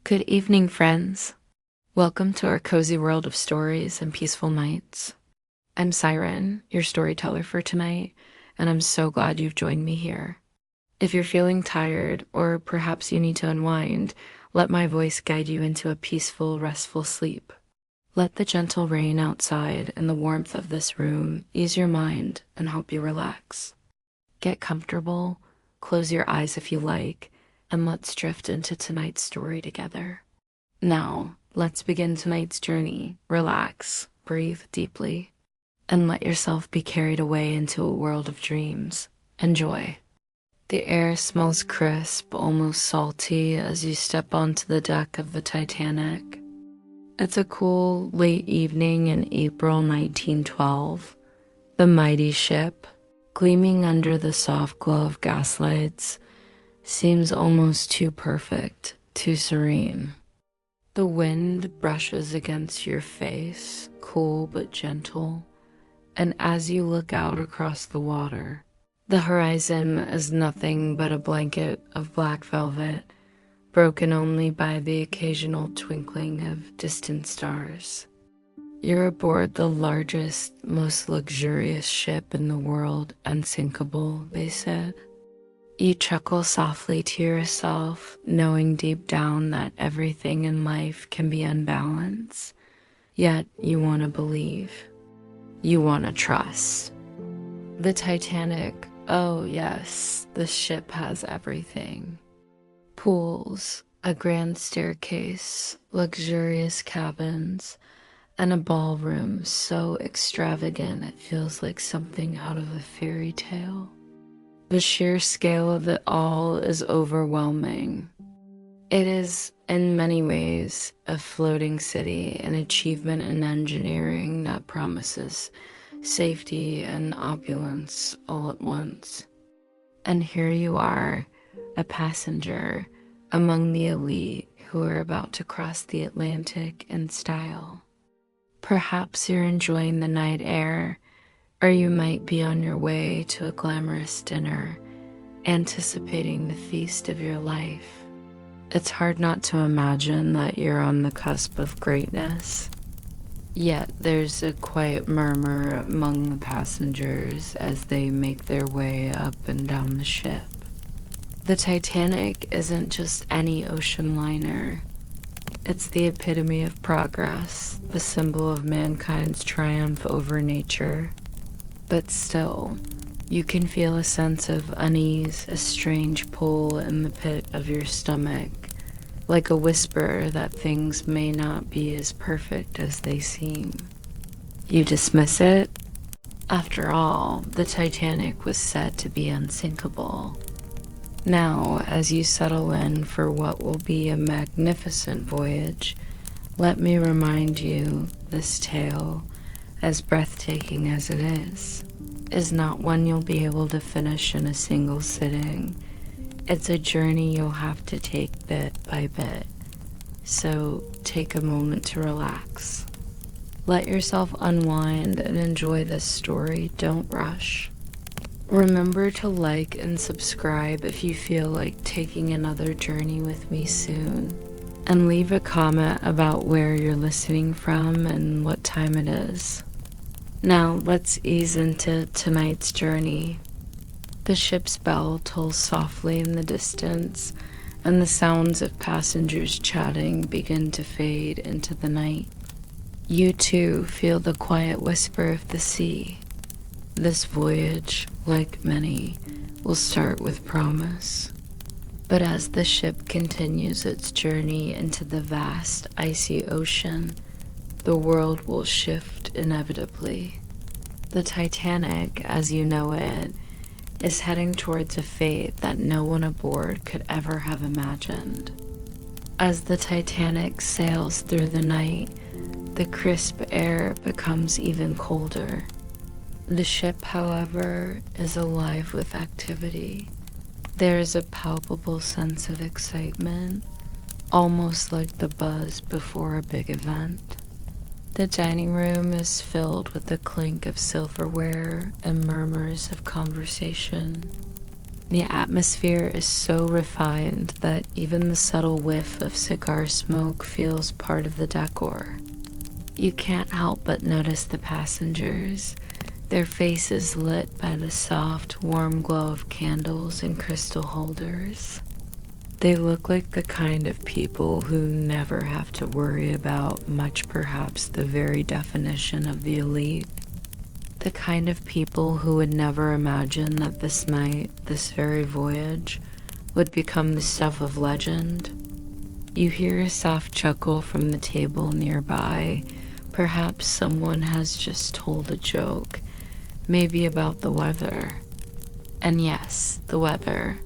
Good evening, friends. Welcome to our cozy world of stories and peaceful nights. I'm Siren, your storyteller for tonight, and I'm so glad you've joined me here. If you're feeling tired, or perhaps you need to unwind, let my voice guide you into a peaceful, restful sleep. Let the gentle rain outside and the warmth of this room ease your mind and help you relax. Get comfortable, close your eyes if you like, and let's drift into tonight's story together. Now, let's begin tonight's journey. Relax, breathe deeply, and let yourself be carried away into a world of dreams. Enjoy. The air smells crisp, almost salty, as you step onto the deck of the Titanic. It's a cool, late evening in April 1912. The mighty ship, gleaming under the soft glow of gaslights, seems almost too perfect, too serene. The wind brushes against your face, cool but gentle, and as you look out across the water, the horizon is nothing but a blanket of black velvet, broken only by the occasional twinkling of distant stars. You're aboard the largest, most luxurious ship in the world, unsinkable, they said. You chuckle softly to yourself, knowing deep down that everything in life can be unbalanced, yet you want to believe. You want to trust. The Titanic, oh yes, the ship has everything. Pools, a grand staircase, luxurious cabins, and a ballroom so extravagant it feels like something out of a fairy tale. The sheer scale of it all is overwhelming. It is, in many ways, a floating city, an achievement in engineering that promises safety and opulence all at once. And here you are, a passenger among the elite who are about to cross the Atlantic in style. Perhaps you're enjoying the night air, or you might be on your way to a glamorous dinner, anticipating the feast of your life. It's hard not to imagine that you're on the cusp of greatness. Yet there's a quiet murmur among the passengers as they make their way up and down the ship. The Titanic isn't just any ocean liner. It's the epitome of progress, the symbol of mankind's triumph over nature. But still, you can feel a sense of unease, a strange pull in the pit of your stomach, like a whisper that things may not be as perfect as they seem. You dismiss it? After all, the Titanic was said to be unsinkable. Now, as you settle in for what will be a magnificent voyage, let me remind you this tale, as breathtaking as it is not one you'll be able to finish in a single sitting. It's a journey you'll have to take bit by bit. So take a moment to relax. Let yourself unwind and enjoy this story. Don't rush. Remember to like and subscribe if you feel like taking another journey with me soon. And leave a comment about where you're listening from and what time it is. Now let's ease into tonight's journey. The ship's bell tolls softly in the distance, and the sounds of passengers chatting begin to fade into the night. You too feel the quiet whisper of the sea. This voyage, like many, will start with promise. But as the ship continues its journey into the vast, icy ocean, the world will shift inevitably. The Titanic, as you know it, is heading towards a fate that no one aboard could ever have imagined. As the Titanic sails through the night, the crisp air becomes even colder. The ship, however, is alive with activity. There is a palpable sense of excitement, almost like the buzz before a big event. The dining room is filled with the clink of silverware and murmurs of conversation. The atmosphere is so refined that even the subtle whiff of cigar smoke feels part of the decor. You can't help but notice the passengers, their faces lit by the soft, warm glow of candles and crystal holders. They look like the kind of people who never have to worry about much, perhaps the very definition of the elite. The kind of people who would never imagine that this night, this very voyage, would become the stuff of legend. You hear a soft chuckle from the table nearby. Perhaps someone has just told a joke, maybe about the weather. And yes, the weather.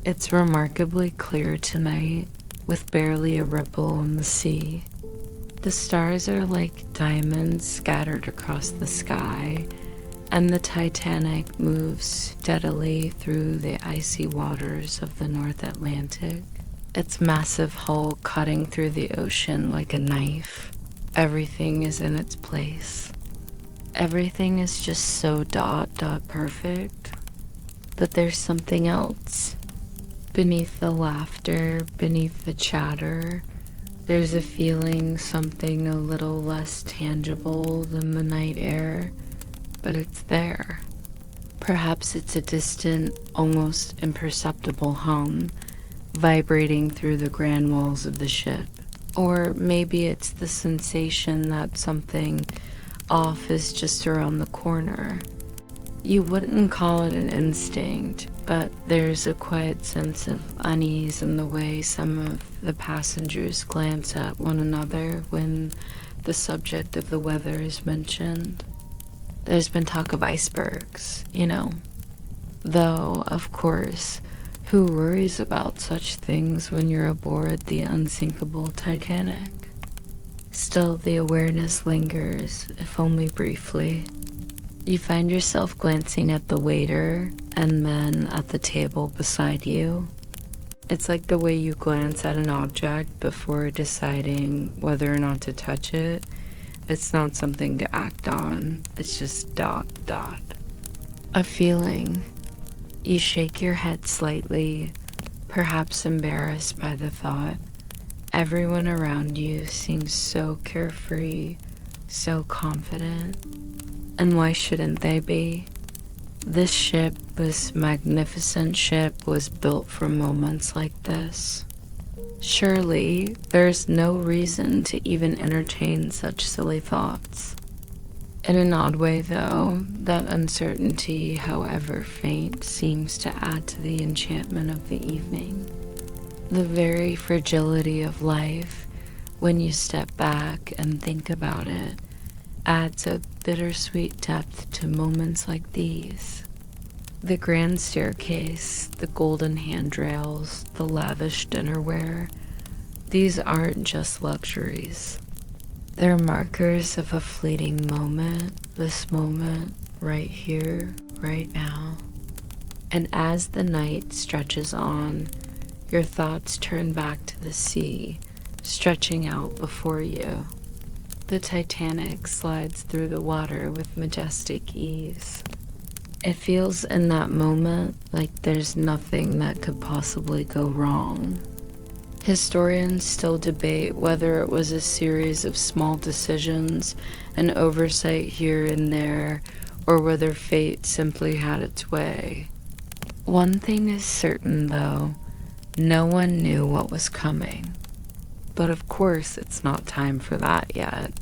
It's remarkably clear tonight, with barely a ripple in the sea. The stars are like diamonds scattered across the sky, and the Titanic moves steadily through the icy waters of the North Atlantic, its massive hull cutting through the ocean like a knife. Everything is in its place. Everything is just so perfect. But there's something else. Beneath the laughter, beneath the chatter, there's a feeling, something a little less tangible than the night air, but it's there. Perhaps it's a distant, almost imperceptible hum, vibrating through the grand walls of the ship. Or maybe it's the sensation that something off is just around the corner. You wouldn't call it an instinct, but there's a quiet sense of unease in the way some of the passengers glance at one another when the subject of the weather is mentioned. There's been talk of icebergs, Though, of course, who worries about such things when you're aboard the unsinkable Titanic? Still, the awareness lingers, if only briefly. You find yourself glancing at the waiter and then at the table beside you. It's like the way you glance at an object before deciding whether or not to touch it. It's not something to act on. It's just ... A feeling. You shake your head slightly, perhaps embarrassed by the thought. Everyone around you seems so carefree, so confident. And why shouldn't they be? This ship, this magnificent ship, was built for moments like this. Surely, there's no reason to even entertain such silly thoughts. In an odd way, though, that uncertainty, however faint, seems to add to the enchantment of the evening. The very fragility of life, when you step back and think about it, adds a bittersweet depth to moments like these. The grand staircase, the golden handrails, the lavish dinnerware, these aren't just luxuries. They're markers of a fleeting moment, this moment, right here, right now. And as the night stretches on, your thoughts turn back to the sea, stretching out before you. The Titanic slides through the water with majestic ease. It feels in that moment like there's nothing that could possibly go wrong. Historians still debate whether it was a series of small decisions, an oversight here and there, or whether fate simply had its way. One thing is certain, though, no one knew what was coming. But of course, it's not time for that yet.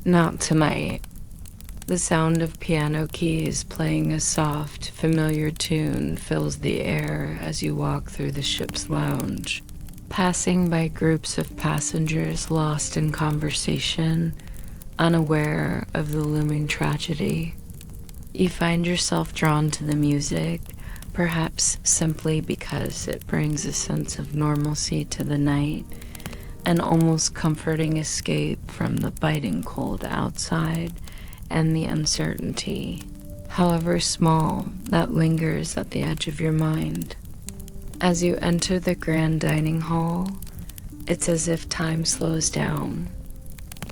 Not tonight. The sound of piano keys playing a soft, familiar tune fills the air as you walk through the ship's lounge, passing by groups of passengers lost in conversation, unaware of the looming tragedy. You find yourself drawn to the music, perhaps simply because it brings a sense of normalcy to the night, an almost comforting escape from the biting cold outside and the uncertainty, however small, that lingers at the edge of your mind. As you enter the grand dining hall, it's as if time slows down.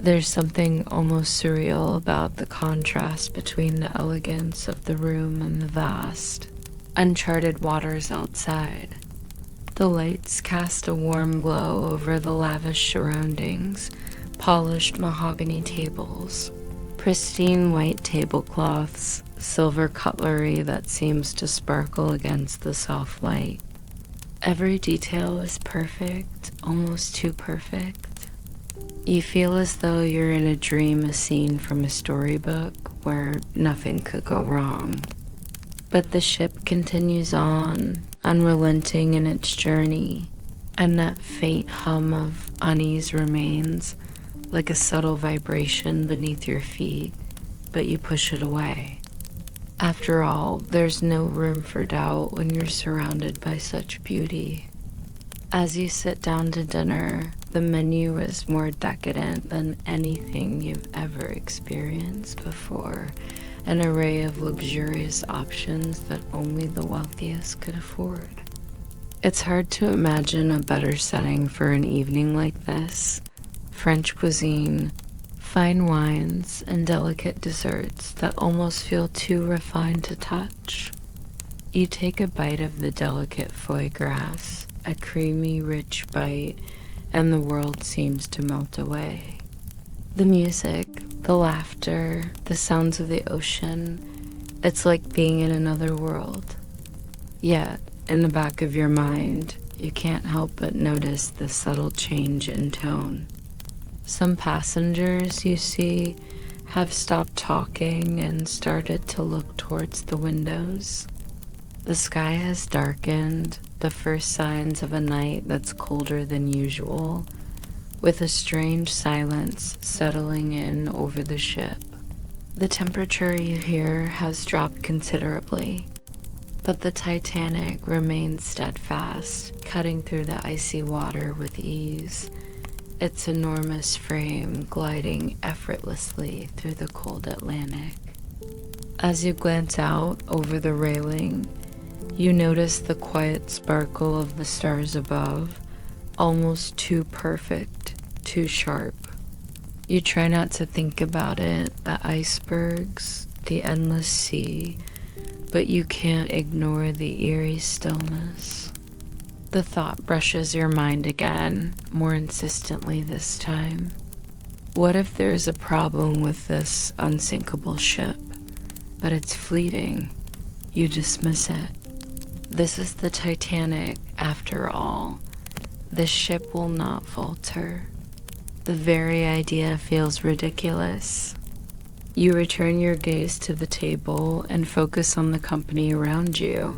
There's something almost surreal about the contrast between the elegance of the room and the vast, uncharted waters outside. The lights cast a warm glow over the lavish surroundings, polished mahogany tables, pristine white tablecloths, silver cutlery that seems to sparkle against the soft light. Every detail is perfect, almost too perfect. You feel as though you're in a dream, a scene from a storybook where nothing could go wrong. But the ship continues on, unrelenting in its journey, and that faint hum of unease remains, like a subtle vibration beneath your feet, but you push it away. After all, there's no room for doubt when you're surrounded by such beauty. As you sit down to dinner, the menu is more decadent than anything you've ever experienced before, an array of luxurious options that only the wealthiest could afford. It's hard to imagine a better setting for an evening like this. French cuisine, fine wines, and delicate desserts that almost feel too refined to touch. You take a bite of the delicate foie gras, a creamy, rich bite, and the world seems to melt away. The music, the laughter, the sounds of the ocean, it's like being in another world. Yet, in the back of your mind, you can't help but notice the subtle change in tone. Some passengers, you see, have stopped talking and started to look towards the windows. The sky has darkened, the first signs of a night that's colder than usual, with a strange silence settling in over the ship. The temperature, you hear, has dropped considerably, but the Titanic remains steadfast, cutting through the icy water with ease, its enormous frame gliding effortlessly through the cold Atlantic. As you glance out over the railing, you notice the quiet sparkle of the stars above, almost too perfect, too sharp. You try not to think about it, the icebergs, the endless sea, but you can't ignore the eerie stillness. The thought brushes your mind again, more insistently this time. What if there's a problem with this unsinkable ship, but it's fleeting? You dismiss it. This is the Titanic, after all. This ship will not falter. The very idea feels ridiculous. You return your gaze to the table and focus on the company around you.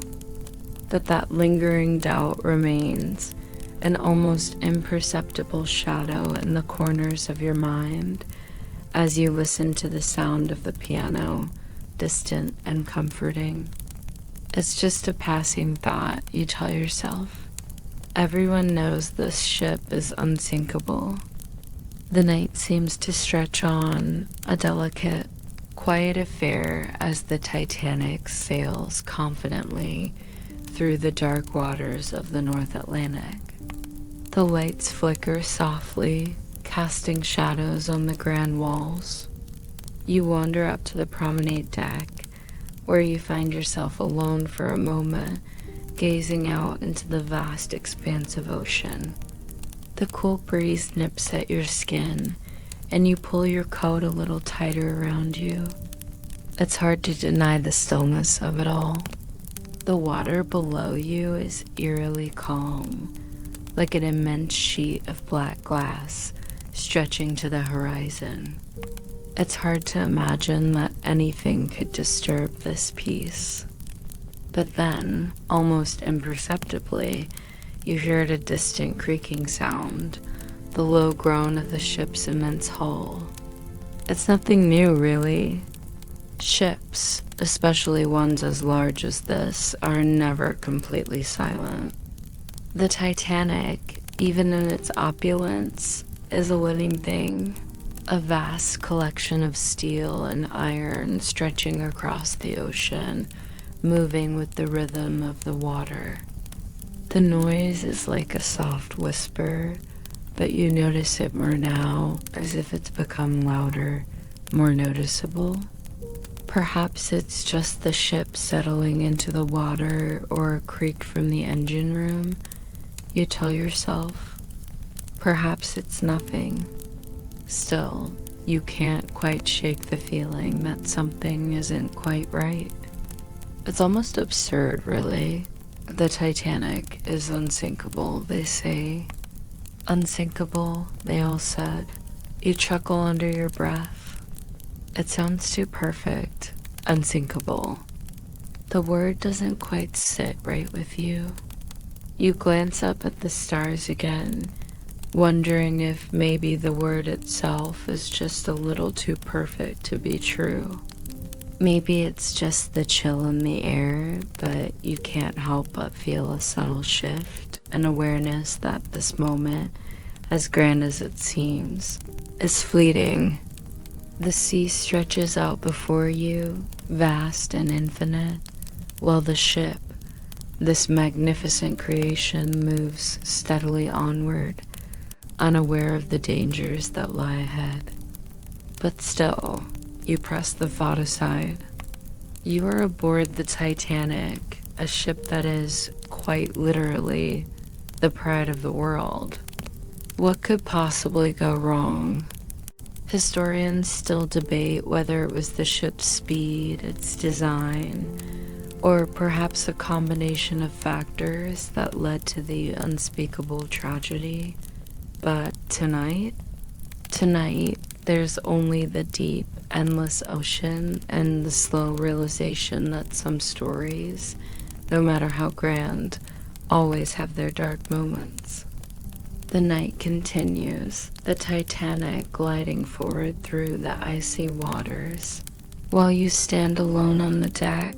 But that lingering doubt remains, an almost imperceptible shadow in the corners of your mind as you listen to the sound of the piano, distant and comforting. It's just a passing thought, you tell yourself. Everyone knows this ship is unsinkable. The night seems to stretch on, a delicate, quiet affair as the Titanic sails confidently through the dark waters of the North Atlantic. The lights flicker softly, casting shadows on the grand walls. You wander up to the promenade deck, where you find yourself alone for a moment, gazing out into the vast expanse of ocean. The cool breeze nips at your skin, and you pull your coat a little tighter around you. It's hard to deny the stillness of it all. The water below you is eerily calm, like an immense sheet of black glass stretching to the horizon. It's hard to imagine that anything could disturb this peace. But then, almost imperceptibly, you hear a distant creaking sound, the low groan of the ship's immense hull. It's nothing new, really. Ships, especially ones as large as this, are never completely silent. The Titanic, even in its opulence, is a living thing, a vast collection of steel and iron stretching across the ocean, moving with the rhythm of the water. The noise is like a soft whisper, but you notice it more now, as if it's become louder, more noticeable. Perhaps it's just the ship settling into the water or a creak from the engine room, you tell yourself. Perhaps it's nothing. Still, you can't quite shake the feeling that something isn't quite right. It's almost absurd, really. The Titanic is unsinkable, they say. Unsinkable, they all said. You chuckle under your breath. It sounds too perfect. Unsinkable. The word doesn't quite sit right with you. You glance up at the stars again, wondering if maybe the word itself is just a little too perfect to be true. Maybe it's just the chill in the air, but you can't help but feel a subtle shift, an awareness that this moment, as grand as it seems, is fleeting. The sea stretches out before you, vast and infinite, while the ship, this magnificent creation, moves steadily onward, unaware of the dangers that lie ahead. But still, you press the thought aside. You are aboard the Titanic, a ship that is, quite literally, the pride of the world. What could possibly go wrong? Historians still debate whether it was the ship's speed, its design, or perhaps a combination of factors that led to the unspeakable tragedy. But tonight, there's only the deep, endless ocean and the slow realization that some stories, no matter how grand, always have their dark moments. The night continues, the Titanic gliding forward through the icy waters, while you stand alone on the deck,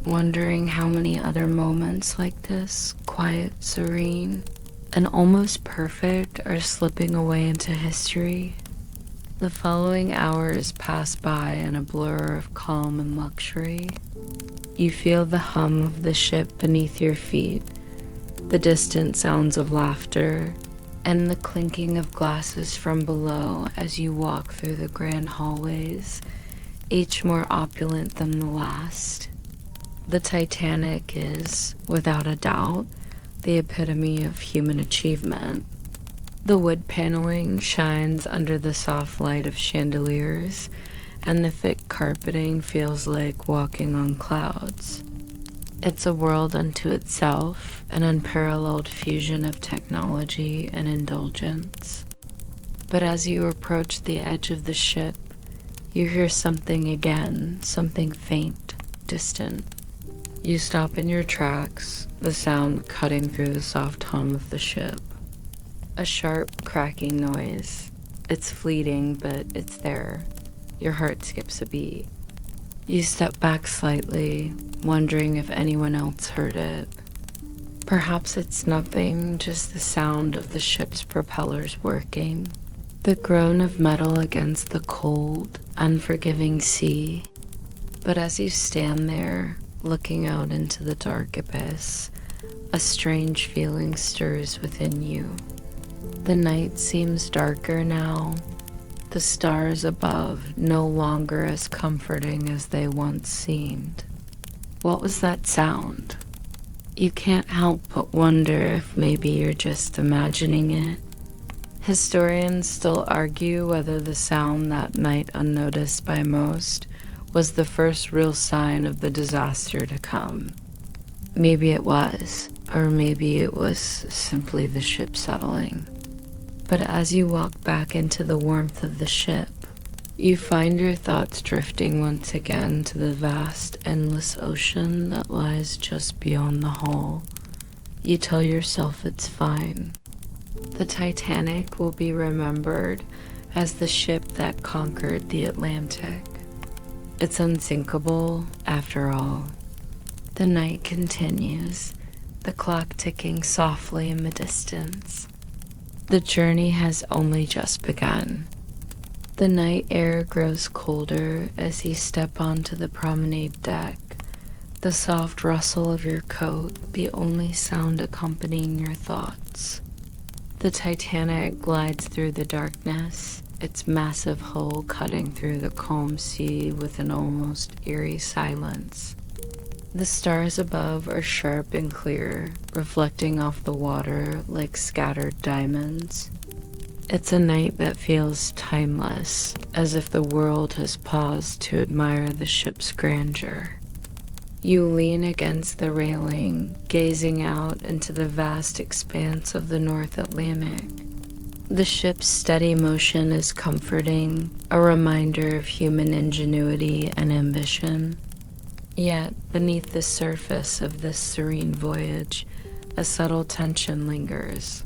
wondering how many other moments like this, quiet, serene, and almost perfect, are slipping away into history. The following hours pass by in a blur of calm and luxury. You feel the hum of the ship beneath your feet, the distant sounds of laughter, and the clinking of glasses from below as you walk through the grand hallways, each more opulent than the last. The Titanic is, without a doubt, the epitome of human achievement. The wood paneling shines under the soft light of chandeliers, and the thick carpeting feels like walking on clouds. It's a world unto itself, an unparalleled fusion of technology and indulgence. But as you approach the edge of the ship, you hear something again, something faint, distant. You stop in your tracks, the sound cutting through the soft hum of the ship. A sharp, cracking noise. It's fleeting, but it's there. Your heart skips a beat. You step back slightly, wondering if anyone else heard it. Perhaps it's nothing, just the sound of the ship's propellers working. The groan of metal against the cold, unforgiving sea. But as you stand there, looking out into the dark abyss, a strange feeling stirs within you. The night seems darker now, the stars above no longer as comforting as they once seemed. What was that sound? You can't help but wonder if maybe you're just imagining it. Historians still argue whether the sound that night, unnoticed by most, was the first real sign of the disaster to come. Maybe it was, or maybe it was simply the ship settling. But as you walk back into the warmth of the ship, you find your thoughts drifting once again to the vast, endless ocean that lies just beyond the hull. You tell yourself it's fine. The Titanic will be remembered as the ship that conquered the Atlantic. It's unsinkable, after all. The night continues, the clock ticking softly in the distance. The journey has only just begun. The night air grows colder as you step onto the promenade deck, the soft rustle of your coat the only sound accompanying your thoughts. The Titanic glides through the darkness, its massive hull cutting through the calm sea with an almost eerie silence. The stars above are sharp and clear, reflecting off the water like scattered diamonds. It's a night that feels timeless, as if the world has paused to admire the ship's grandeur. You lean against the railing, gazing out into the vast expanse of the North Atlantic. The ship's steady motion is comforting, a reminder of human ingenuity and ambition. Yet, beneath the surface of this serene voyage, a subtle tension lingers.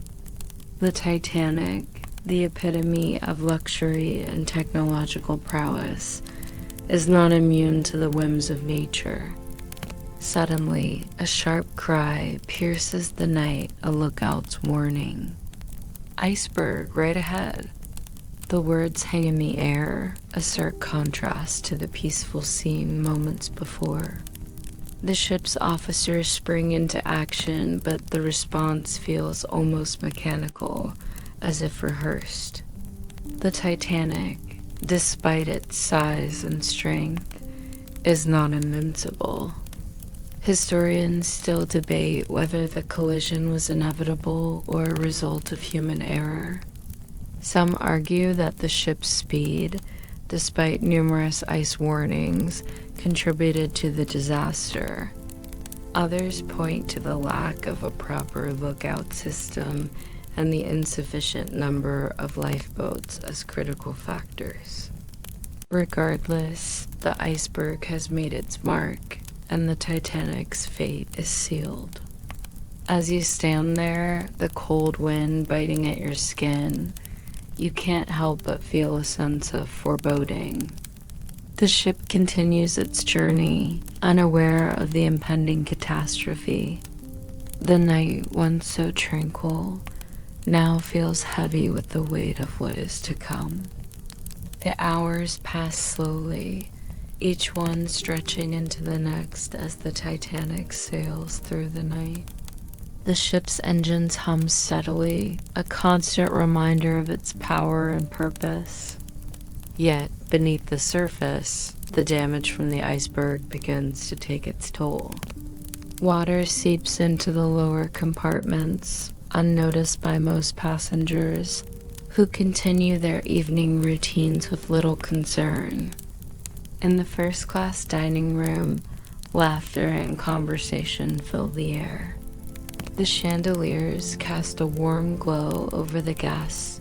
The Titanic, the epitome of luxury and technological prowess, is not immune to the whims of nature. Suddenly, a sharp cry pierces the night, a lookout's warning. "Iceberg, right ahead." The words hang in the air, a stark contrast to the peaceful scene moments before. The ship's officers spring into action, but the response feels almost mechanical, as if rehearsed. The Titanic, despite its size and strength, is not invincible. Historians still debate whether the collision was inevitable or a result of human error. Some argue that the ship's speed, despite numerous ice warnings, contributed to the disaster. Others point to the lack of a proper lookout system and the insufficient number of lifeboats as critical factors. Regardless, the Iceberg has made its mark, and the Titanic's fate is sealed. As you stand there, the cold wind biting at your skin, you can't help but feel a sense of foreboding. The ship continues its journey, unaware of the impending catastrophe. The night, once so tranquil, now feels heavy with the weight of what is to come. The hours pass slowly, each one stretching into the next as the Titanic sails through the night. The ship's engines hum steadily, a constant reminder of its power and purpose. Yet, beneath the surface, the damage from the iceberg begins to take its toll. Water seeps into the lower compartments, unnoticed by most passengers, who continue their evening routines with little concern. In the first-class dining room, laughter and conversation fill the air. The chandeliers cast a warm glow over the guests,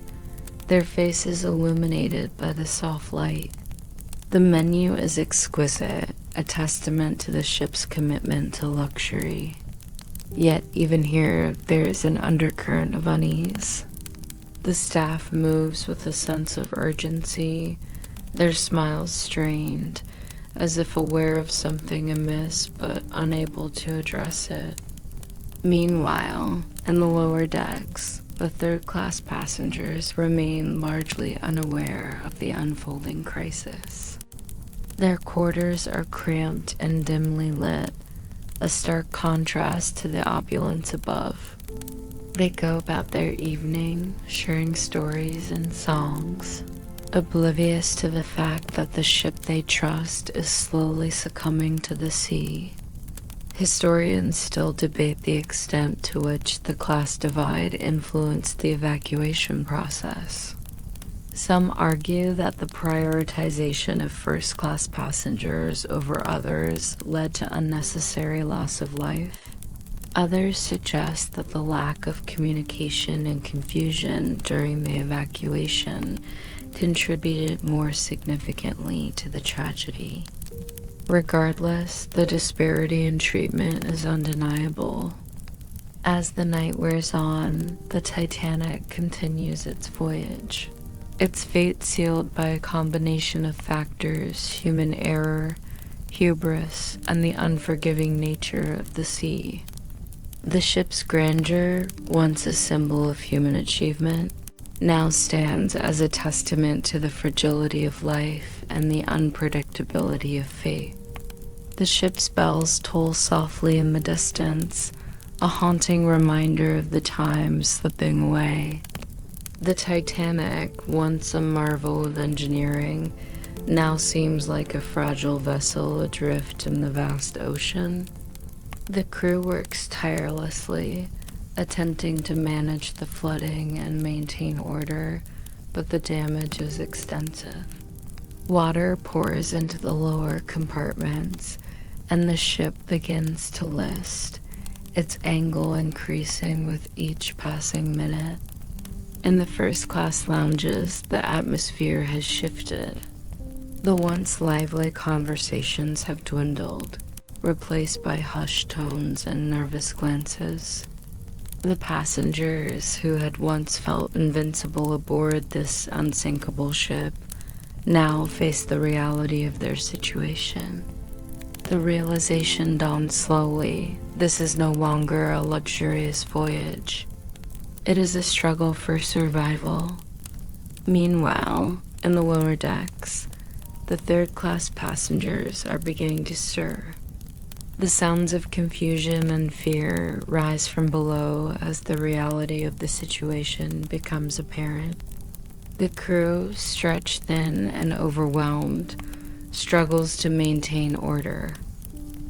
their faces illuminated by the soft light. The menu is exquisite, a testament to the ship's commitment to luxury. Yet even here, there is an undercurrent of unease. The staff moves with a sense of urgency, their smiles strained, as if aware of something amiss but unable to address it. Meanwhile, in the lower decks, the third-class passengers remain largely unaware of the unfolding crisis. Their quarters are cramped and dimly lit, a stark contrast to the opulence above. They go about their evening, sharing stories and songs, oblivious to the fact that the ship they trust is slowly succumbing to the sea. Historians still debate the extent to which the class divide influenced the evacuation process. Some argue that the prioritization of first-class passengers over others led to unnecessary loss of life. Others suggest that the lack of communication and confusion during the evacuation contributed more significantly to the tragedy. Regardless, the disparity in treatment is undeniable. As the night wears on, the Titanic continues its voyage. Its fate sealed by a combination of factors: human error, hubris, and the unforgiving nature of the sea. The ship's grandeur, once a symbol of human achievement, now stands as a testament to the fragility of life and the unpredictability of fate. The ship's bells toll softly in the distance, a haunting reminder of the time slipping away. The Titanic, once a marvel of engineering, now seems like a fragile vessel adrift in the vast ocean. The crew works tirelessly, attempting to manage the flooding and maintain order, but the damage is extensive. Water pours into the lower compartments, and the ship begins to list, its angle increasing with each passing minute. In the first-class lounges, the atmosphere has shifted. The once lively conversations have dwindled, replaced by hushed tones and nervous glances. The passengers, who had once felt invincible aboard this unsinkable ship, now face the reality of their situation. The realization dawns slowly. This is no longer a luxurious voyage. It is a struggle for survival. Meanwhile, in the lower decks, the third-class passengers are beginning to stir. The sounds of confusion and fear rise from below as the reality of the situation becomes apparent. The crew, stretched thin and overwhelmed, struggles to maintain order.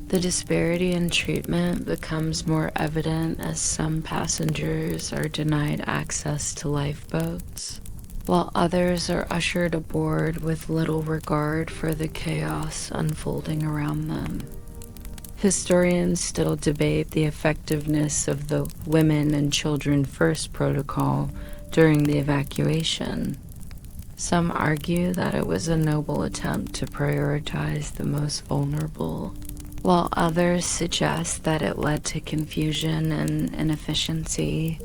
The disparity in treatment becomes more evident as some passengers are denied access to lifeboats, while others are ushered aboard with little regard for the chaos unfolding around them. Historians still debate the effectiveness of the Women and Children First protocol during the evacuation. Some argue that it was a noble attempt to prioritize the most vulnerable, while others suggest that it led to confusion and inefficiency.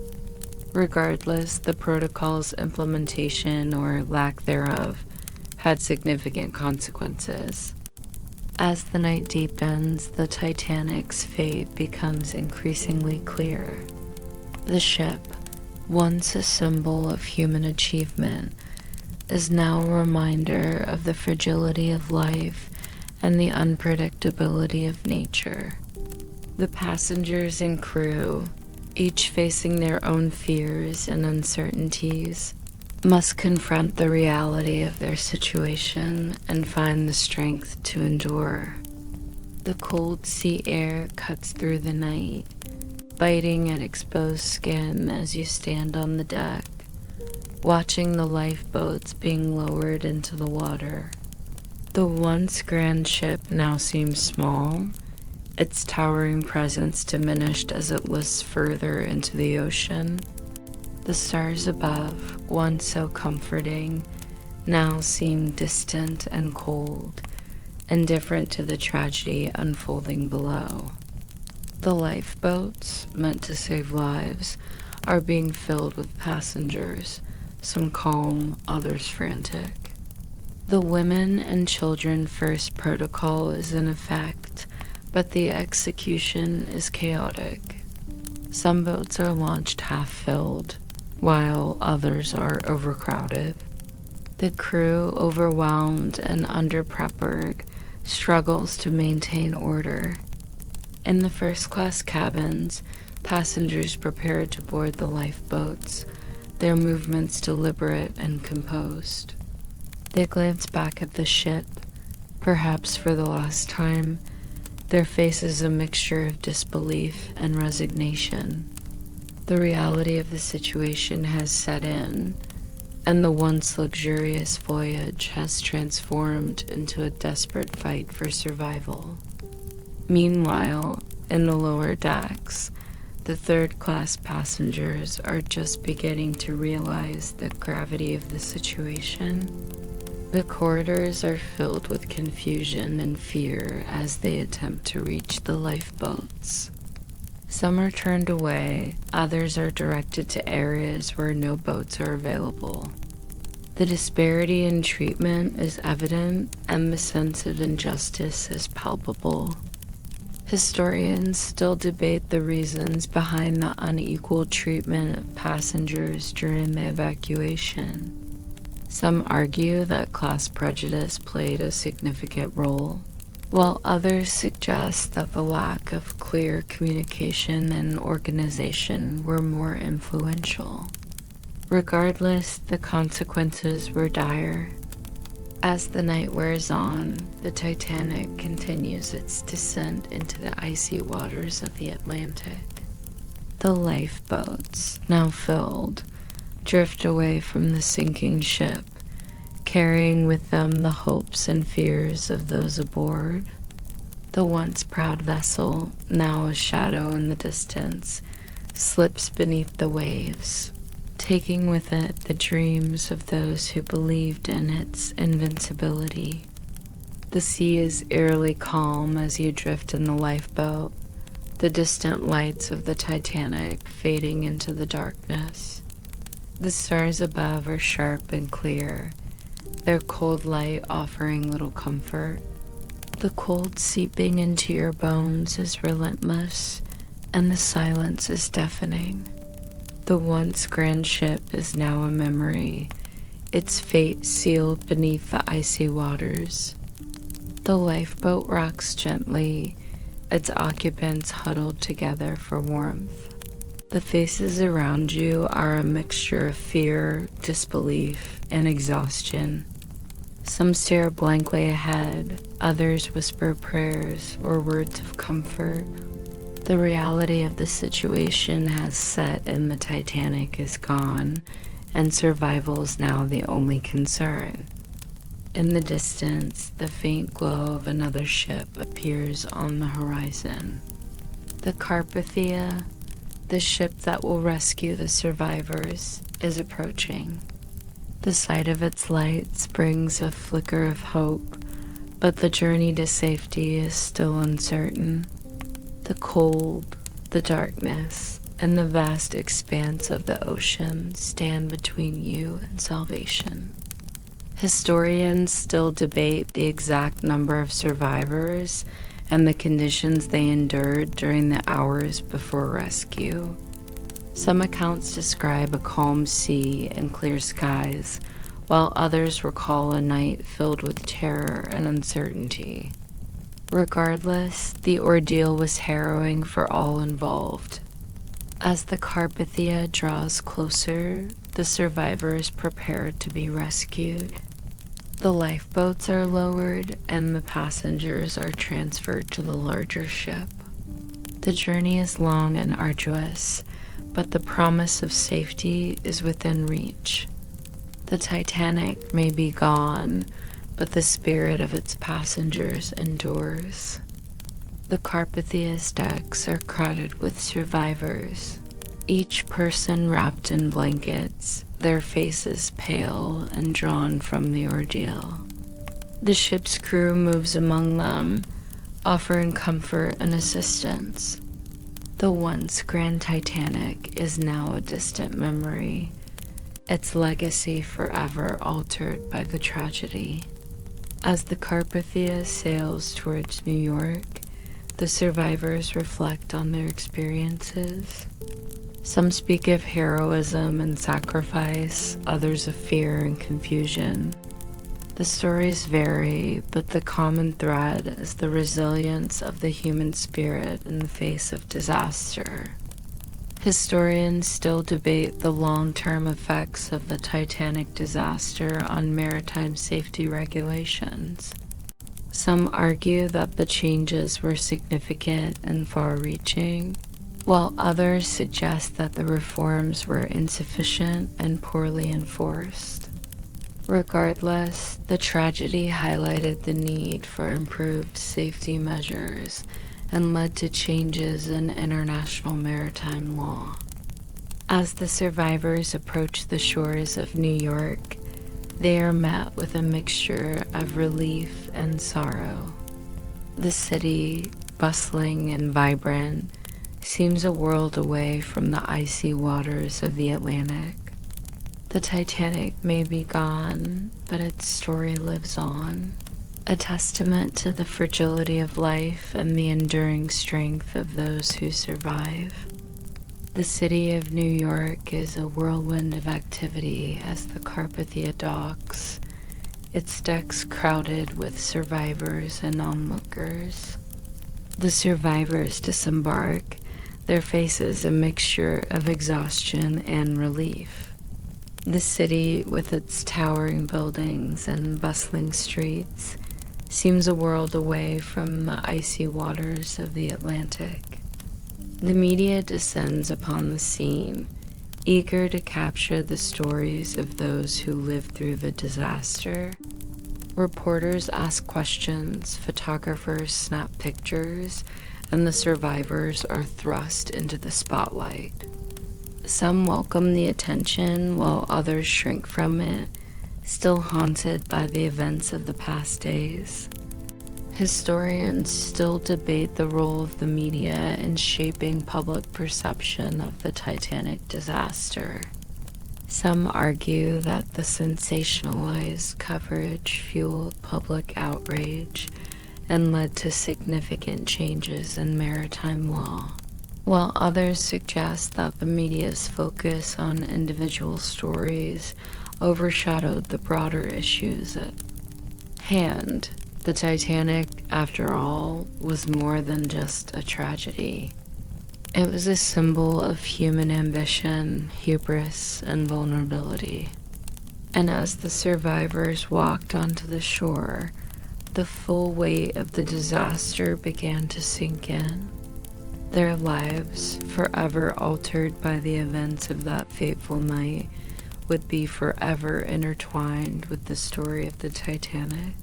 Regardless, the protocol's implementation or lack thereof had significant consequences. As the night deepens, the Titanic's fate becomes increasingly clear. The ship, once a symbol of human achievement, is now a reminder of the fragility of life and the unpredictability of nature. The passengers and crew, each facing their own fears and uncertainties, must confront the reality of their situation and find the strength to endure. The cold sea air cuts through the night, biting at exposed skin as you stand on the deck, watching the lifeboats being lowered into the water. The once grand ship now seems small, its towering presence diminished as it lifts further into the ocean. The stars above, once so comforting, now seem distant and cold, indifferent to the tragedy unfolding below. The lifeboats, meant to save lives, are being filled with passengers, some calm, others frantic. The Women and Children First protocol is in effect, but the execution is chaotic. Some boats are launched half-filled, while others are overcrowded. The crew, overwhelmed and under-preppered, struggles to maintain order. In the first-class cabins, passengers prepare to board the lifeboats, their movements deliberate and composed. They glance back at the ship, perhaps for the last time, their faces a mixture of disbelief and resignation. The reality of the situation has set in, and the once luxurious voyage has transformed into a desperate fight for survival. Meanwhile, in the lower decks, the third-class passengers are just beginning to realize the gravity of the situation. The corridors are filled with confusion and fear as they attempt to reach the lifeboats. Some are turned away, others are directed to areas where no boats are available. The disparity in treatment is evident, and the sense of injustice is palpable. Historians still debate the reasons behind the unequal treatment of passengers during the evacuation. Some argue that class prejudice played a significant role, while others suggest that the lack of clear communication and organization were more influential. Regardless, the consequences were dire. As the night wears on, the Titanic continues its descent into the icy waters of the Atlantic. The lifeboats, now filled, drift away from the sinking ship, carrying with them the hopes and fears of those aboard. The once proud vessel, now a shadow in the distance, slips beneath the waves, taking with it the dreams of those who believed in its invincibility. The sea is eerily calm as you drift in the lifeboat, the distant lights of the Titanic fading into the darkness. The stars above are sharp and clear, their cold light offering little comfort. The cold seeping into your bones is relentless, and the silence is deafening. The once grand ship is now a memory, its fate sealed beneath the icy waters. The lifeboat rocks gently, its occupants huddled together for warmth. The faces around you are a mixture of fear, disbelief, and exhaustion. Some stare blankly ahead, others whisper prayers or words of comfort. The reality of the situation has set and the Titanic is gone, and survival is now the only concern. In the distance, the faint glow of another ship appears on the horizon. The Carpathia, the ship that will rescue the survivors, is approaching. The sight of its lights brings a flicker of hope, but the journey to safety is still uncertain. The cold, the darkness, and the vast expanse of the ocean stand between you and salvation. Historians still debate the exact number of survivors and the conditions they endured during the hours before rescue. Some accounts describe a calm sea and clear skies, while others recall a night filled with terror and uncertainty. Regardless, the ordeal was harrowing for all involved. As the Carpathia draws closer, the survivors prepare to be rescued. The lifeboats are lowered and the passengers are transferred to the larger ship. The journey is long and arduous, but the promise of safety is within reach. The Titanic may be gone, but the spirit of its passengers endures. The Carpathia's decks are crowded with survivors, each person wrapped in blankets, their faces pale and drawn from the ordeal. The ship's crew moves among them, offering comfort and assistance. The once grand Titanic is now a distant memory, its legacy forever altered by the tragedy. As the Carpathia sails towards New York, the survivors reflect on their experiences. Some speak of heroism and sacrifice, others of fear and confusion. The stories vary, but the common thread is the resilience of the human spirit in the face of disaster. Historians still debate the long-term effects of the Titanic disaster on maritime safety regulations. Some argue that the changes were significant and far-reaching, while others suggest that the reforms were insufficient and poorly enforced. Regardless, the tragedy highlighted the need for improved safety measures and led to changes in international maritime law. As the survivors approach the shores of New York, they are met with a mixture of relief and sorrow. The city, bustling and vibrant, seems a world away from the icy waters of the Atlantic. The Titanic may be gone, but its story lives on, a testament to the fragility of life and the enduring strength of those who survive. The city of New York is a whirlwind of activity as the Carpathia docks, its decks crowded with survivors and onlookers. The survivors disembark, their faces a mixture of exhaustion and relief. The city, with its towering buildings and bustling streets, seems a world away from the icy waters of the Atlantic. The media descends upon the scene, eager to capture the stories of those who lived through the disaster. Reporters ask questions, photographers snap pictures, and the survivors are thrust into the spotlight. Some welcome the attention while others shrink from it, still haunted by the events of the past days. Historians still debate the role of the media in shaping public perception of the Titanic disaster. Some argue that the sensationalized coverage fueled public outrage and led to significant changes in maritime law, while others suggest that the media's focus on individual stories overshadowed the broader issues at hand. The Titanic, after all, was more than just a tragedy. It was a symbol of human ambition, hubris, and vulnerability. And as the survivors walked onto the shore, the full weight of the disaster began to sink in. Their lives, forever altered by the events of that fateful night, would be forever intertwined with the story of the Titanic.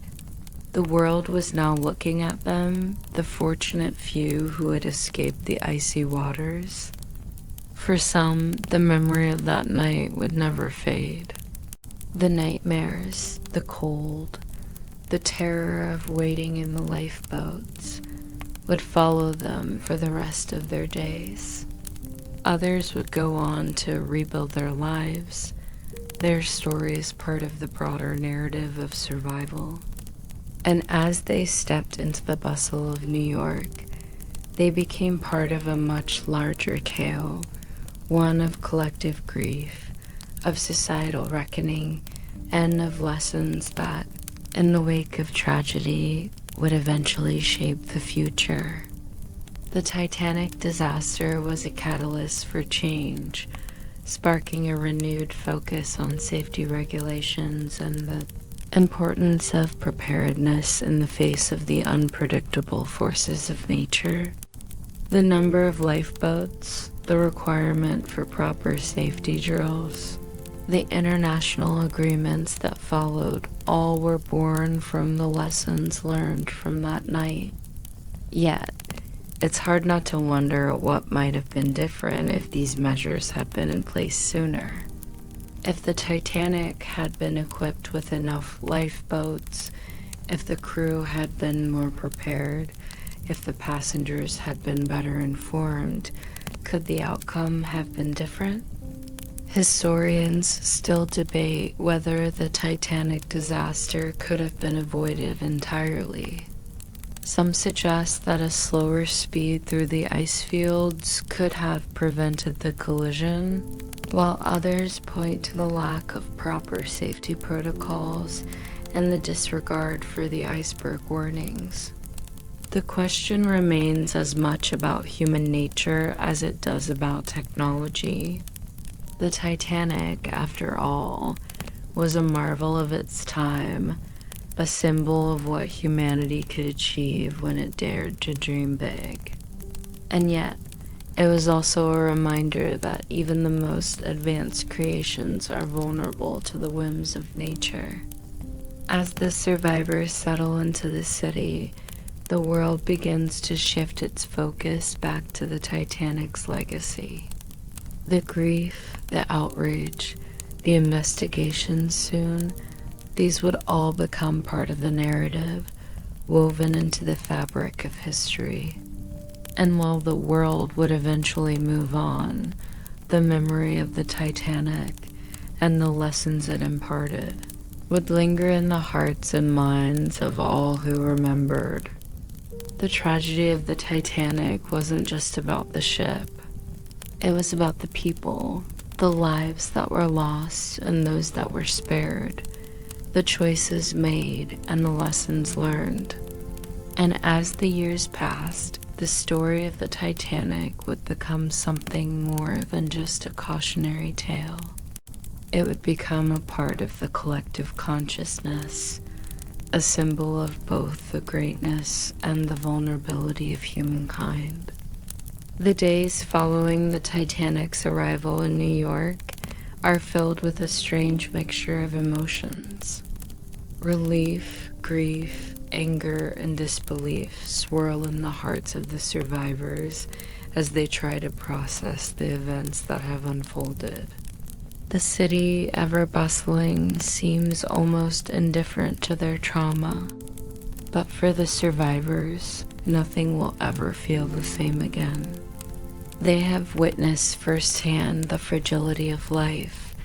The world was now looking at them, the fortunate few who had escaped the icy waters. For some, the memory of that night would never fade. The nightmares, the cold, the terror of waiting in the lifeboats would follow them for the rest of their days. Others would go on to rebuild their lives, their stories part of the broader narrative of survival. And as they stepped into the bustle of New York, they became part of a much larger tale, one of collective grief, of societal reckoning, and of lessons that, in the wake of tragedy, would eventually shape the future. The Titanic disaster was a catalyst for change, sparking a renewed focus on safety regulations and the importance of preparedness in the face of the unpredictable forces of nature. The number of lifeboats, the requirement for proper safety drills, the international agreements that followed, all were born from the lessons learned from that night. Yet, it's hard not to wonder what might have been different if these measures had been in place sooner. If the Titanic had been equipped with enough lifeboats, if the crew had been more prepared, if the passengers had been better informed, could the outcome have been different? Historians still debate whether the Titanic disaster could have been avoided entirely. Some suggest that a slower speed through the ice fields could have prevented the collision, while others point to the lack of proper safety protocols and the disregard for the iceberg warnings. The question remains as much about human nature as it does about technology. The Titanic, after all, was a marvel of its time, a symbol of what humanity could achieve when it dared to dream big. And yet, it was also a reminder that even the most advanced creations are vulnerable to the whims of nature. As the survivors settle into the city, the world begins to shift its focus back to the Titanic's legacy. The grief, the outrage, the investigations soon, these would all become part of the narrative, woven into the fabric of history. And while the world would eventually move on, the memory of the Titanic and the lessons it imparted would linger in the hearts and minds of all who remembered. The tragedy of the Titanic wasn't just about the ship. It was about the people, the lives that were lost and those that were spared, the choices made and the lessons learned. And as the years passed, the story of the Titanic would become something more than just a cautionary tale. It would become a part of the collective consciousness, a symbol of both the greatness and the vulnerability of humankind. The days following the Titanic's arrival in New York are filled with a strange mixture of emotions. Relief, grief, anger, and disbelief swirl in the hearts of the survivors as they try to process the events that have unfolded. The city, ever bustling, seems almost indifferent to their trauma. But for the survivors, nothing will ever feel the same again. They have witnessed firsthand the fragility of life,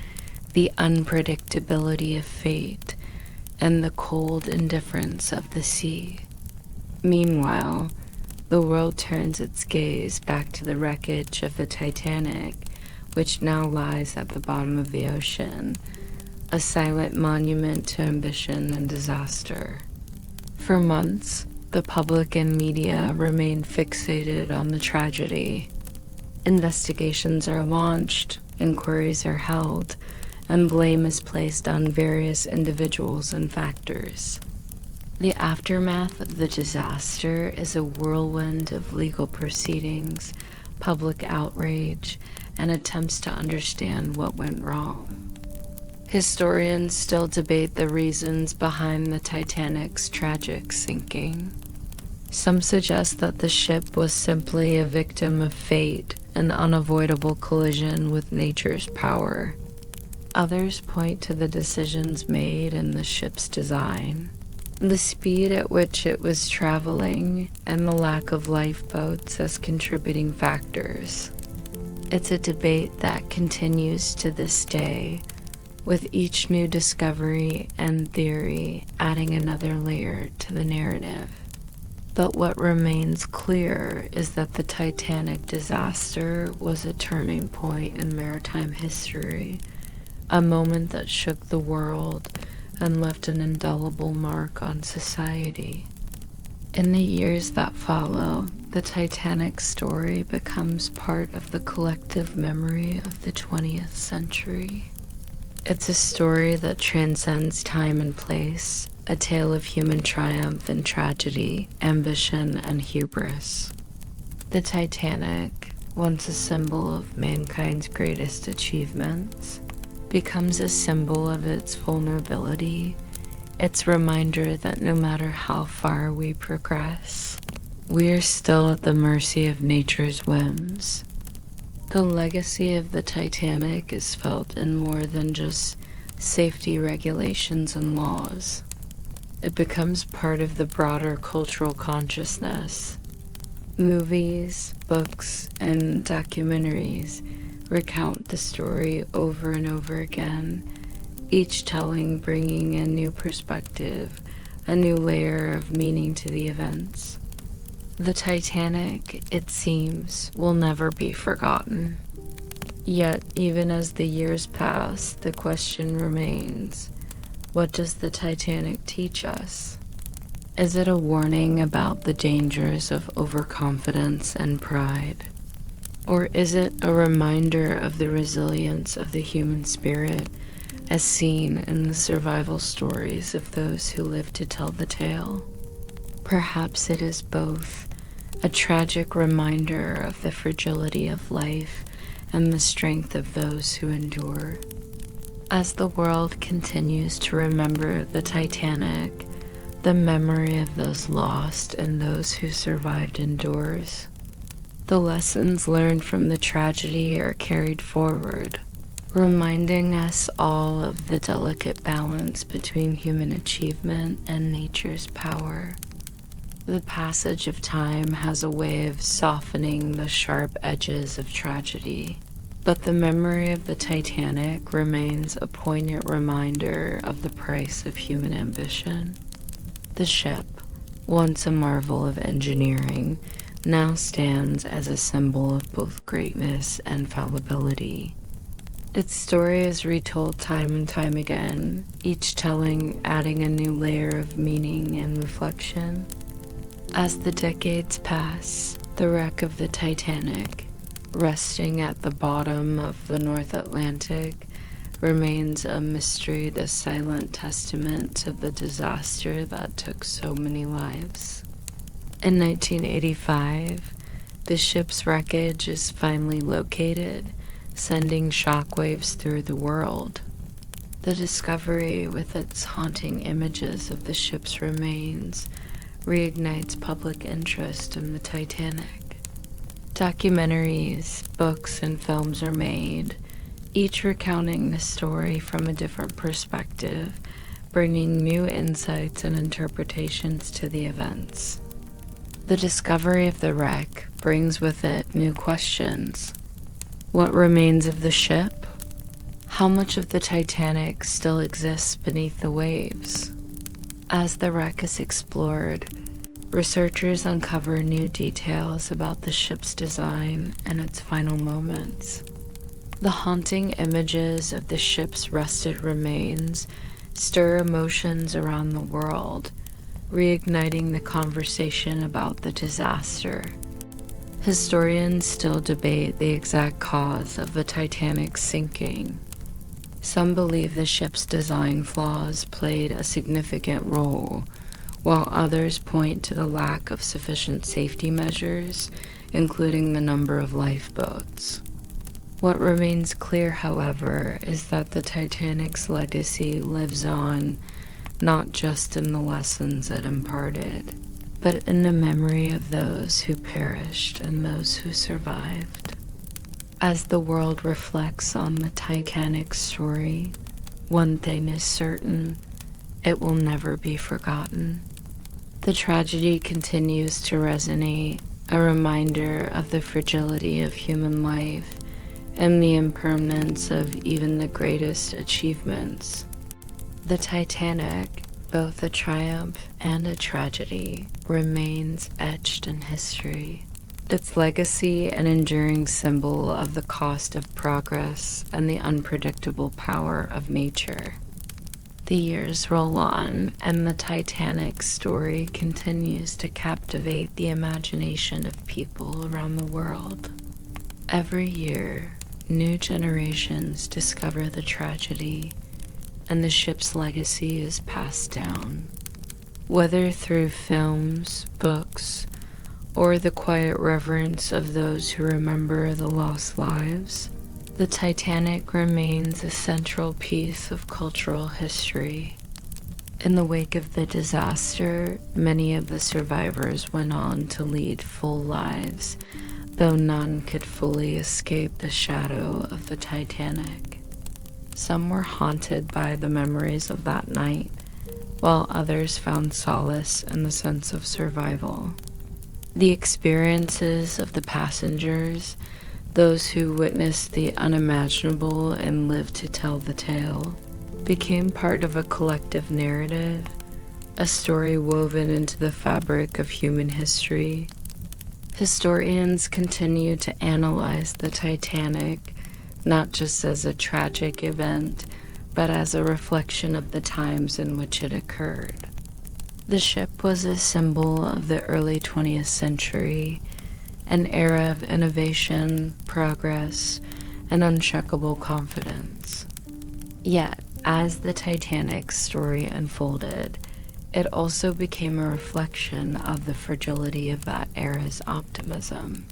the unpredictability of fate, and the cold indifference of the sea. Meanwhile, the world turns its gaze back to the wreckage of the Titanic, which now lies at the bottom of the ocean, a silent monument to ambition and disaster. For months, the public and media remain fixated on the tragedy. Investigations are launched, inquiries are held, and blame is placed on various individuals and factors. The aftermath of the disaster is a whirlwind of legal proceedings, public outrage, and attempts to understand what went wrong. Historians still debate the reasons behind the Titanic's tragic sinking. Some suggest that the ship was simply a victim of fate, an unavoidable collision with nature's power. Others point to the decisions made in the ship's design, the speed at which it was traveling, and the lack of lifeboats as contributing factors. It's a debate that continues to this day, with each new discovery and theory adding another layer to the narrative. But what remains clear is that the Titanic disaster was a turning point in maritime history, a moment that shook the world and left an indelible mark on society. In the years that follow, the Titanic story becomes part of the collective memory of the 20th century. It's a story that transcends time and place, a tale of human triumph and tragedy, ambition and hubris. The Titanic, once a symbol of mankind's greatest achievements, becomes a symbol of its vulnerability, its reminder that no matter how far we progress, we are still at the mercy of nature's whims. The legacy of the Titanic is felt in more than just safety regulations and laws. It becomes part of the broader cultural consciousness. Movies, books, and documentaries recount the story over and over again, each telling bringing a new perspective, a new layer of meaning to the events. The Titanic, it seems, will never be forgotten. Yet, even as the years pass, the question remains, what does the Titanic teach us? Is it a warning about the dangers of overconfidence and pride? Or is it a reminder of the resilience of the human spirit as seen in the survival stories of those who live to tell the tale? Perhaps it is both, a tragic reminder of the fragility of life and the strength of those who endure. As the world continues to remember the Titanic, the memory of those lost and those who survived endures. The lessons learned from the tragedy are carried forward, reminding us all of the delicate balance between human achievement and nature's power. The passage of time has a way of softening the sharp edges of tragedy, but the memory of the Titanic remains a poignant reminder of the price of human ambition. The ship, once a marvel of engineering, now stands as a symbol of both greatness and fallibility. Its story is retold time and time again, each telling adding a new layer of meaning and reflection. As the decades pass, the wreck of the Titanic, resting at the bottom of the North Atlantic, remains a mystery, a silent testament to the disaster that took so many lives. In 1985, the ship's wreckage is finally located, sending shockwaves through the world. The discovery, with its haunting images of the ship's remains, reignites public interest in the Titanic. Documentaries, books, and films are made, each recounting the story from a different perspective, bringing new insights and interpretations to the events. The discovery of the wreck brings with it new questions. What remains of the ship? How much of the Titanic still exists beneath the waves? As the wreck is explored, researchers uncover new details about the ship's design and its final moments. The haunting images of the ship's rusted remains stir emotions around the world, reigniting the conversation about the disaster. Historians still debate the exact cause of the Titanic's sinking. Some believe the ship's design flaws played a significant role, while others point to the lack of sufficient safety measures, including the number of lifeboats. What remains clear, however, is that the Titanic's legacy lives on, not just in the lessons it imparted, but in the memory of those who perished and those who survived. As the world reflects on the Titanic story, one thing is certain: it will never be forgotten. The tragedy continues to resonate, a reminder of the fragility of human life and the impermanence of even the greatest achievements. The Titanic, both a triumph and a tragedy, remains etched in history. Its legacy an enduring symbol of the cost of progress and the unpredictable power of nature. The years roll on, and the Titanic story continues to captivate the imagination of people around the world. Every year, new generations discover the tragedy, and the ship's legacy is passed down. Whether through films, books, or the quiet reverence of those who remember the lost lives, the Titanic remains a central piece of cultural history. In the wake of the disaster, many of the survivors went on to lead full lives, though none could fully escape the shadow of the Titanic. Some were haunted by the memories of that night, while others found solace in the sense of survival. The experiences of the passengers, those who witnessed the unimaginable and lived to tell the tale, became part of a collective narrative, a story woven into the fabric of human history. Historians continue to analyze the Titanic, not just as a tragic event, but as a reflection of the times in which it occurred. The ship was a symbol of the early 20th century, an era of innovation, progress, and unshakable confidence. Yet, as the Titanic story unfolded, it also became a reflection of the fragility of that era's optimism.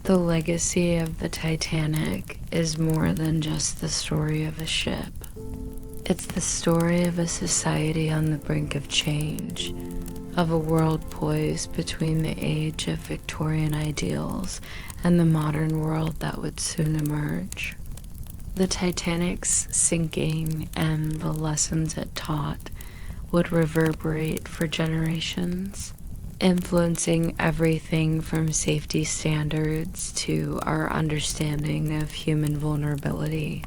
The legacy of the Titanic is more than just the story of a ship. It's the story of a society on the brink of change, of a world poised between the age of Victorian ideals and the modern world that would soon emerge. The Titanic's sinking and the lessons it taught would reverberate for generations, influencing everything from safety standards to our understanding of human vulnerability.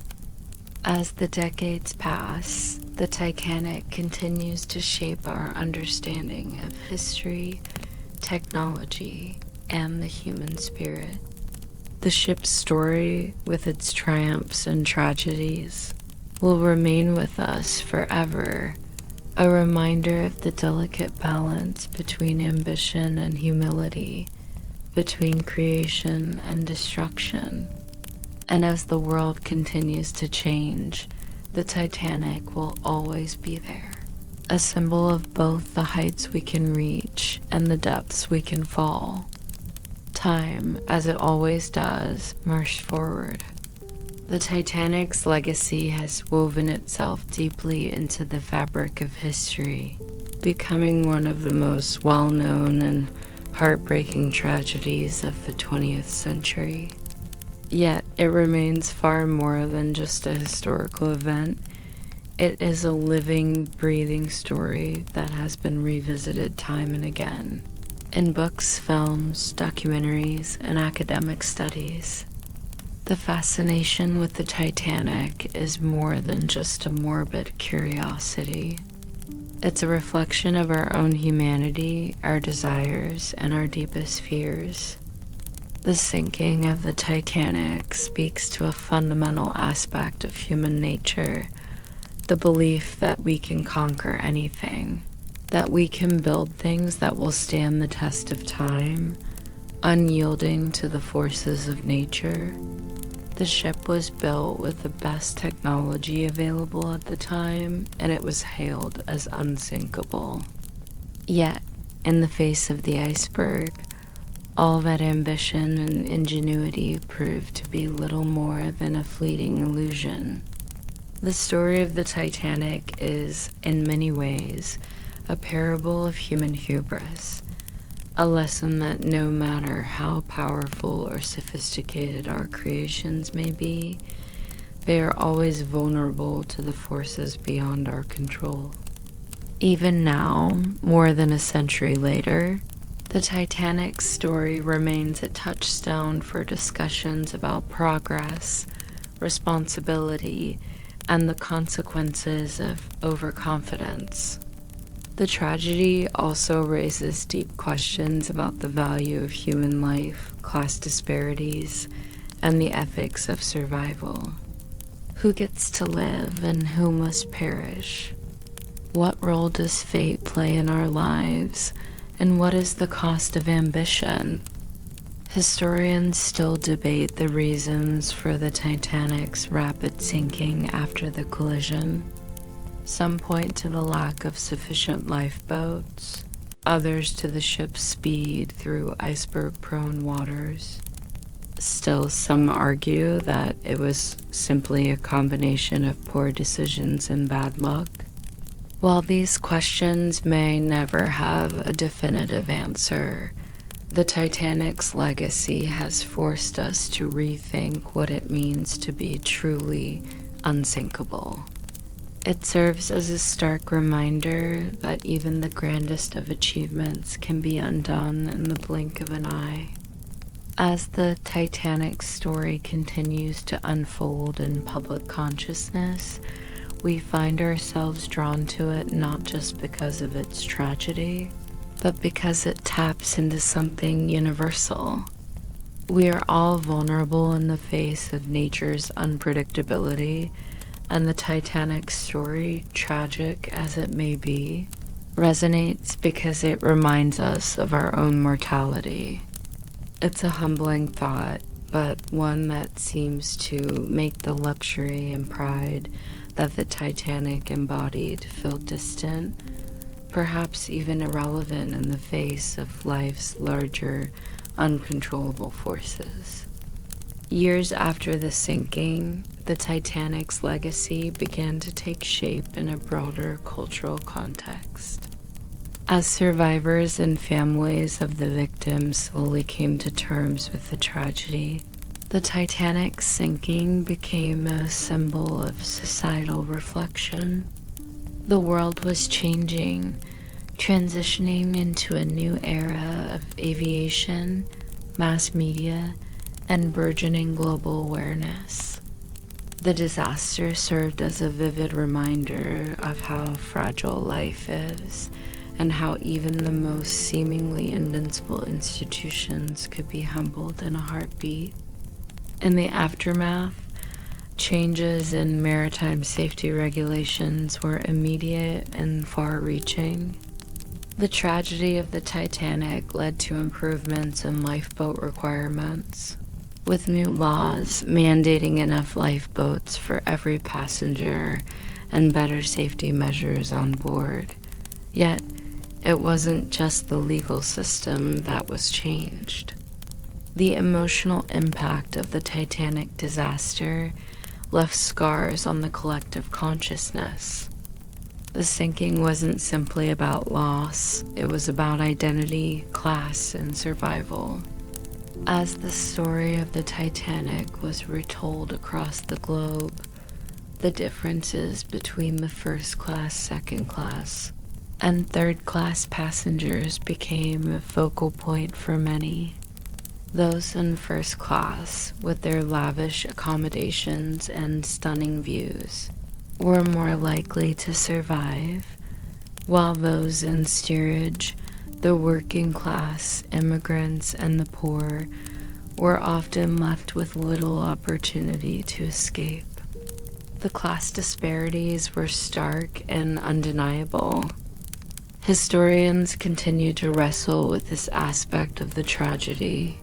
As the decades pass, the Titanic continues to shape our understanding of history, technology, and the human spirit. The ship's story, with its triumphs and tragedies, will remain with us forever, a reminder of the delicate balance between ambition and humility, between creation and destruction. And as the world continues to change, the Titanic will always be there, a symbol of both the heights we can reach and the depths we can fall. Time, as it always does, marched forward. The Titanic's legacy has woven itself deeply into the fabric of history, becoming one of the most well-known and heartbreaking tragedies of the 20th century. Yet, it remains far more than just a historical event. It is a living, breathing story that has been revisited time and again in books, films, documentaries, and academic studies. The fascination with the Titanic is more than just a morbid curiosity. It's a reflection of our own humanity, our desires, and our deepest fears. The sinking of the Titanic speaks to a fundamental aspect of human nature, the belief that we can conquer anything, that we can build things that will stand the test of time, unyielding to the forces of nature. The ship was built with the best technology available at the time, and it was hailed as unsinkable. Yet, in the face of the iceberg, all that ambition and ingenuity proved to be little more than a fleeting illusion. The story of the Titanic is, in many ways, a parable of human hubris, a lesson that no matter how powerful or sophisticated our creations may be, they are always vulnerable to the forces beyond our control. Even now, more than a century later, the Titanic's story remains a touchstone for discussions about progress, responsibility, and the consequences of overconfidence. The tragedy also raises deep questions about the value of human life, class disparities, and the ethics of survival. Who gets to live and who must perish? What role does fate play in our lives, and what is the cost of ambition? Historians still debate the reasons for the Titanic's rapid sinking after the collision. Some point to the lack of sufficient lifeboats, others to the ship's speed through iceberg-prone waters. Still, some argue that it was simply a combination of poor decisions and bad luck. While these questions may never have a definitive answer, the Titanic's legacy has forced us to rethink what it means to be truly unsinkable. It serves as a stark reminder that even the grandest of achievements can be undone in the blink of an eye. As the Titanic story continues to unfold in public consciousness, we find ourselves drawn to it not just because of its tragedy, but because it taps into something universal. We are all vulnerable in the face of nature's unpredictability, and the Titanic story, tragic as it may be, resonates because it reminds us of our own mortality. It's a humbling thought, but one that seems to make the luxury and pride that the Titanic embodied feel distant, perhaps even irrelevant in the face of life's larger, uncontrollable forces. Years after the sinking, the Titanic's legacy began to take shape in a broader cultural context. As survivors and families of the victims slowly came to terms with the tragedy, the Titanic's sinking became a symbol of societal reflection. The world was changing, transitioning into a new era of aviation, mass media, and burgeoning global awareness. The disaster served as a vivid reminder of how fragile life is, and how even the most seemingly invincible institutions could be humbled in a heartbeat. In the aftermath, changes in maritime safety regulations were immediate and far-reaching. The tragedy of the Titanic led to improvements in lifeboat requirements, with new laws mandating enough lifeboats for every passenger and better safety measures on board. Yet, it wasn't just the legal system that was changed. The emotional impact of the Titanic disaster left scars on the collective consciousness. The sinking wasn't simply about loss, it was about identity, class, and survival. As the story of the Titanic was retold across the globe, the differences between the first class, second class, and third class passengers became a focal point for many. Those in first class, with their lavish accommodations and stunning views, were more likely to survive, while those in steerage, the working class, immigrants, and the poor, were often left with little opportunity to escape. The class disparities were stark and undeniable. Historians continue to wrestle with this aspect of the tragedy.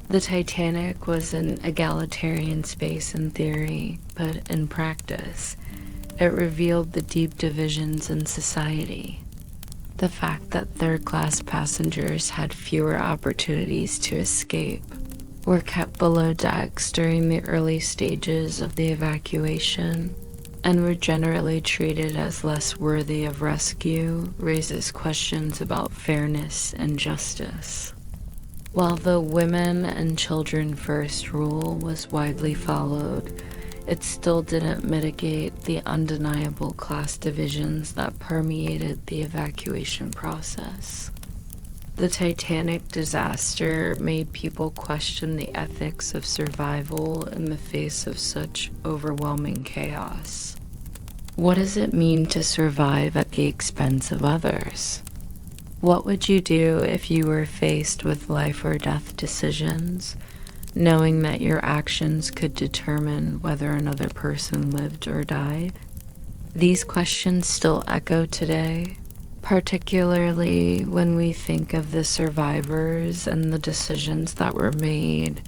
The Titanic was an egalitarian space in theory, but in practice, it revealed the deep divisions in society. The fact that third-class passengers had fewer opportunities to escape, were kept below decks during the early stages of the evacuation, and were generally treated as less worthy of rescue, raises questions about fairness and justice. While the women and children first rule was widely followed, it still didn't mitigate the undeniable class divisions that permeated the evacuation process. The Titanic disaster made people question the ethics of survival in the face of such overwhelming chaos. What does it mean to survive at the expense of others? What would you do if you were faced with life or death decisions, knowing that your actions could determine whether another person lived or died? These questions still echo today, particularly when we think of the survivors and the decisions that were made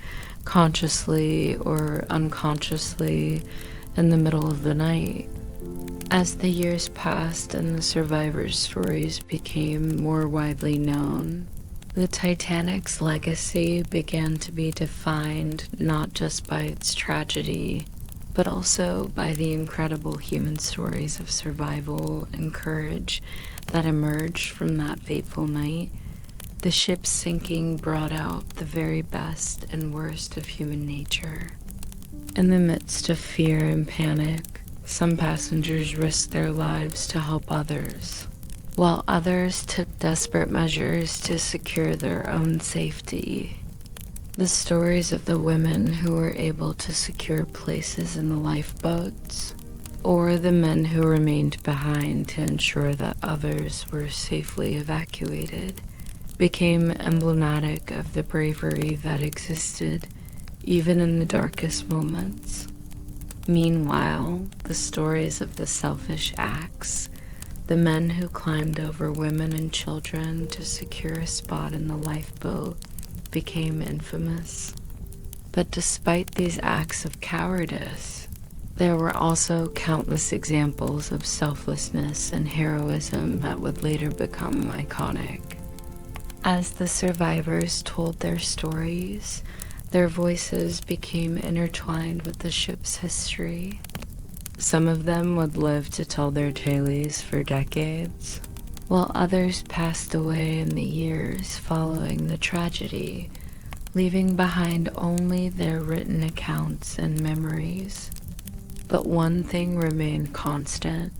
consciously or unconsciously in the middle of the night. As the years passed and the survivors' stories became more widely known, the Titanic's legacy began to be defined not just by its tragedy, but also by the incredible human stories of survival and courage that emerged from that fateful night. The ship's sinking brought out the very best and worst of human nature. In the midst of fear and panic, some passengers risked their lives to help others, while others took desperate measures to secure their own safety. The stories of the women who were able to secure places in the lifeboats, or the men who remained behind to ensure that others were safely evacuated, became emblematic of the bravery that existed even in the darkest moments. Meanwhile, the stories of the selfish acts, the men who climbed over women and children to secure a spot in the lifeboat, became infamous. But despite these acts of cowardice, there were also countless examples of selflessness and heroism that would later become iconic. As the survivors told their stories, their voices became intertwined with the ship's history. Some of them would live to tell their tales for decades, while others passed away in the years following the tragedy, leaving behind only their written accounts and memories. But one thing remained constant: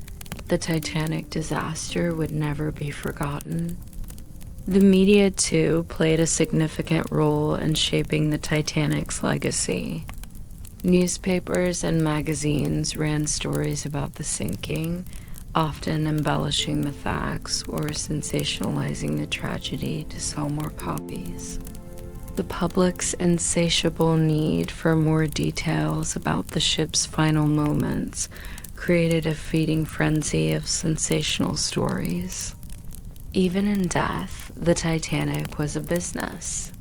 the Titanic disaster would never be forgotten. The media, too, played a significant role in shaping the Titanic's legacy. Newspapers and magazines ran stories about the sinking, often embellishing the facts or sensationalizing the tragedy to sell more copies. The public's insatiable need for more details about the ship's final moments created a feeding frenzy of sensational stories. Even in death, the Titanic was a business.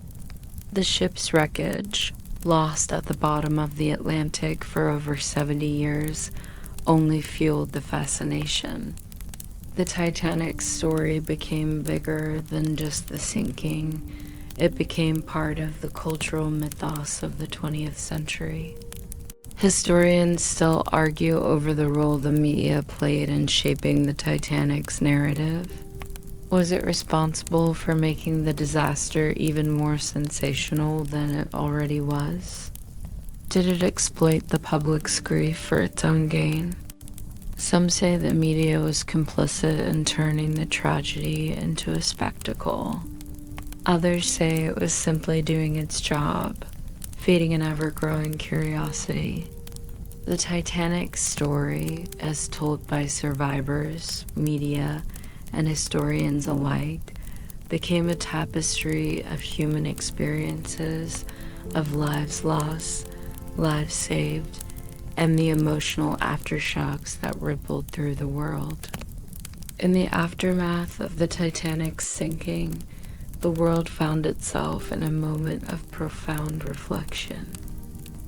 The ship's wreckage, lost at the bottom of the Atlantic for over 70 years, only fueled the fascination. The Titanic's story became bigger than just the sinking. It became part of the cultural mythos of the 20th century. Historians still argue over the role the media played in shaping the Titanic's narrative. Was it responsible for making the disaster even more sensational than it already was? Did it exploit the public's grief for its own gain? Some say the media was complicit in turning the tragedy into a spectacle. Others say it was simply doing its job, feeding an ever-growing curiosity. The Titanic's story, as told by survivors, media, and historians alike, became a tapestry of human experiences, of lives lost, lives saved, and the emotional aftershocks that rippled through the world. In the aftermath of the Titanic's sinking, the world found itself in a moment of profound reflection.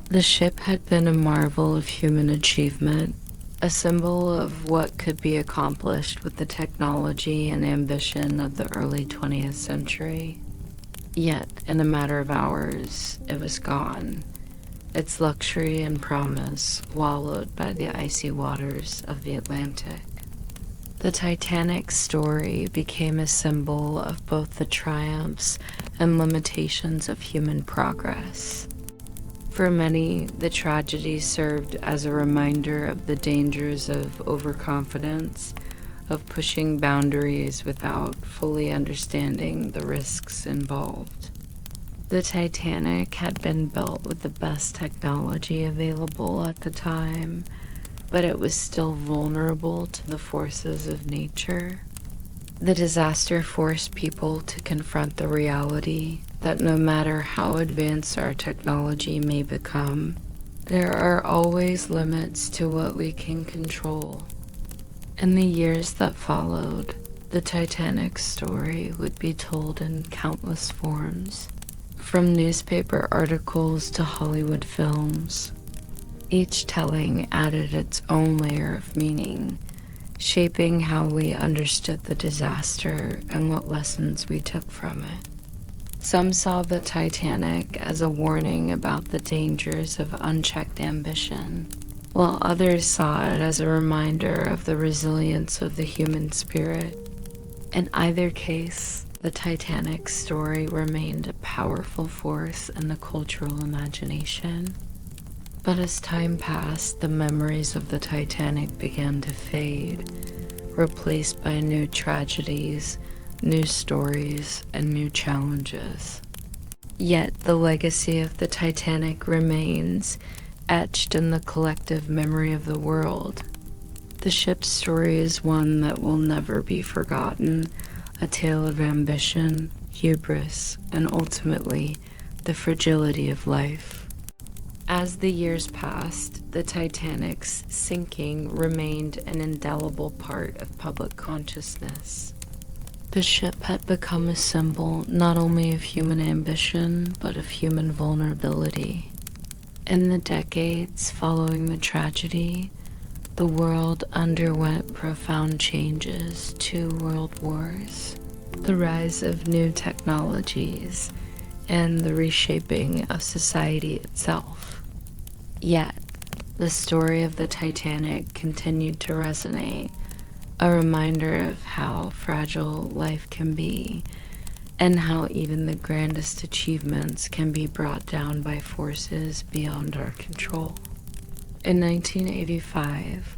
The ship had been a marvel of human achievement, a symbol of what could be accomplished with the technology and ambition of the early 20th century. Yet, in a matter of hours, it was gone, its luxury and promise swallowed by the icy waters of the Atlantic. The Titanic's story became a symbol of both the triumphs and limitations of human progress. For many, the tragedy served as a reminder of the dangers of overconfidence, of pushing boundaries without fully understanding the risks involved. The Titanic had been built with the best technology available at the time, but it was still vulnerable to the forces of nature. The disaster forced people to confront the reality that no matter how advanced our technology may become, there are always limits to what we can control. In the years that followed, the Titanic's story would be told in countless forms, from newspaper articles to Hollywood films. Each telling added its own layer of meaning, shaping how we understood the disaster and what lessons we took from it. Some saw the Titanic as a warning about the dangers of unchecked ambition, while others saw it as a reminder of the resilience of the human spirit. In either case, the Titanic's story remained a powerful force in the cultural imagination. But as time passed, the memories of the Titanic began to fade, replaced by new tragedies, new stories, and new challenges. Yet the legacy of the Titanic remains, etched in the collective memory of the world. The ship's story is one that will never be forgotten, a tale of ambition, hubris, and ultimately, the fragility of life. As the years passed, the Titanic's sinking remained an indelible part of public consciousness. The ship had become a symbol not only of human ambition, but of human vulnerability. In the decades following the tragedy, the world underwent profound changes: 2 world wars, the rise of new technologies, and the reshaping of society itself. Yet, the story of the Titanic continued to resonate, a reminder of how fragile life can be, and how even the grandest achievements can be brought down by forces beyond our control. In 1985,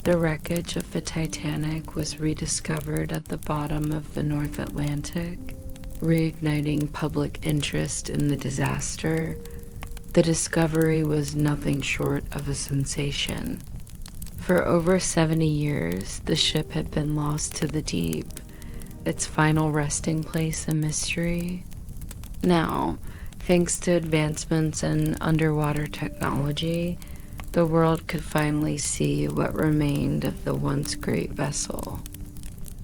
the wreckage of the Titanic was rediscovered at the bottom of the North Atlantic, reigniting public interest in the disaster. The discovery was nothing short of a sensation. For over 70 years, the ship had been lost to the deep, its final resting place a mystery. Now, thanks to advancements in underwater technology, the world could finally see what remained of the once great vessel.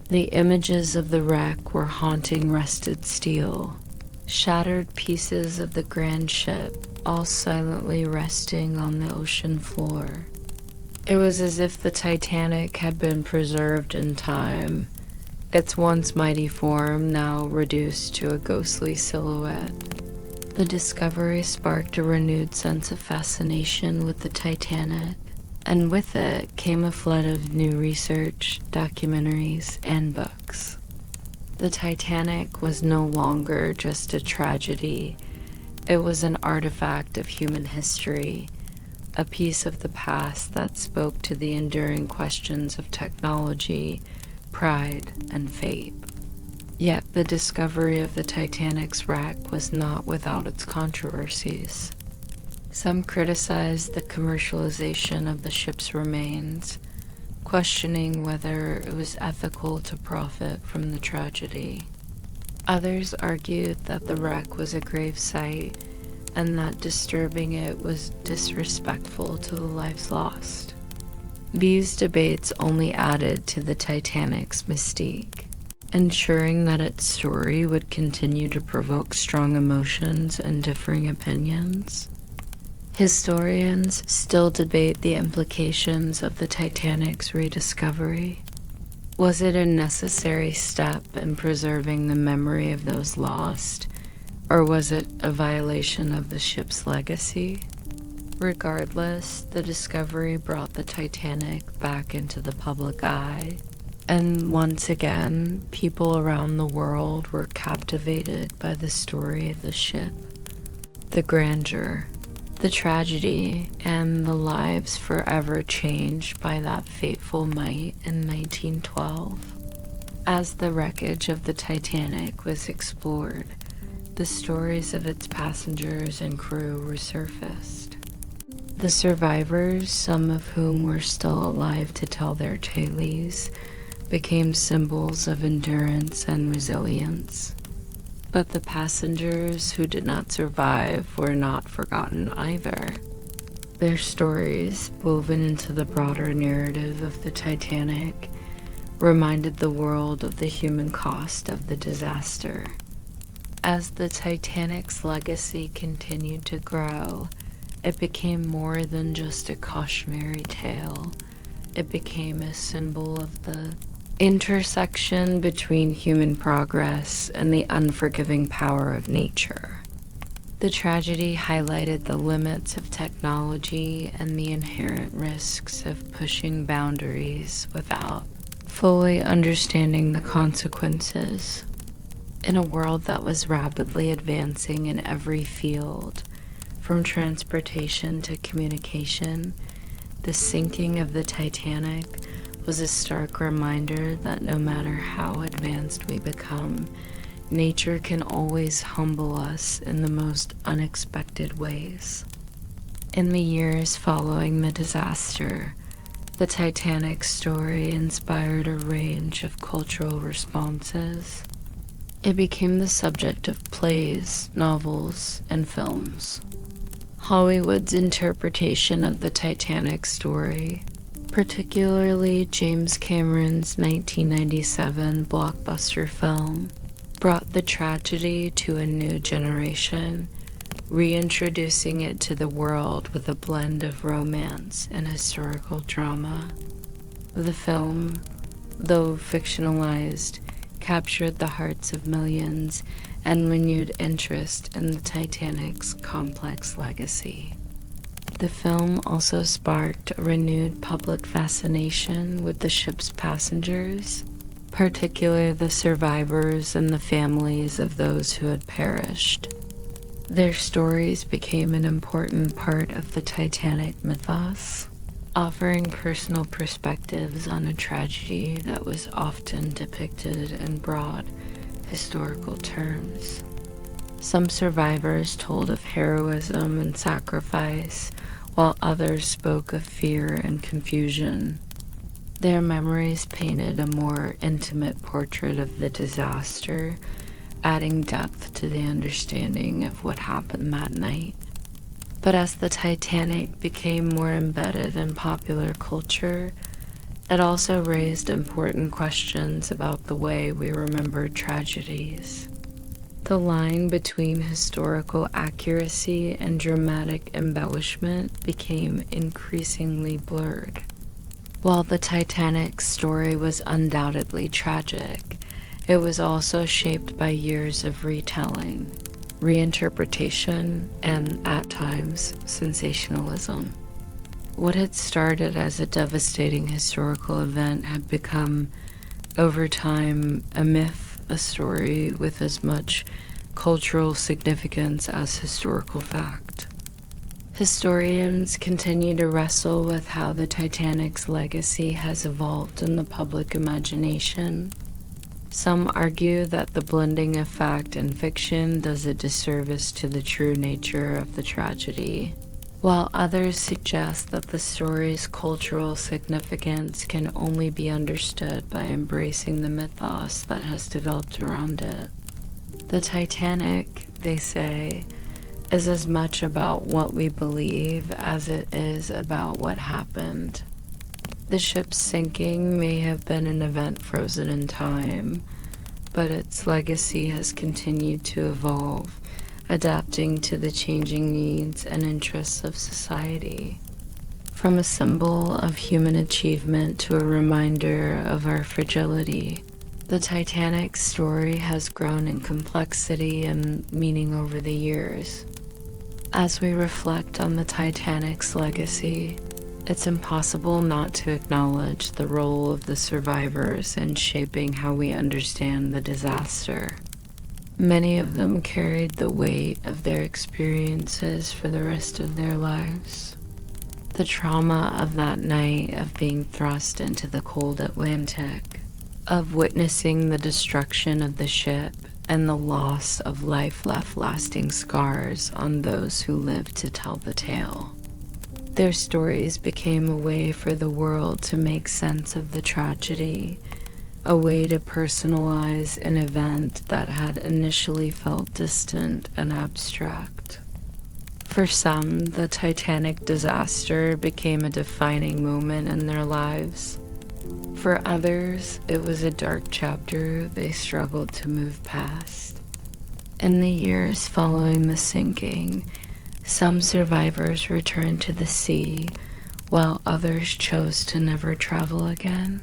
The images of the wreck were haunting rusted steel, shattered pieces of the grand ship, all silently resting on the ocean floor. It was as if the Titanic had been preserved in time, its once mighty form now reduced to a ghostly silhouette. The discovery sparked a renewed sense of fascination with the Titanic, and with it came a flood of new research, documentaries, and books. The Titanic was no longer just a tragedy. It was an artifact of human history, a piece of the past that spoke to the enduring questions of technology, pride, and fate. Yet the discovery of the Titanic's wreck was not without its controversies. Some criticized the commercialization of the ship's remains, questioning whether it was ethical to profit from the tragedy. Others argued that the wreck was a grave site and that disturbing it was disrespectful to the lives lost. These debates only added to the Titanic's mystique, ensuring that its story would continue to provoke strong emotions and differing opinions. Historians still debate the implications of the Titanic's rediscovery. Was it a necessary step in preserving the memory of those lost, or was it a violation of the ship's legacy? Regardless, the discovery brought the Titanic back into the public eye, and once again, people around the world were captivated by the story of the ship, the grandeur, the tragedy, and the lives forever changed by that fateful night in 1912. As the wreckage of the Titanic was explored, the stories of its passengers and crew resurfaced. The survivors, some of whom were still alive to tell their tales, became symbols of endurance and resilience. But the passengers who did not survive were not forgotten either. Their stories, woven into the broader narrative of the Titanic, reminded the world of the human cost of the disaster. As the Titanic's legacy continued to grow, it became more than just a cautionary tale. It became a symbol of the intersection between human progress and the unforgiving power of nature. The tragedy highlighted the limits of technology and the inherent risks of pushing boundaries without fully understanding the consequences. In a world that was rapidly advancing in every field, from transportation to communication, the sinking of the Titanic was a stark reminder that no matter how advanced we become, nature can always humble us in the most unexpected ways. In the years following the disaster, the Titanic story inspired a range of cultural responses. It became the subject of plays, novels, and films. Hollywood's interpretation of the Titanic story, particularly James Cameron's 1997 blockbuster film, brought the tragedy to a new generation, reintroducing it to the world with a blend of romance and historical drama. The film, though fictionalized, captured the hearts of millions and renewed interest in the Titanic's complex legacy. The film also sparked a renewed public fascination with the ship's passengers, particularly the survivors and the families of those who had perished. Their stories became an important part of the Titanic mythos, offering personal perspectives on a tragedy that was often depicted in broad historical terms. Some survivors told of heroism and sacrifice, while others spoke of fear and confusion. Their memories painted a more intimate portrait of the disaster, adding depth to the understanding of what happened that night. But as the Titanic became more embedded in popular culture, it also raised important questions about the way we remember tragedies. The line between historical accuracy and dramatic embellishment became increasingly blurred. While the Titanic story was undoubtedly tragic, it was also shaped by years of retelling, reinterpretation, and, at times, sensationalism. What had started as a devastating historical event had become, over time, a myth, a story with as much cultural significance as historical fact. Historians continue to wrestle with how the Titanic's legacy has evolved in the public imagination. Some argue that the blending of fact and fiction does a disservice to the true nature of the tragedy, while others suggest that the story's cultural significance can only be understood by embracing the mythos that has developed around it. The Titanic, they say, is as much about what we believe as it is about what happened. The ship's sinking may have been an event frozen in time, but its legacy has continued to evolve, adapting to the changing needs and interests of society. From a symbol of human achievement to a reminder of our fragility, the Titanic story has grown in complexity and meaning over the years. As we reflect on the Titanic's legacy, it's impossible not to acknowledge the role of the survivors in shaping how we understand the disaster. Many of them carried the weight of their experiences for the rest of their lives. The trauma of that night of being thrust into the cold Atlantic, of witnessing the destruction of the ship, and the loss of life left lasting scars on those who lived to tell the tale. Their stories became a way for the world to make sense of the tragedy, a way to personalize an event that had initially felt distant and abstract. For some, the Titanic disaster became a defining moment in their lives. For others, it was a dark chapter they struggled to move past. In the years following the sinking, some survivors returned to the sea, while others chose to never travel again.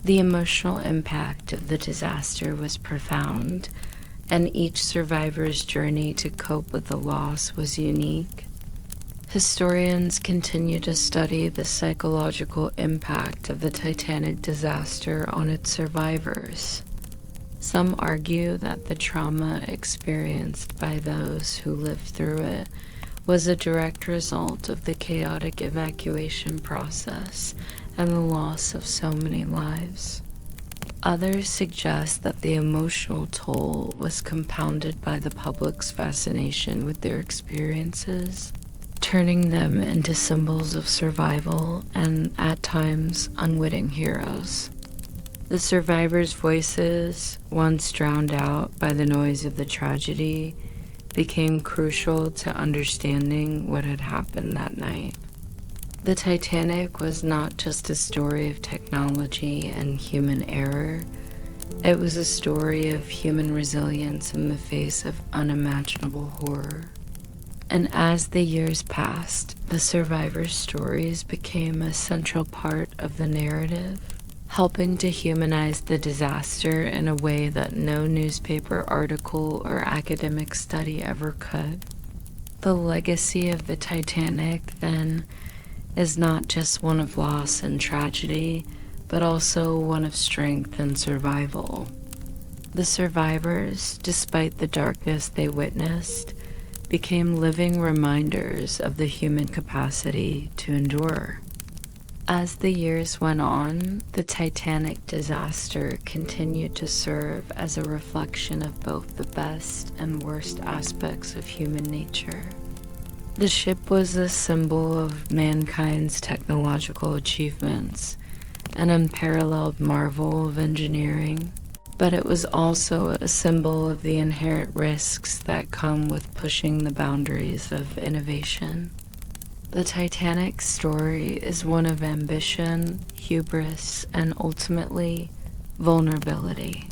The emotional impact of the disaster was profound, and each survivor's journey to cope with the loss was unique. Historians continue to study the psychological impact of the Titanic disaster on its survivors. Some argue that the trauma experienced by those who lived through it was a direct result of the chaotic evacuation process and the loss of so many lives. Others suggest that the emotional toll was compounded by the public's fascination with their experiences, turning them into symbols of survival and, at times, unwitting heroes. The survivors' voices, once drowned out by the noise of the tragedy, became crucial to understanding what had happened that night. The Titanic was not just a story of technology and human error. It was a story of human resilience in the face of unimaginable horror. And as the years passed, the survivors' stories became a central part of the narrative, helping to humanize the disaster in a way that no newspaper article or academic study ever could. The legacy of the Titanic, then, is not just one of loss and tragedy, but also one of strength and survival. The survivors, despite the darkness they witnessed, became living reminders of the human capacity to endure. As the years went on, the Titanic disaster continued to serve as a reflection of both the best and worst aspects of human nature. The ship was a symbol of mankind's technological achievements, an unparalleled marvel of engineering, but it was also a symbol of the inherent risks that come with pushing the boundaries of innovation. The Titanic story is one of ambition, hubris, and ultimately, vulnerability.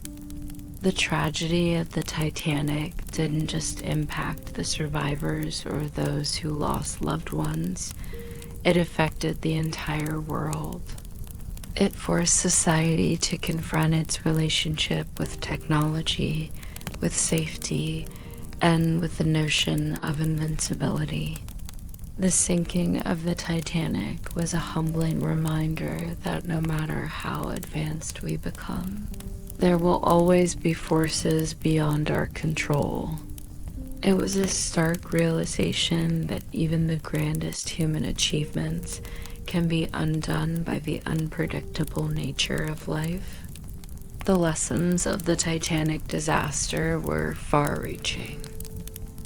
The tragedy of the Titanic didn't just impact the survivors or those who lost loved ones, it affected the entire world. It forced society to confront its relationship with technology, with safety, and with the notion of invincibility. The sinking of the Titanic was a humbling reminder that no matter how advanced we become, there will always be forces beyond our control. It was a stark realization that even the grandest human achievements can be undone by the unpredictable nature of life. The lessons of the Titanic disaster were far-reaching.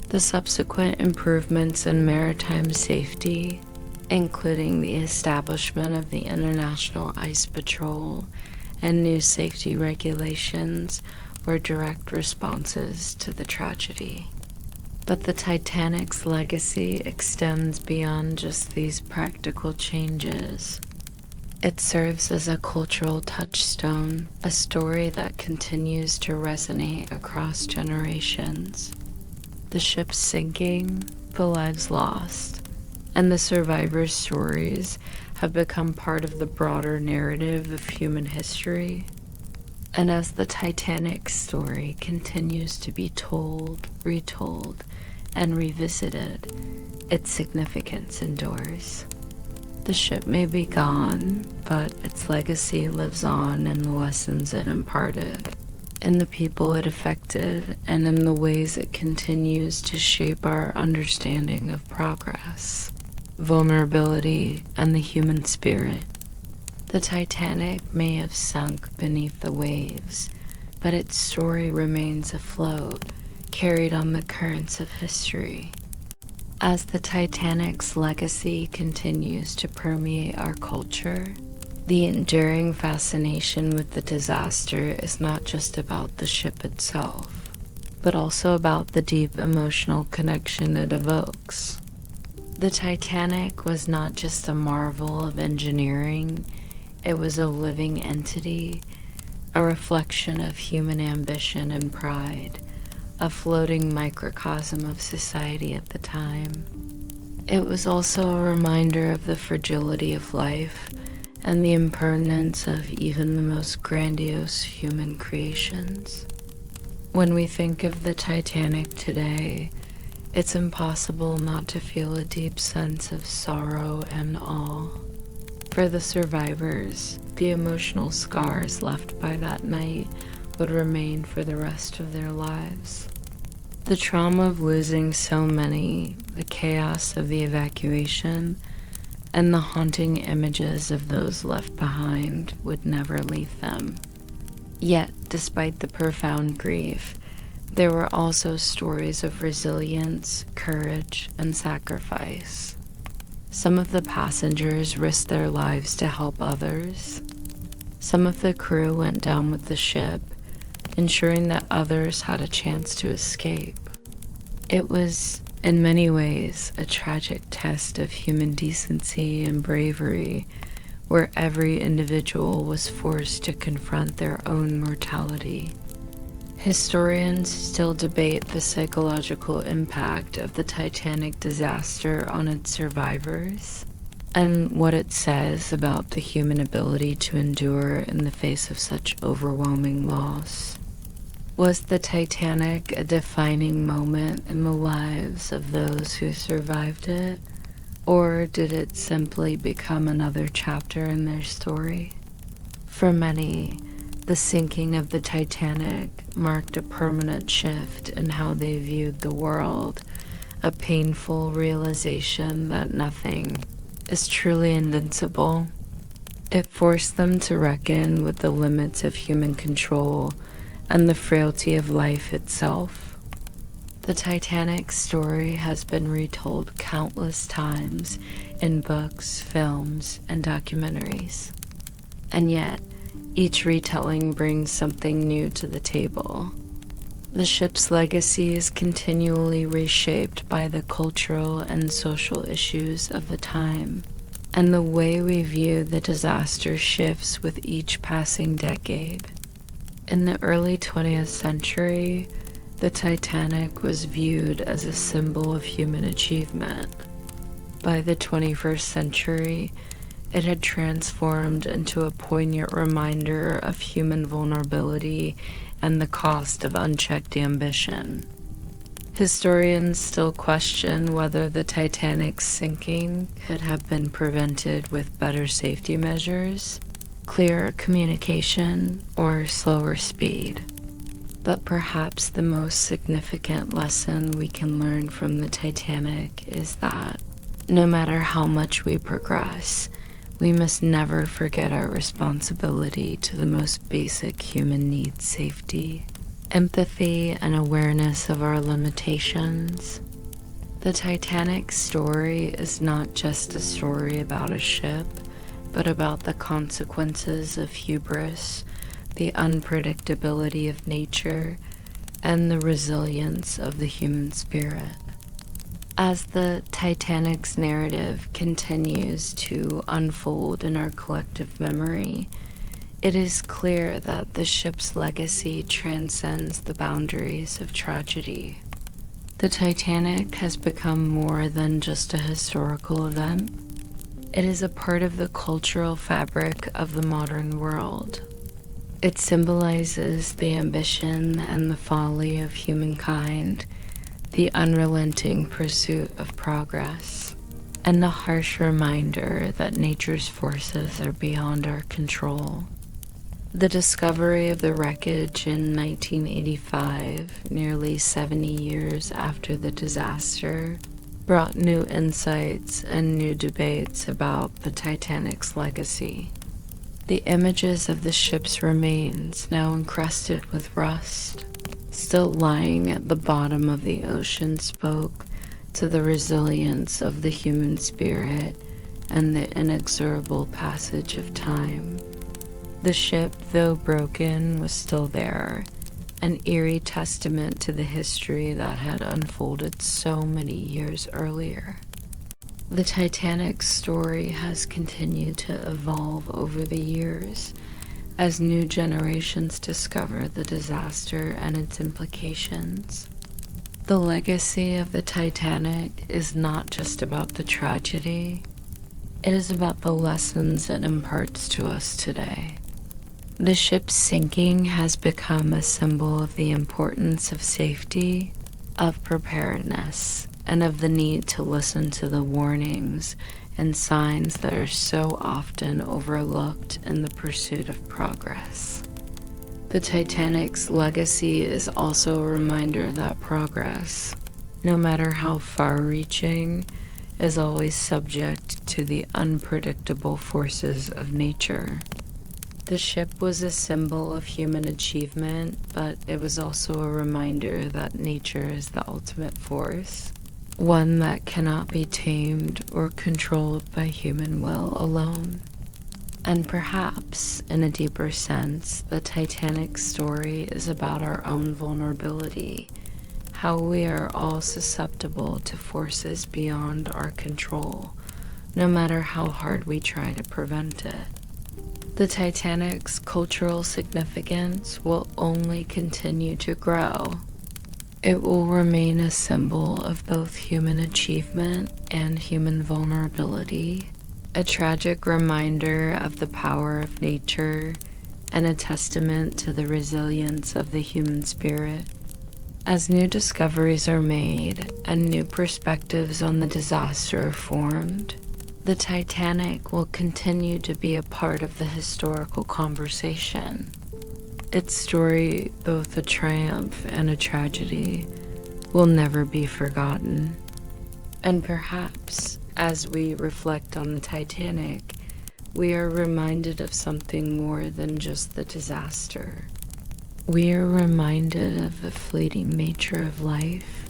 The subsequent improvements in maritime safety, including the establishment of the International Ice Patrol and new safety regulations, were direct responses to the tragedy. But the Titanic's legacy extends beyond just these practical changes. It serves as a cultural touchstone, a story that continues to resonate across generations. The ship's sinking, the lives lost, and the survivors' stories have become part of the broader narrative of human history. And as the Titanic story continues to be told, retold, and revisited, its significance endures. The ship may be gone, but its legacy lives on in the lessons it imparted, in the people it affected, and in the ways it continues to shape our understanding of progress, vulnerability, and the human spirit. The Titanic may have sunk beneath the waves, but its story remains afloat, carried on the currents of history. As the Titanic's legacy continues to permeate our culture, the enduring fascination with the disaster is not just about the ship itself, but also about the deep emotional connection it evokes. The Titanic was not just a marvel of engineering, it was a living entity, a reflection of human ambition and pride, a floating microcosm of society at the time. It was also a reminder of the fragility of life and the impermanence of even the most grandiose human creations. When we think of the Titanic today, it's impossible not to feel a deep sense of sorrow and awe. For the survivors, the emotional scars left by that night would remain for the rest of their lives. The trauma of losing so many, the chaos of the evacuation, and the haunting images of those left behind would never leave them. Yet, despite the profound grief, there were also stories of resilience, courage, and sacrifice. Some of the passengers risked their lives to help others. Some of the crew went down with the ship, ensuring that others had a chance to escape. It was, in many ways, a tragic test of human decency and bravery, where every individual was forced to confront their own mortality. Historians still debate the psychological impact of the Titanic disaster on its survivors, and what it says about the human ability to endure in the face of such overwhelming loss. Was the Titanic a defining moment in the lives of those who survived it, or did it simply become another chapter in their story? For many, the sinking of the Titanic marked a permanent shift in how they viewed the world, a painful realization that nothing is truly invincible. It forced them to reckon with the limits of human control and the frailty of life itself. The Titanic story has been retold countless times in books, films, and documentaries. And yet, each retelling brings something new to the table. The ship's legacy is continually reshaped by the cultural and social issues of the time, and the way we view the disaster shifts with each passing decade. In the early 20th century, the Titanic was viewed as a symbol of human achievement. By the 21st century, it had transformed into a poignant reminder of human vulnerability and the cost of unchecked ambition. Historians still question whether the Titanic's sinking could have been prevented with better safety measures, clearer communication, or slower speed. But perhaps the most significant lesson we can learn from the Titanic is that no matter how much we progress, we must never forget our responsibility to the most basic human needs: safety, empathy, and awareness of our limitations. The Titanic story is not just a story about a ship, but about the consequences of hubris, the unpredictability of nature, and the resilience of the human spirit. As the Titanic's narrative continues to unfold in our collective memory, it is clear that the ship's legacy transcends the boundaries of tragedy. The Titanic has become more than just a historical event. It is a part of the cultural fabric of the modern world. It symbolizes the ambition and the folly of humankind, the unrelenting pursuit of progress, and the harsh reminder that nature's forces are beyond our control. The discovery of the wreckage in 1985, nearly 70 years after the disaster, brought new insights and new debates about the Titanic's legacy. The images of the ship's remains, now encrusted with rust, still lying at the bottom of the ocean, spoke to the resilience of the human spirit and the inexorable passage of time. The ship, though broken, was still there, an eerie testament to the history that had unfolded so many years earlier. The Titanic's story has continued to evolve over the years as new generations discover the disaster and its implications. The legacy of the Titanic is not just about the tragedy, it is about the lessons it imparts to us today. The ship's sinking has become a symbol of the importance of safety, of preparedness, and of the need to listen to the warnings and signs that are so often overlooked in the pursuit of progress. The Titanic's legacy is also a reminder that progress, no matter how far-reaching, is always subject to the unpredictable forces of nature. The ship was a symbol of human achievement, but it was also a reminder that nature is the ultimate force, one that cannot be tamed or controlled by human will alone. And perhaps, in a deeper sense, the Titanic story is about our own vulnerability, how we are all susceptible to forces beyond our control, no matter how hard we try to prevent it. The Titanic's cultural significance will only continue to grow. It will remain a symbol of both human achievement and human vulnerability, a tragic reminder of the power of nature, and a testament to the resilience of the human spirit. As new discoveries are made and new perspectives on the disaster are formed, the Titanic will continue to be a part of the historical conversation. Its story, both a triumph and a tragedy, will never be forgotten. And perhaps, as we reflect on the Titanic, we are reminded of something more than just the disaster. We are reminded of the fleeting nature of life,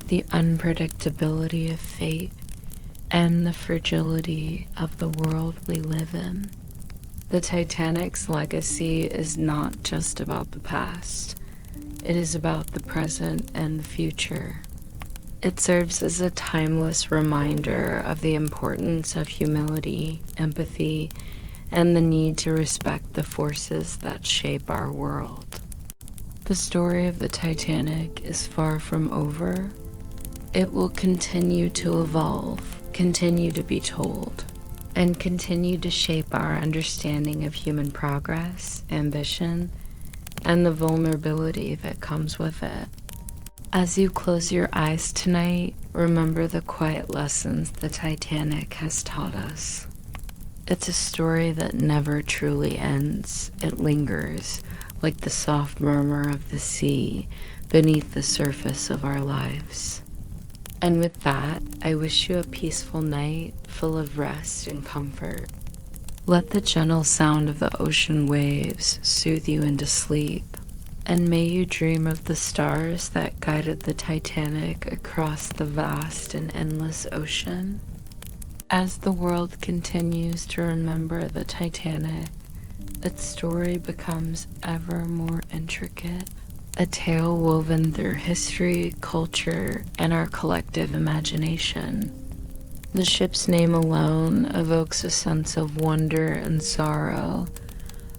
the unpredictability of fate, and the fragility of the world we live in. The Titanic's legacy is not just about the past. It is about the present and the future. It serves as a timeless reminder of the importance of humility, empathy, and the need to respect the forces that shape our world. The story of the Titanic is far from over. It will continue to evolve, continue to be told, and continue to shape our understanding of human progress, ambition, and the vulnerability that comes with it. As you close your eyes tonight, remember the quiet lessons the Titanic has taught us. It's a story that never truly ends. It lingers, like the soft murmur of the sea beneath the surface of our lives. And with that, I wish you a peaceful night full of rest and comfort. Let the gentle sound of the ocean waves soothe you into sleep, and may you dream of the stars that guided the Titanic across the vast and endless ocean. As the world continues to remember the Titanic, its story becomes ever more intricate, a tale woven through history, culture, and our collective imagination. The ship's name alone evokes a sense of wonder and sorrow,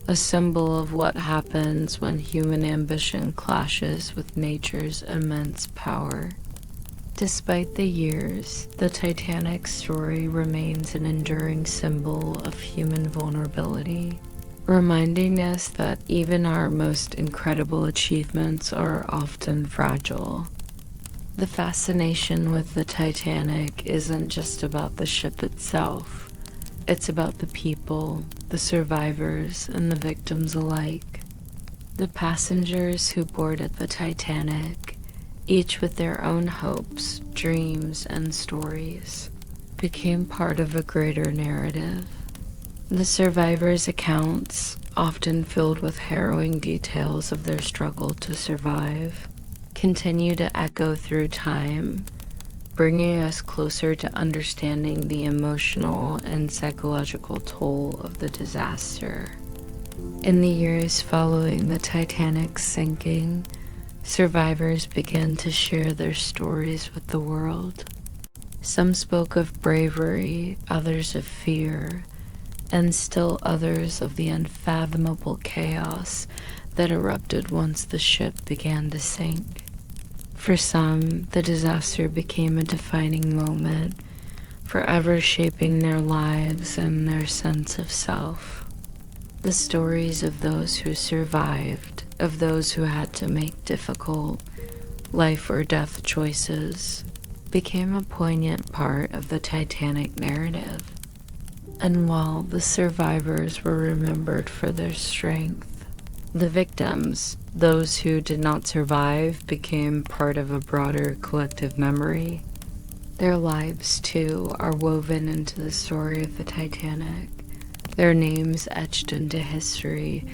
a symbol of what happens when human ambition clashes with nature's immense power. Despite the years, the Titanic story remains an enduring symbol of human vulnerability, reminding us that even our most incredible achievements are often fragile. The fascination with the Titanic isn't just about the ship itself. It's about the people, the survivors, and the victims alike. The passengers who boarded the Titanic, each with their own hopes, dreams, and stories, became part of a greater narrative. The survivors' accounts, often filled with harrowing details of their struggle to survive, continue to echo through time, bringing us closer to understanding the emotional and psychological toll of the disaster. In the years following the Titanic's sinking, survivors began to share their stories with the world. Some spoke of bravery, others of fear, and still others of the unfathomable chaos that erupted once the ship began to sink. For some, the disaster became a defining moment, forever shaping their lives and their sense of self. The stories of those who survived, of those who had to make difficult life or death choices, became a poignant part of the Titanic narrative. And while the survivors were remembered for their strength, the victims, those who did not survive, became part of a broader collective memory. Their lives, too, are woven into the story of the Titanic, their names etched into history,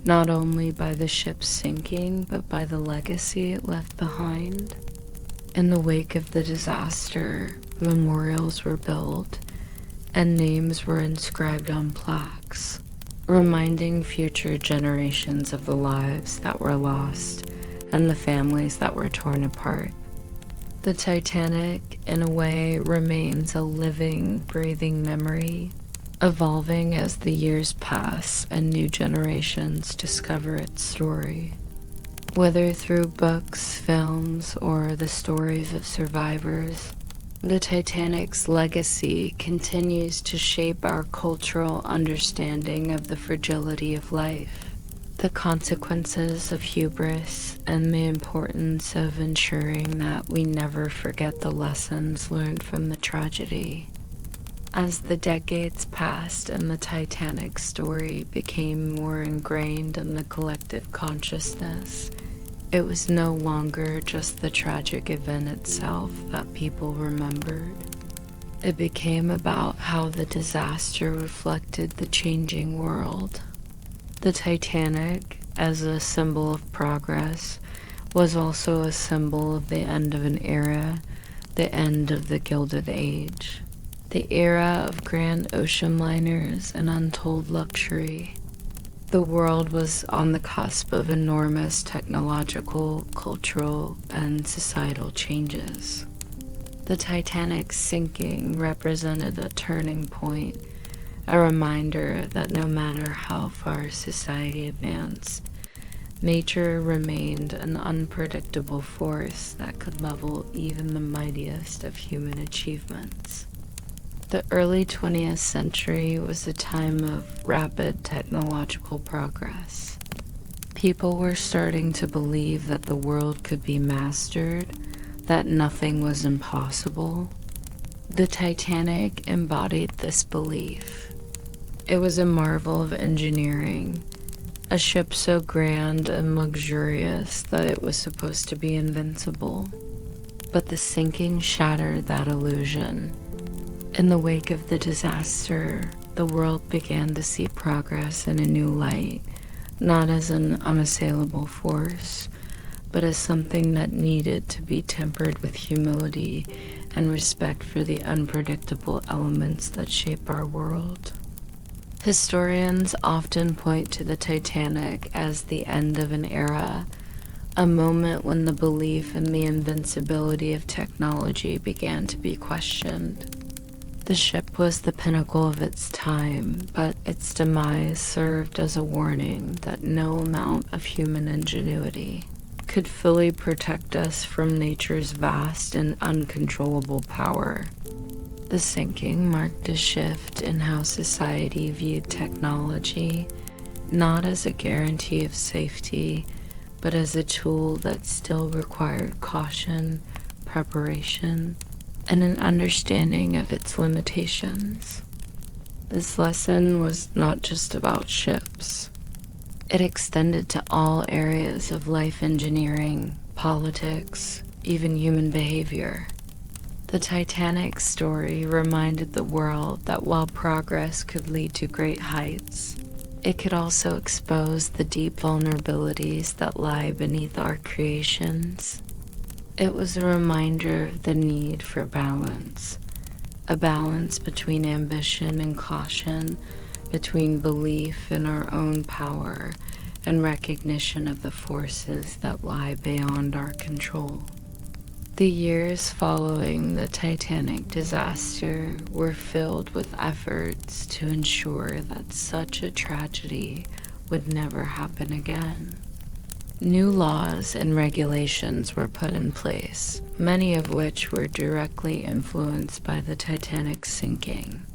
not only by the ship's sinking, but by the legacy it left behind. In the wake of the disaster, memorials were built, and names were inscribed on plaques, reminding future generations of the lives that were lost and the families that were torn apart. The Titanic, in a way, remains a living, breathing memory, evolving as the years pass and new generations discover its story. Whether through books, films, or the stories of survivors, the Titanic's legacy continues to shape our cultural understanding of the fragility of life, the consequences of hubris, and the importance of ensuring that we never forget the lessons learned from the tragedy. As the decades passed and the Titanic story became more ingrained in the collective consciousness, it was no longer just the tragic event itself that people remembered. It became about how the disaster reflected the changing world. The Titanic, as a symbol of progress, was also a symbol of the end of an era, the end of the Gilded Age. The era of grand ocean liners and untold luxury. The world was on the cusp of enormous technological, cultural, and societal changes. The Titanic's sinking represented a turning point, a reminder that no matter how far society advanced, nature remained an unpredictable force that could level even the mightiest of human achievements. The early 20th century was a time of rapid technological progress. People were starting to believe that the world could be mastered, that nothing was impossible. The Titanic embodied this belief. It was a marvel of engineering, a ship so grand and luxurious that it was supposed to be invincible. But the sinking shattered that illusion. In the wake of the disaster, the world began to see progress in a new light, not as an unassailable force, but as something that needed to be tempered with humility and respect for the unpredictable elements that shape our world. Historians often point to the Titanic as the end of an era, a moment when the belief in the invincibility of technology began to be questioned. The ship was the pinnacle of its time, but its demise served as a warning that no amount of human ingenuity could fully protect us from nature's vast and uncontrollable power. The sinking marked a shift in how society viewed technology, not as a guarantee of safety, but as a tool that still required caution, preparation, and an understanding of its limitations. This lesson was not just about ships. It extended to all areas of life engineering, politics, even human behavior. The Titanic story reminded the world that while progress could lead to great heights, it could also expose the deep vulnerabilities that lie beneath our creations. It was a reminder of the need for balance, a balance between ambition and caution, between belief in our own power and recognition of the forces that lie beyond our control. The years following the Titanic disaster were filled with efforts to ensure that such a tragedy would never happen again. New laws and regulations were put in place, many of which were directly influenced by the Titanic's sinking.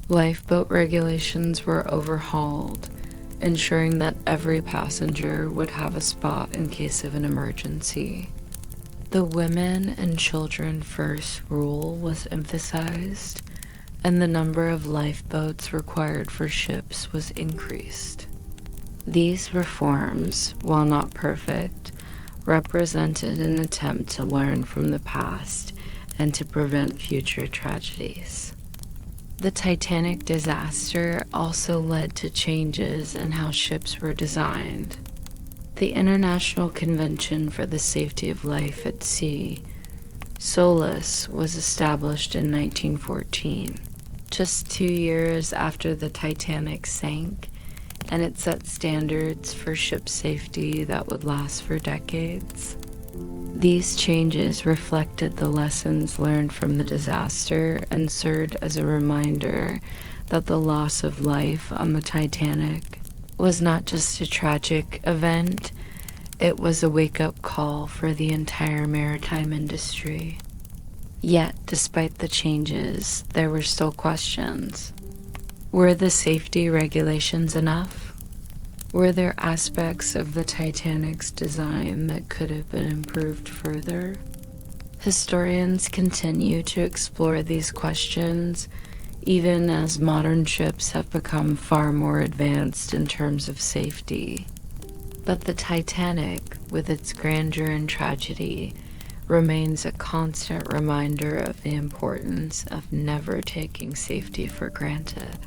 Lifeboat regulations were overhauled, ensuring that every passenger would have a spot in case of an emergency. The women and children first rule was emphasized, and the number of lifeboats required for ships was increased. These reforms, while not perfect, represented an attempt to learn from the past and to prevent future tragedies. The Titanic disaster also led to changes in how ships were designed. The International Convention for the Safety of Life at Sea, SOLAS, was established in 1914, just 2 years after the Titanic sank, and it set standards for ship safety that would last for decades. These changes reflected the lessons learned from the disaster and served as a reminder that the loss of life on the Titanic was not just a tragic event, it was a wake-up call for the entire maritime industry. Yet, despite the changes, there were still questions. Were the safety regulations enough? Were there aspects of the Titanic's design that could have been improved further? Historians continue to explore these questions, even as modern ships have become far more advanced in terms of safety. But the Titanic, with its grandeur and tragedy, remains a constant reminder of the importance of never taking safety for granted.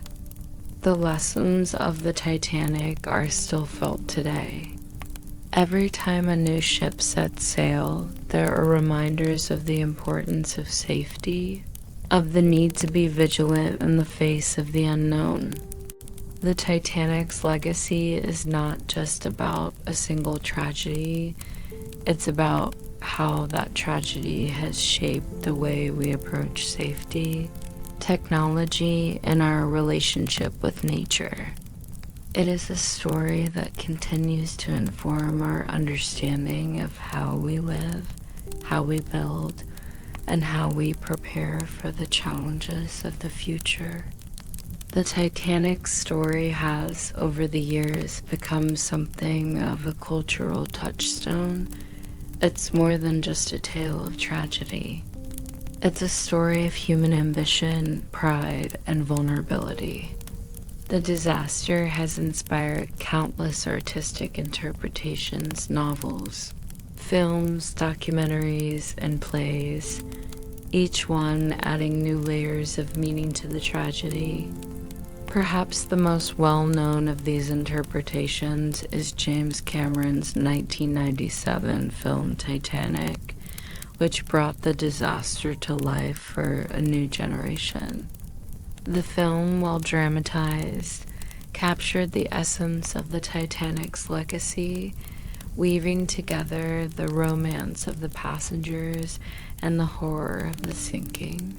The lessons of the Titanic are still felt today. Every time a new ship sets sail, there are reminders of the importance of safety, of the need to be vigilant in the face of the unknown. The Titanic's legacy is not just about a single tragedy, it's about how that tragedy has shaped the way we approach safety, technology, and our relationship with nature. It is a story that continues to inform our understanding of how we live, how we build, and how we prepare for the challenges of the future. The Titanic story has, over the years, become something of a cultural touchstone. It's more than just a tale of tragedy. It's a story of human ambition, pride, and vulnerability. The disaster has inspired countless artistic interpretations, novels, films, documentaries, and plays, each one adding new layers of meaning to the tragedy. Perhaps the most well-known of these interpretations is James Cameron's 1997 film Titanic, which brought the disaster to life for a new generation. The film, while dramatized, captured the essence of the Titanic's legacy, weaving together the romance of the passengers and the horror of the sinking.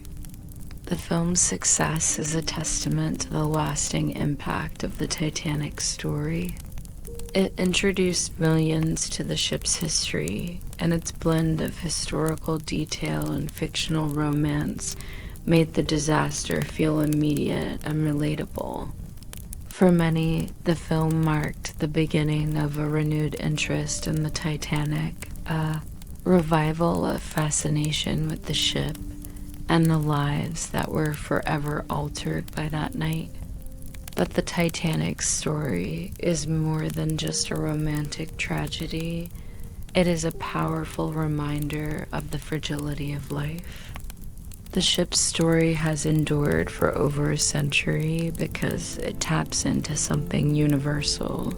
The film's success is a testament to the lasting impact of the Titanic story. It introduced millions to the ship's history, and its blend of historical detail and fictional romance made the disaster feel immediate and relatable. For many, the film marked the beginning of a renewed interest in the Titanic, a revival of fascination with the ship and the lives that were forever altered by that night. But the Titanic story is more than just a romantic tragedy. It is a powerful reminder of the fragility of life. The ship's story has endured for over a century because it taps into something universal,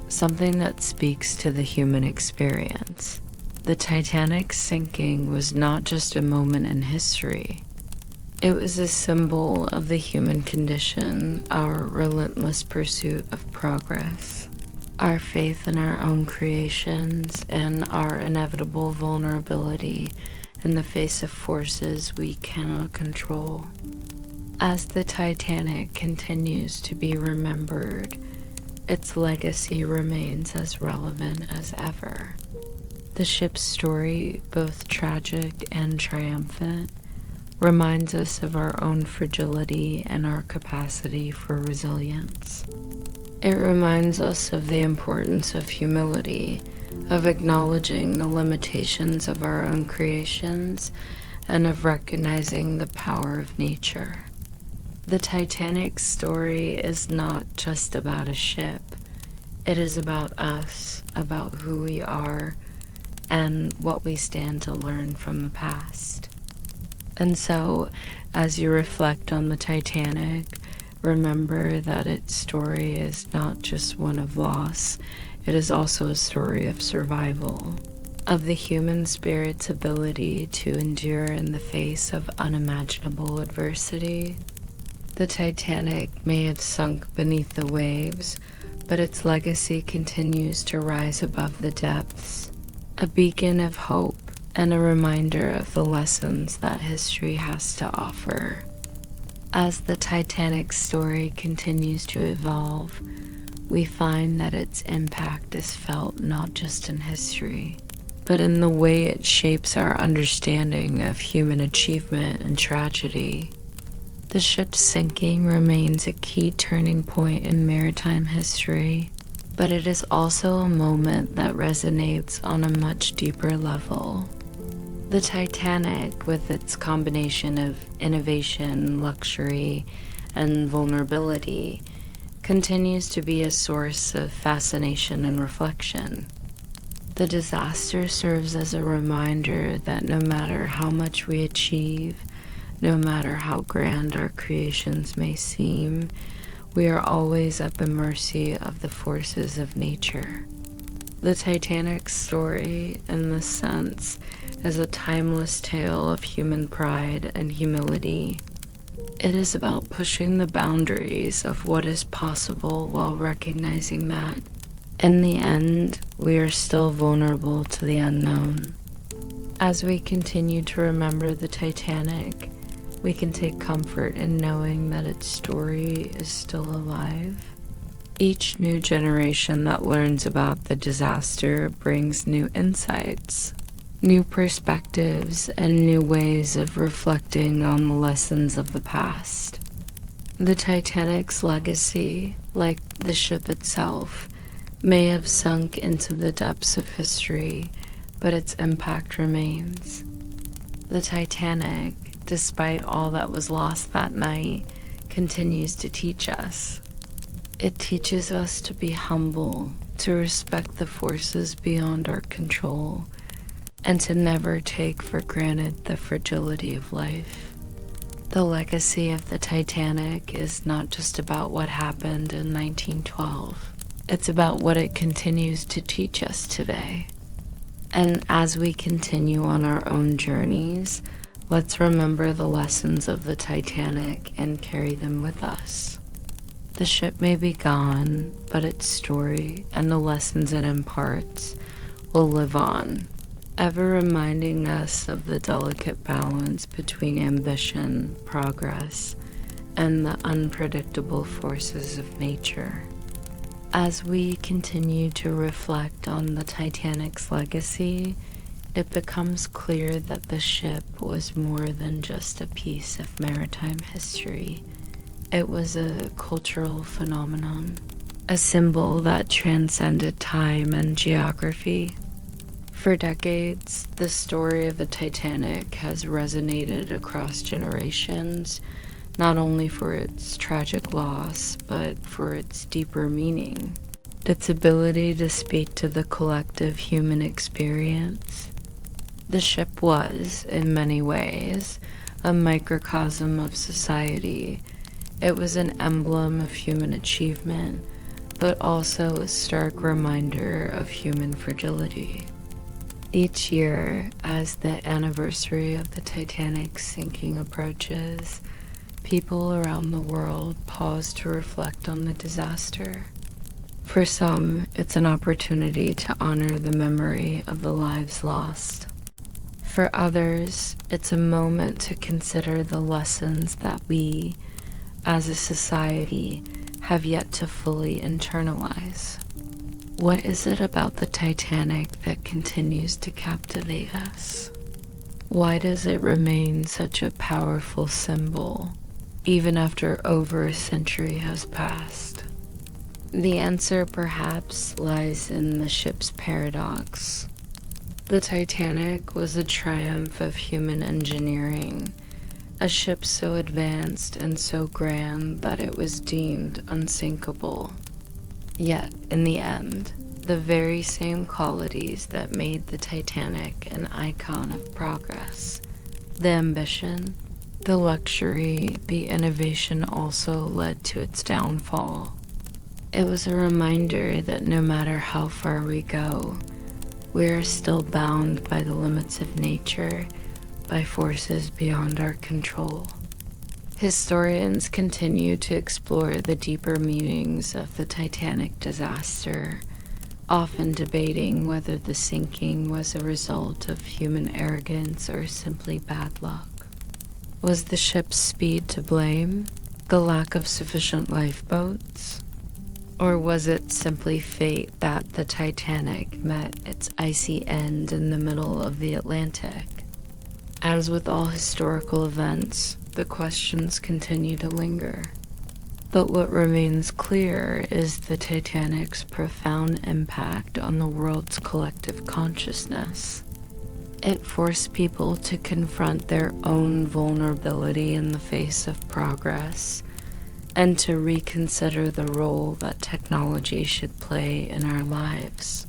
something that speaks to the human experience. The Titanic's sinking was not just a moment in history. It was a symbol of the human condition, our relentless pursuit of progress, our faith in our own creations, and our inevitable vulnerability in the face of forces we cannot control. As the Titanic continues to be remembered, its legacy remains as relevant as ever. The ship's story, both tragic and triumphant, reminds us of our own fragility and our capacity for resilience. It reminds us of the importance of humility, of acknowledging the limitations of our own creations, and of recognizing the power of nature. The Titanic story is not just about a ship. It is about us, about who we are, and what we stand to learn from the past. And so, as you reflect on the Titanic, remember that its story is not just one of loss, it is also a story of survival, of the human spirit's ability to endure in the face of unimaginable adversity. The Titanic may have sunk beneath the waves, but its legacy continues to rise above the depths, a beacon of hope and a reminder of the lessons that history has to offer. As the Titanic story continues to evolve, we find that its impact is felt not just in history, but in the way it shapes our understanding of human achievement and tragedy. The ship's sinking remains a key turning point in maritime history, but it is also a moment that resonates on a much deeper level. The Titanic, with its combination of innovation, luxury, and vulnerability, continues to be a source of fascination and reflection. The disaster serves as a reminder that no matter how much we achieve, no matter how grand our creations may seem, we are always at the mercy of the forces of nature. The Titanic's story, in this sense, is a timeless tale of human pride and humility. It is about pushing the boundaries of what is possible while recognizing that, in the end, we are still vulnerable to the unknown. As we continue to remember the Titanic, we can take comfort in knowing that its story is still alive. Each new generation that learns about the disaster brings new insights, new perspectives, and new ways of reflecting on the lessons of the past. The Titanic's legacy, like the ship itself, may have sunk into the depths of history, but its impact remains. The Titanic, despite all that was lost that night, continues to teach us. It teaches us to be humble, to respect the forces beyond our control, and to never take for granted the fragility of life. The legacy of the Titanic is not just about what happened in 1912. It's about what it continues to teach us today. And as we continue on our own journeys, let's remember the lessons of the Titanic and carry them with us. The ship may be gone, but its story and the lessons it imparts will live on, ever reminding us of the delicate balance between ambition, progress, and the unpredictable forces of nature. As we continue to reflect on the Titanic's legacy, it becomes clear that the ship was more than just a piece of maritime history. It was a cultural phenomenon, a symbol that transcended time and geography. For decades, the story of the Titanic has resonated across generations, not only for its tragic loss, but for its deeper meaning, its ability to speak to the collective human experience. The ship was, in many ways, a microcosm of society. It was an emblem of human achievement, but also a stark reminder of human fragility. Each year, as the anniversary of the Titanic's sinking approaches, people around the world pause to reflect on the disaster. For some, it's an opportunity to honor the memory of the lives lost. For others, it's a moment to consider the lessons that we, as a society, have yet to fully internalize. What is it about the Titanic that continues to captivate us? Why does it remain such a powerful symbol, even after over a century has passed? The answer perhaps lies in the ship's paradox. The Titanic was a triumph of human engineering, a ship so advanced and so grand that it was deemed unsinkable. Yet, in the end, the very same qualities that made the Titanic an icon of progress, the ambition, the luxury, the innovation also led to its downfall. It was a reminder that no matter how far we go, we are still bound by the limits of nature, by forces beyond our control. Historians continue to explore the deeper meanings of the Titanic disaster, often debating whether the sinking was a result of human arrogance or simply bad luck. Was the ship's speed to blame? The lack of sufficient lifeboats? Or was it simply fate that the Titanic met its icy end in the middle of the Atlantic? As with all historical events, the questions continue to linger. But what remains clear is the Titanic's profound impact on the world's collective consciousness. It forced people to confront their own vulnerability in the face of progress, and to reconsider the role that technology should play in our lives.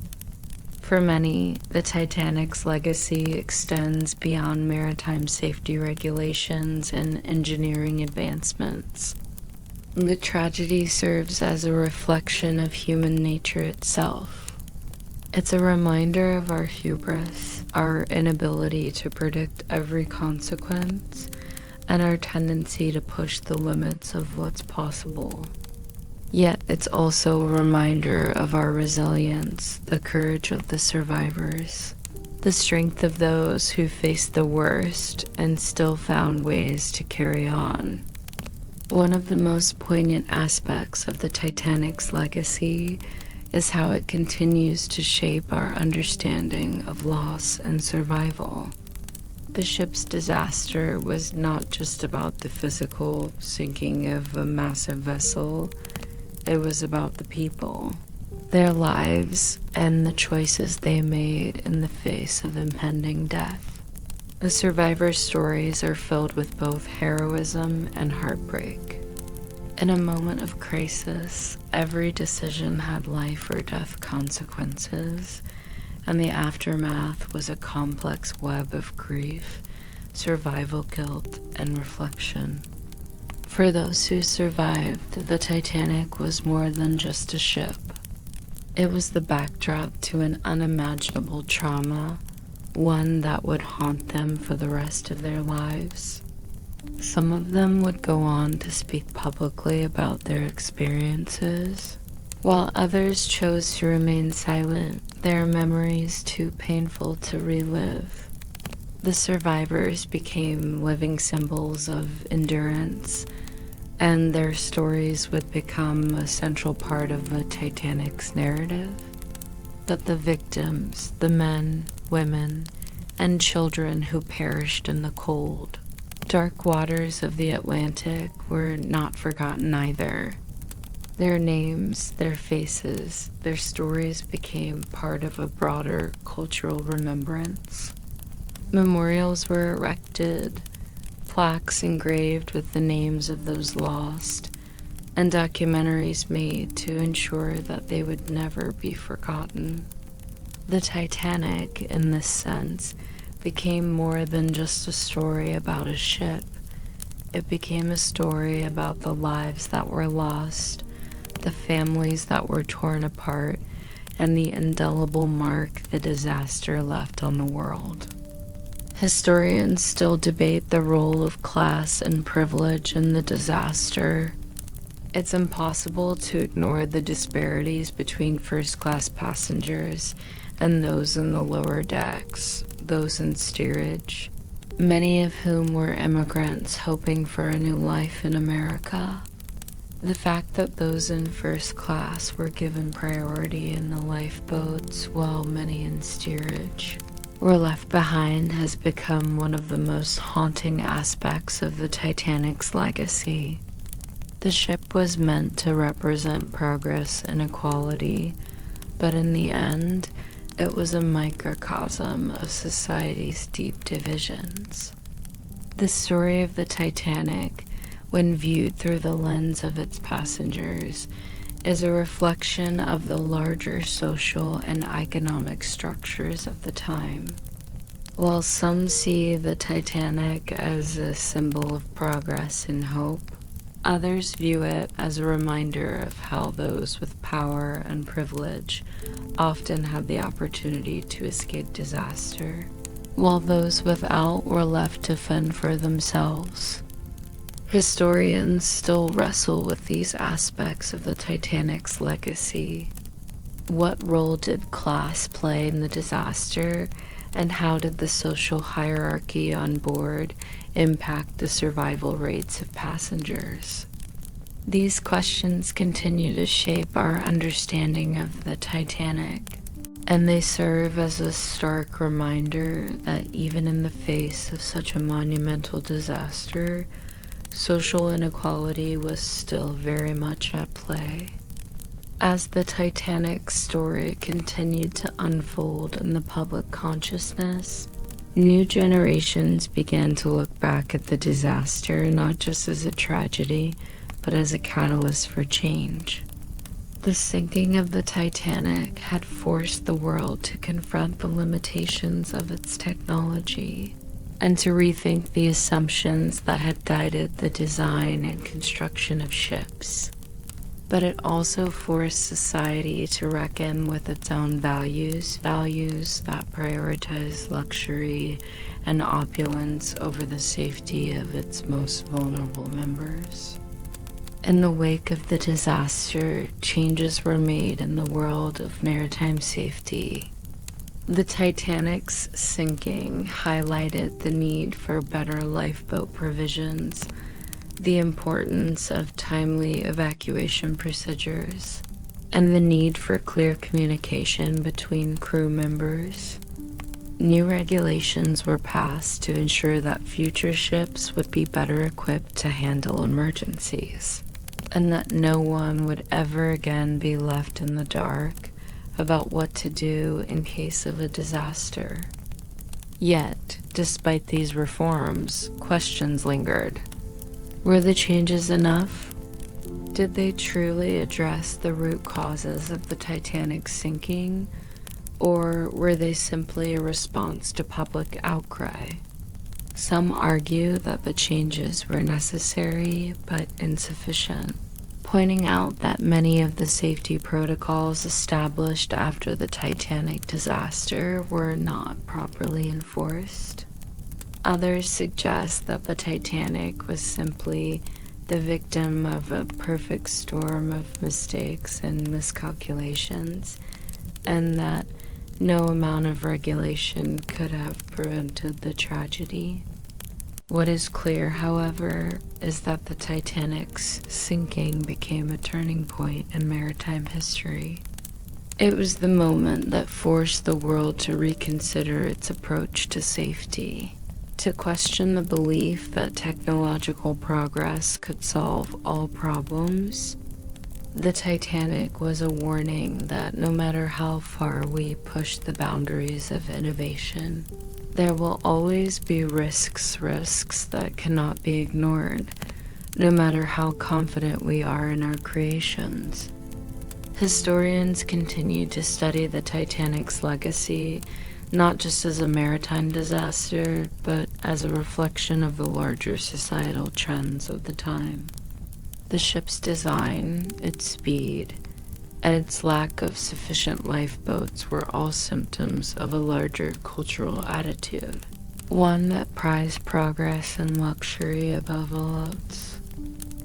For many, the Titanic's legacy extends beyond maritime safety regulations and engineering advancements. The tragedy serves as a reflection of human nature itself. It's a reminder of our hubris, our inability to predict every consequence, and our tendency to push the limits of what's possible. Yet it's also a reminder of our resilience, the courage of the survivors. the strength of those who faced the worst and still found ways to carry on. One of the most poignant aspects of the Titanic's legacy is how it continues to shape our understanding of loss and survival. The ship's disaster was not just about the physical sinking of a massive vessel, it was about the people, their lives, and the choices they made in the face of impending death. The survivors' stories are filled with both heroism and heartbreak. In a moment of crisis, every decision had life or death consequences, and the aftermath was a complex web of grief, survival guilt, and reflection. For those who survived, the Titanic was more than just a ship. It was the backdrop to an unimaginable trauma, one that would haunt them for the rest of their lives. Some of them would go on to speak publicly about their experiences, while others chose to remain silent, their memories too painful to relive. The survivors became living symbols of endurance, and their stories would become a central part of the Titanic's narrative. But the victims, the men, women, and children who perished in the cold, dark waters of the Atlantic were not forgotten either. Their names, their faces, their stories became part of a broader cultural remembrance. Memorials were erected, plaques engraved with the names of those lost, and documentaries made to ensure that they would never be forgotten. The Titanic, in this sense, became more than just a story about a ship. It became a story about the lives that were lost, the families that were torn apart, and the indelible mark the disaster left on the world. Historians still debate the role of class and privilege in the disaster. It's impossible to ignore the disparities between first-class passengers and those in the lower decks, those in steerage, many of whom were immigrants hoping for a new life in America. The fact that those in first class were given priority in the lifeboats while many in steerage were left behind has become one of the most haunting aspects of the Titanic's legacy. The ship was meant to represent progress and equality, but in the end, it was a microcosm of society's deep divisions. The story of the Titanic, when viewed through the lens of its passengers, is a reflection of the larger social and economic structures of the time. While some see the Titanic as a symbol of progress and hope, others view it as a reminder of how those with power and privilege often had the opportunity to escape disaster, while those without were left to fend for themselves. Historians still wrestle with these aspects of the Titanic's legacy. What role did class play in the disaster, and how did the social hierarchy on board impact the survival rates of passengers? These questions continue to shape our understanding of the Titanic, and they serve as a stark reminder that even in the face of such a monumental disaster, social inequality was still very much at play. As the Titanic story continued to unfold in the public consciousness, new generations began to look back at the disaster not just as a tragedy, but as a catalyst for change. The sinking of the Titanic had forced the world to confront the limitations of its technology and to rethink the assumptions that had guided the design and construction of ships. But it also forced society to reckon with its own values that prioritize luxury and opulence over the safety of its most vulnerable members. In the wake of the disaster, changes were made in the world of maritime safety. The Titanic's sinking highlighted the need for better lifeboat provisions, the importance of timely evacuation procedures, and the need for clear communication between crew members. New regulations were passed to ensure that future ships would be better equipped to handle emergencies, and that no one would ever again be left in the dark about what to do in case of a disaster. Yet, despite these reforms, questions lingered. Were the changes enough? Did they truly address the root causes of the Titanic's sinking, or were they simply a response to public outcry? Some argue that the changes were necessary but insufficient, pointing out that many of the safety protocols established after the Titanic disaster were not properly enforced. Others suggest that the Titanic was simply the victim of a perfect storm of mistakes and miscalculations, and that no amount of regulation could have prevented the tragedy. What is clear, however, is that the Titanic's sinking became a turning point in maritime history. It was the moment that forced the world to reconsider its approach to safety, to question the belief that technological progress could solve all problems. The Titanic was a warning that no matter how far we push the boundaries of innovation, there will always be risks that cannot be ignored, no matter how confident we are in our creations. Historians continue to study the Titanic's legacy, not just as a maritime disaster, but as a reflection of the larger societal trends of the time. The ship's design, its speed, and its lack of sufficient lifeboats were all symptoms of a larger cultural attitude, one that prized progress and luxury above all else.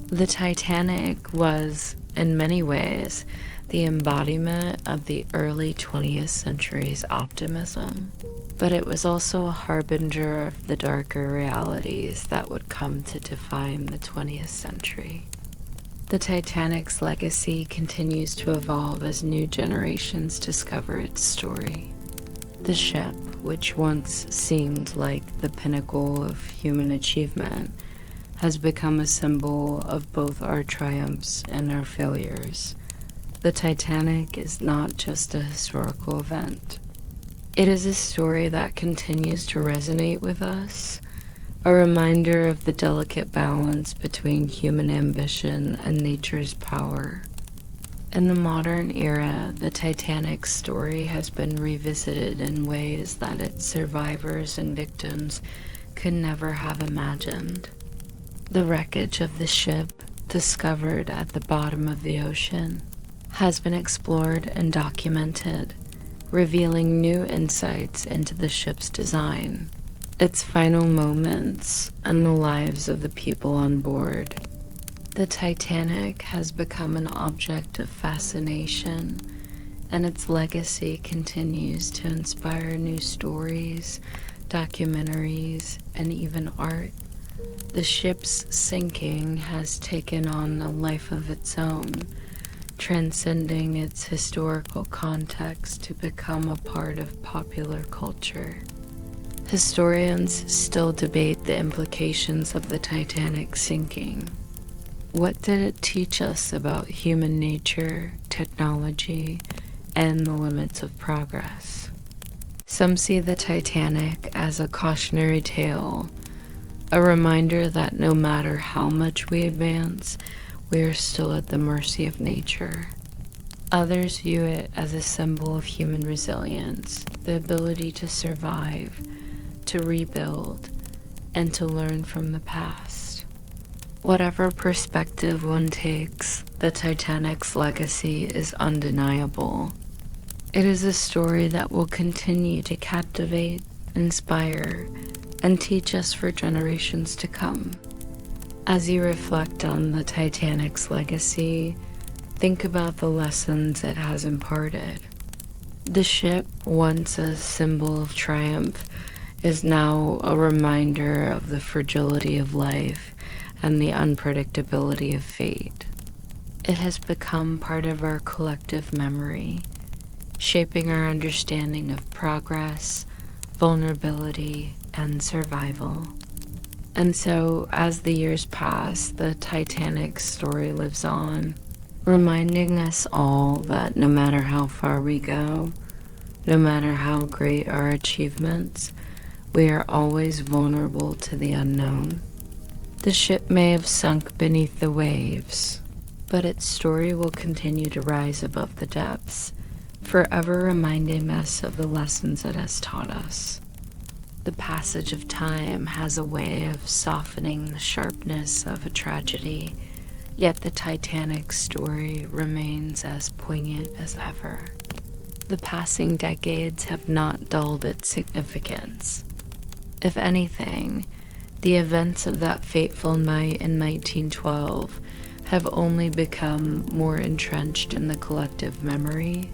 The Titanic was, in many ways, the embodiment of the early 20th century's optimism, but it was also a harbinger of the darker realities that would come to define the 20th century. The Titanic's legacy continues to evolve as new generations discover its story. The ship, which once seemed like the pinnacle of human achievement, has become a symbol of both our triumphs and our failures. The Titanic is not just a historical event. It is a story that continues to resonate with us, a reminder of the delicate balance between human ambition and nature's power. In the modern era, the Titanic's story has been revisited in ways that its survivors and victims could never have imagined. The wreckage of the ship, discovered at the bottom of the ocean, has been explored and documented, revealing new insights into the ship's design, its final moments, and the lives of the people on board. The Titanic has become an object of fascination, and its legacy continues to inspire new stories, documentaries, and even art. The ship's sinking has taken on a life of its own, transcending its historical context to become a part of popular culture. Historians still debate the implications of the Titanic sinking. What did it teach us about human nature, technology, and the limits of progress? Some see the Titanic as a cautionary tale, a reminder that no matter how much we advance, we are still at the mercy of nature. Others view it as a symbol of human resilience, the ability to survive, to rebuild, and to learn from the past. Whatever perspective one takes, the Titanic's legacy is undeniable. It is a story that will continue to captivate, inspire, and teach us for generations to come. As you reflect on the Titanic's legacy, think about the lessons it has imparted. The ship, once a symbol of triumph, is now a reminder of the fragility of life and the unpredictability of fate. It has become part of our collective memory, shaping our understanding of progress, vulnerability, and survival. And so, as the years pass, the Titanic story lives on, reminding us all that no matter how far we go, no matter how great our achievements, we are always vulnerable to the unknown. The ship may have sunk beneath the waves, but its story will continue to rise above the depths, forever reminding us of the lessons it has taught us. The passage of time has a way of softening the sharpness of a tragedy, yet the Titanic story remains as poignant as ever. The passing decades have not dulled its significance. If anything, the events of that fateful night in 1912 have only become more entrenched in the collective memory.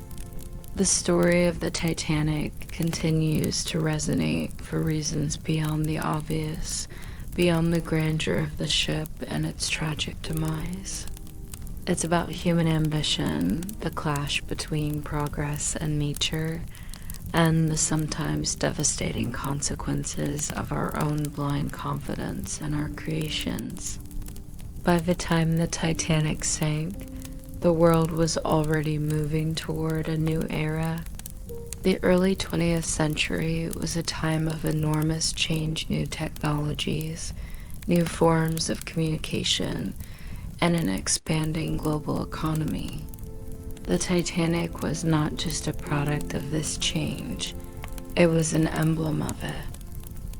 The story of the Titanic continues to resonate for reasons beyond the obvious, beyond the grandeur of the ship and its tragic demise. It's about human ambition, the clash between progress and nature, and the sometimes devastating consequences of our own blind confidence in our creations. By the time the Titanic sank, the world was already moving toward a new era. The early 20th century was a time of enormous change, new technologies, new forms of communication, and an expanding global economy. The Titanic was not just a product of this change, it was an emblem of it.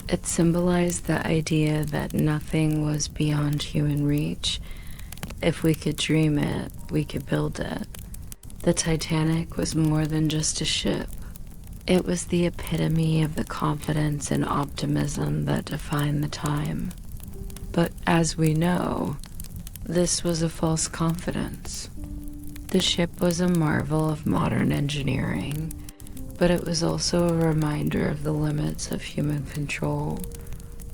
It symbolized the idea that nothing was beyond human reach. If we could dream it, we could build it. The Titanic was more than just a ship. It was the epitome of the confidence and optimism that defined the time. But as we know, this was a false confidence. The ship was a marvel of modern engineering, but it was also a reminder of the limits of human control,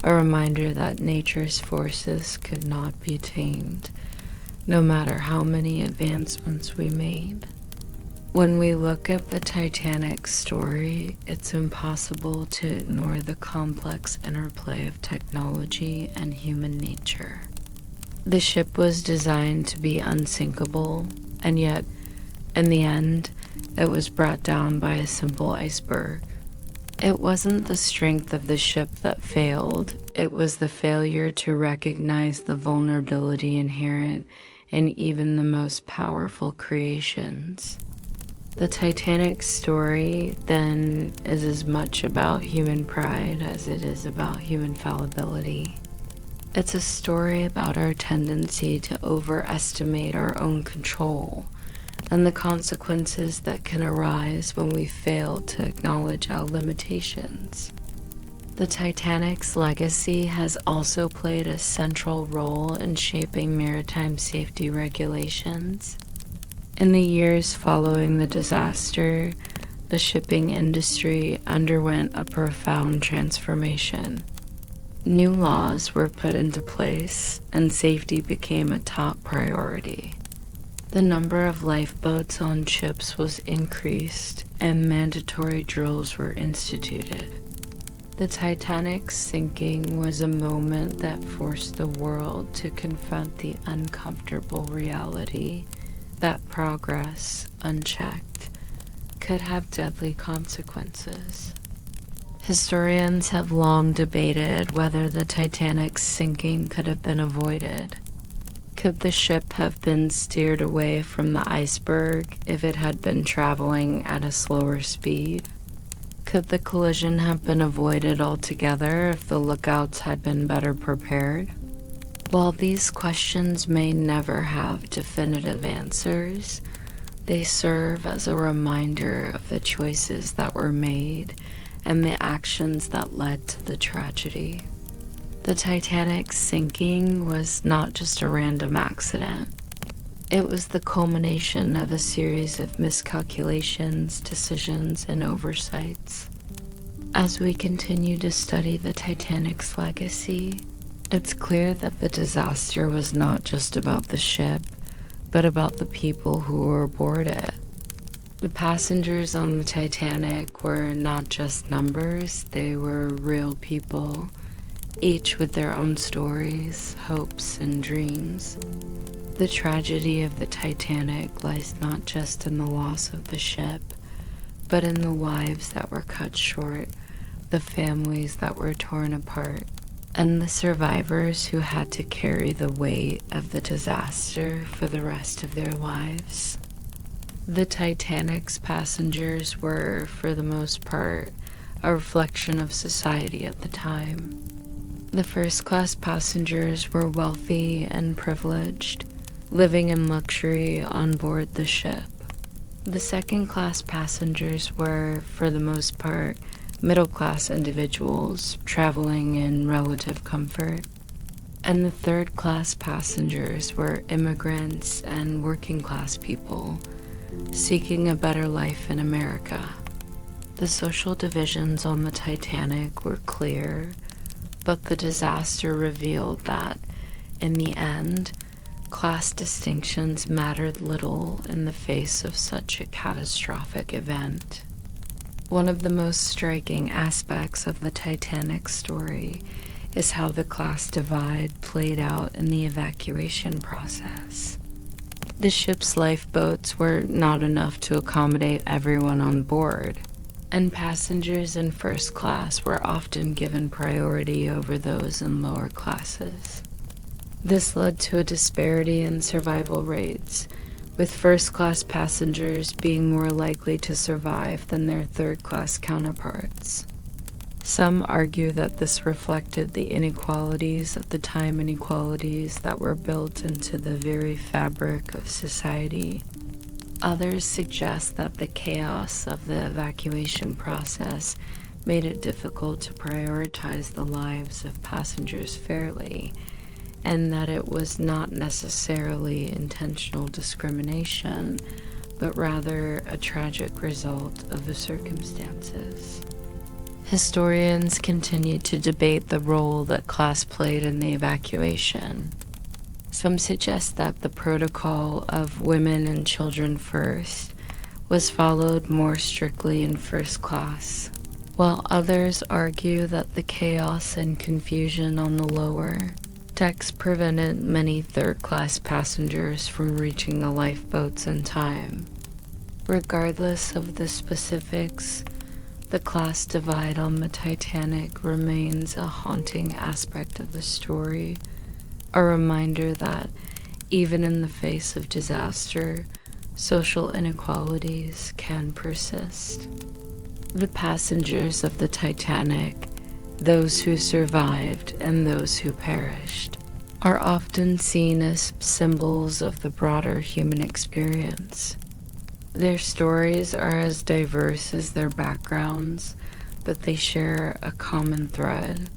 a reminder that nature's forces could not be tamed, no matter how many advancements we made. When we look at the Titanic story, it's impossible to ignore the complex interplay of technology and human nature. The ship was designed to be unsinkable, and yet, in the end, it was brought down by a simple iceberg. It wasn't the strength of the ship that failed, it was the failure to recognize the vulnerability inherent in even the most powerful creations. The Titanic story, then, is as much about human pride as it is about human fallibility. It's a story about our tendency to overestimate our own control and the consequences that can arise when we fail to acknowledge our limitations. The Titanic's legacy has also played a central role in shaping maritime safety regulations. In the years following the disaster, the shipping industry underwent a profound transformation. New laws were put into place, and safety became a top priority. The number of lifeboats on ships was increased, and mandatory drills were instituted. The Titanic's sinking was a moment that forced the world to confront the uncomfortable reality that progress, unchecked, could have deadly consequences. Historians have long debated whether the Titanic's sinking could have been avoided. Could the ship have been steered away from the iceberg if it had been traveling at a slower speed? Could the collision have been avoided altogether if the lookouts had been better prepared? While these questions may never have definitive answers, they serve as a reminder of the choices that were made and the actions that led to the tragedy. The Titanic's sinking was not just a random accident. It was the culmination of a series of miscalculations, decisions, and oversights. As we continue to study the Titanic's legacy, it's clear that the disaster was not just about the ship, but about the people who were aboard it. The passengers on the Titanic were not just numbers, they were real people, each with their own stories, hopes, and dreams. The tragedy of the Titanic lies not just in the loss of the ship, but in the lives that were cut short, the families that were torn apart, and the survivors who had to carry the weight of the disaster for the rest of their lives. The Titanic's passengers were, for the most part, a reflection of society at the time. The first-class passengers were wealthy and privileged, living in luxury on board the ship. The second-class passengers were, for the most part, middle-class individuals traveling in relative comfort. And the third-class passengers were immigrants and working-class people seeking a better life in America. The social divisions on the Titanic were clear, but the disaster revealed that, in the end, class distinctions mattered little in the face of such a catastrophic event. One of the most striking aspects of the Titanic story is how the class divide played out in the evacuation process. The ship's lifeboats were not enough to accommodate everyone on board, and passengers in first class were often given priority over those in lower classes. This led to a disparity in survival rates, with first-class passengers being more likely to survive than their third-class counterparts. Some argue that this reflected the inequalities of the time, inequalities that were built into the very fabric of society. Others suggest that the chaos of the evacuation process made it difficult to prioritize the lives of passengers fairly, and that it was not necessarily intentional discrimination, but rather a tragic result of the circumstances. Historians continue to debate the role that class played in the evacuation. Some suggest that the protocol of women and children first was followed more strictly in first class, while others argue that the chaos and confusion on the lower decks prevented many third-class passengers from reaching the lifeboats in time. Regardless of the specifics, the class divide on the Titanic remains a haunting aspect of the story, a reminder that, even in the face of disaster, social inequalities can persist. The passengers of the Titanic, those who survived and those who perished, are often seen as symbols of the broader human experience. Their stories are as diverse as their backgrounds, but they share a common thread.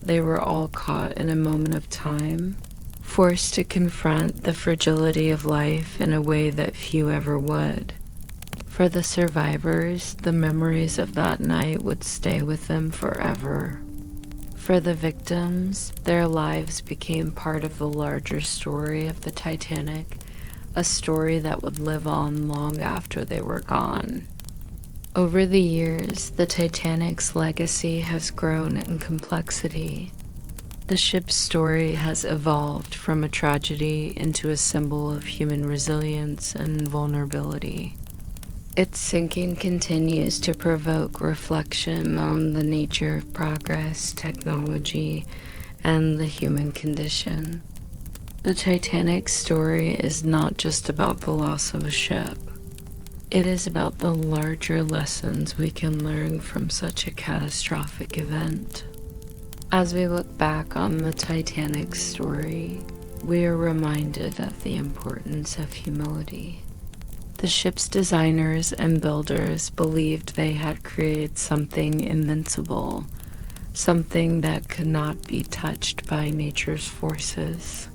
They were all caught in a moment of time, forced to confront the fragility of life in a way that few ever would. For the survivors, the memories of that night would stay with them forever. For the victims, their lives became part of the larger story of the Titanic, a story that would live on long after they were gone. Over the years, the Titanic's legacy has grown in complexity. The ship's story has evolved from a tragedy into a symbol of human resilience and vulnerability. Its sinking continues to provoke reflection on the nature of progress, technology, and the human condition. The Titanic's story is not just about the loss of a ship. It is about the larger lessons we can learn from such a catastrophic event. As we look back on the Titanic's story, we are reminded of the importance of humility. The ship's designers and builders believed they had created something invincible, something that could not be touched by nature's forces.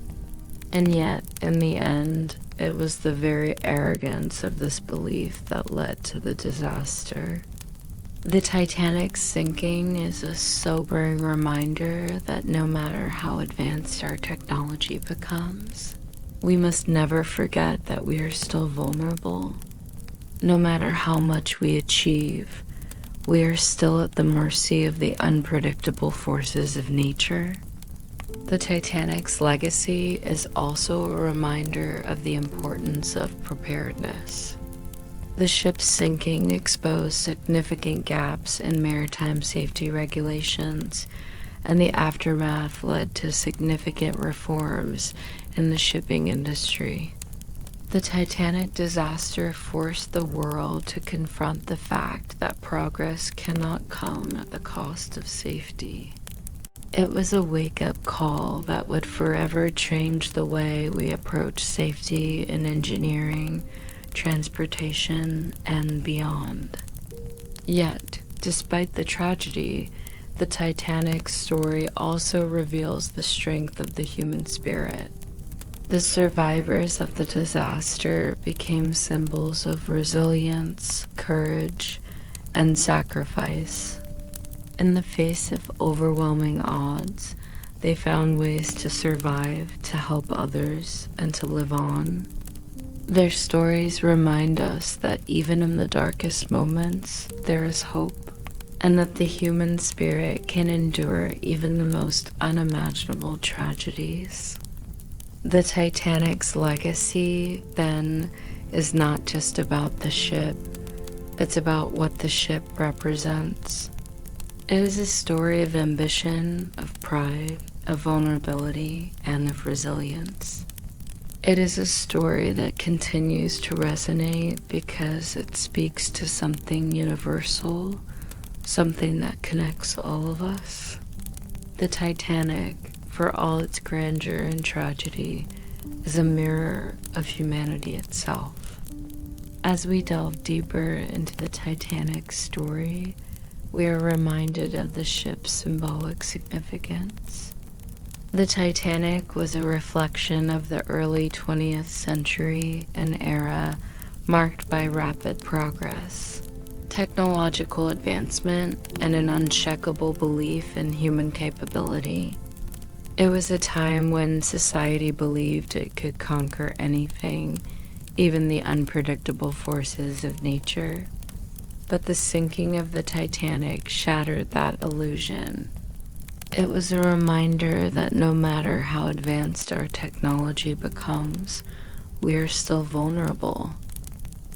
And yet, in the end, it was the very arrogance of this belief that led to the disaster. The Titanic's sinking is a sobering reminder that no matter how advanced our technology becomes, we must never forget that we are still vulnerable. No matter how much we achieve, we are still at the mercy of the unpredictable forces of nature. The Titanic's legacy is also a reminder of the importance of preparedness. The ship's sinking exposed significant gaps in maritime safety regulations, and the aftermath led to significant reforms in the shipping industry. The Titanic disaster forced the world to confront the fact that progress cannot come at the cost of safety. It was a wake-up call that would forever change the way we approach safety in engineering, transportation, and beyond. Yet, despite the tragedy, the Titanic's story also reveals the strength of the human spirit. The survivors of the disaster became symbols of resilience, courage, and sacrifice. In the face of overwhelming odds, they found ways to survive, to help others, and to live on. Their stories remind us that even in the darkest moments, there is hope, and that the human spirit can endure even the most unimaginable tragedies. The Titanic's legacy, then, is not just about the ship, it's about what the ship represents. It is a story of ambition, of pride, of vulnerability, and of resilience. It is a story that continues to resonate because it speaks to something universal, something that connects all of us. The Titanic, for all its grandeur and tragedy, is a mirror of humanity itself. As we delve deeper into the Titanic's story, we are reminded of the ship's symbolic significance. The Titanic was a reflection of the early 20th century, an era marked by rapid progress, technological advancement, and an unshakable belief in human capability. It was a time when society believed it could conquer anything, even the unpredictable forces of nature. But the sinking of the Titanic shattered that illusion. It was a reminder that no matter how advanced our technology becomes, we are still vulnerable.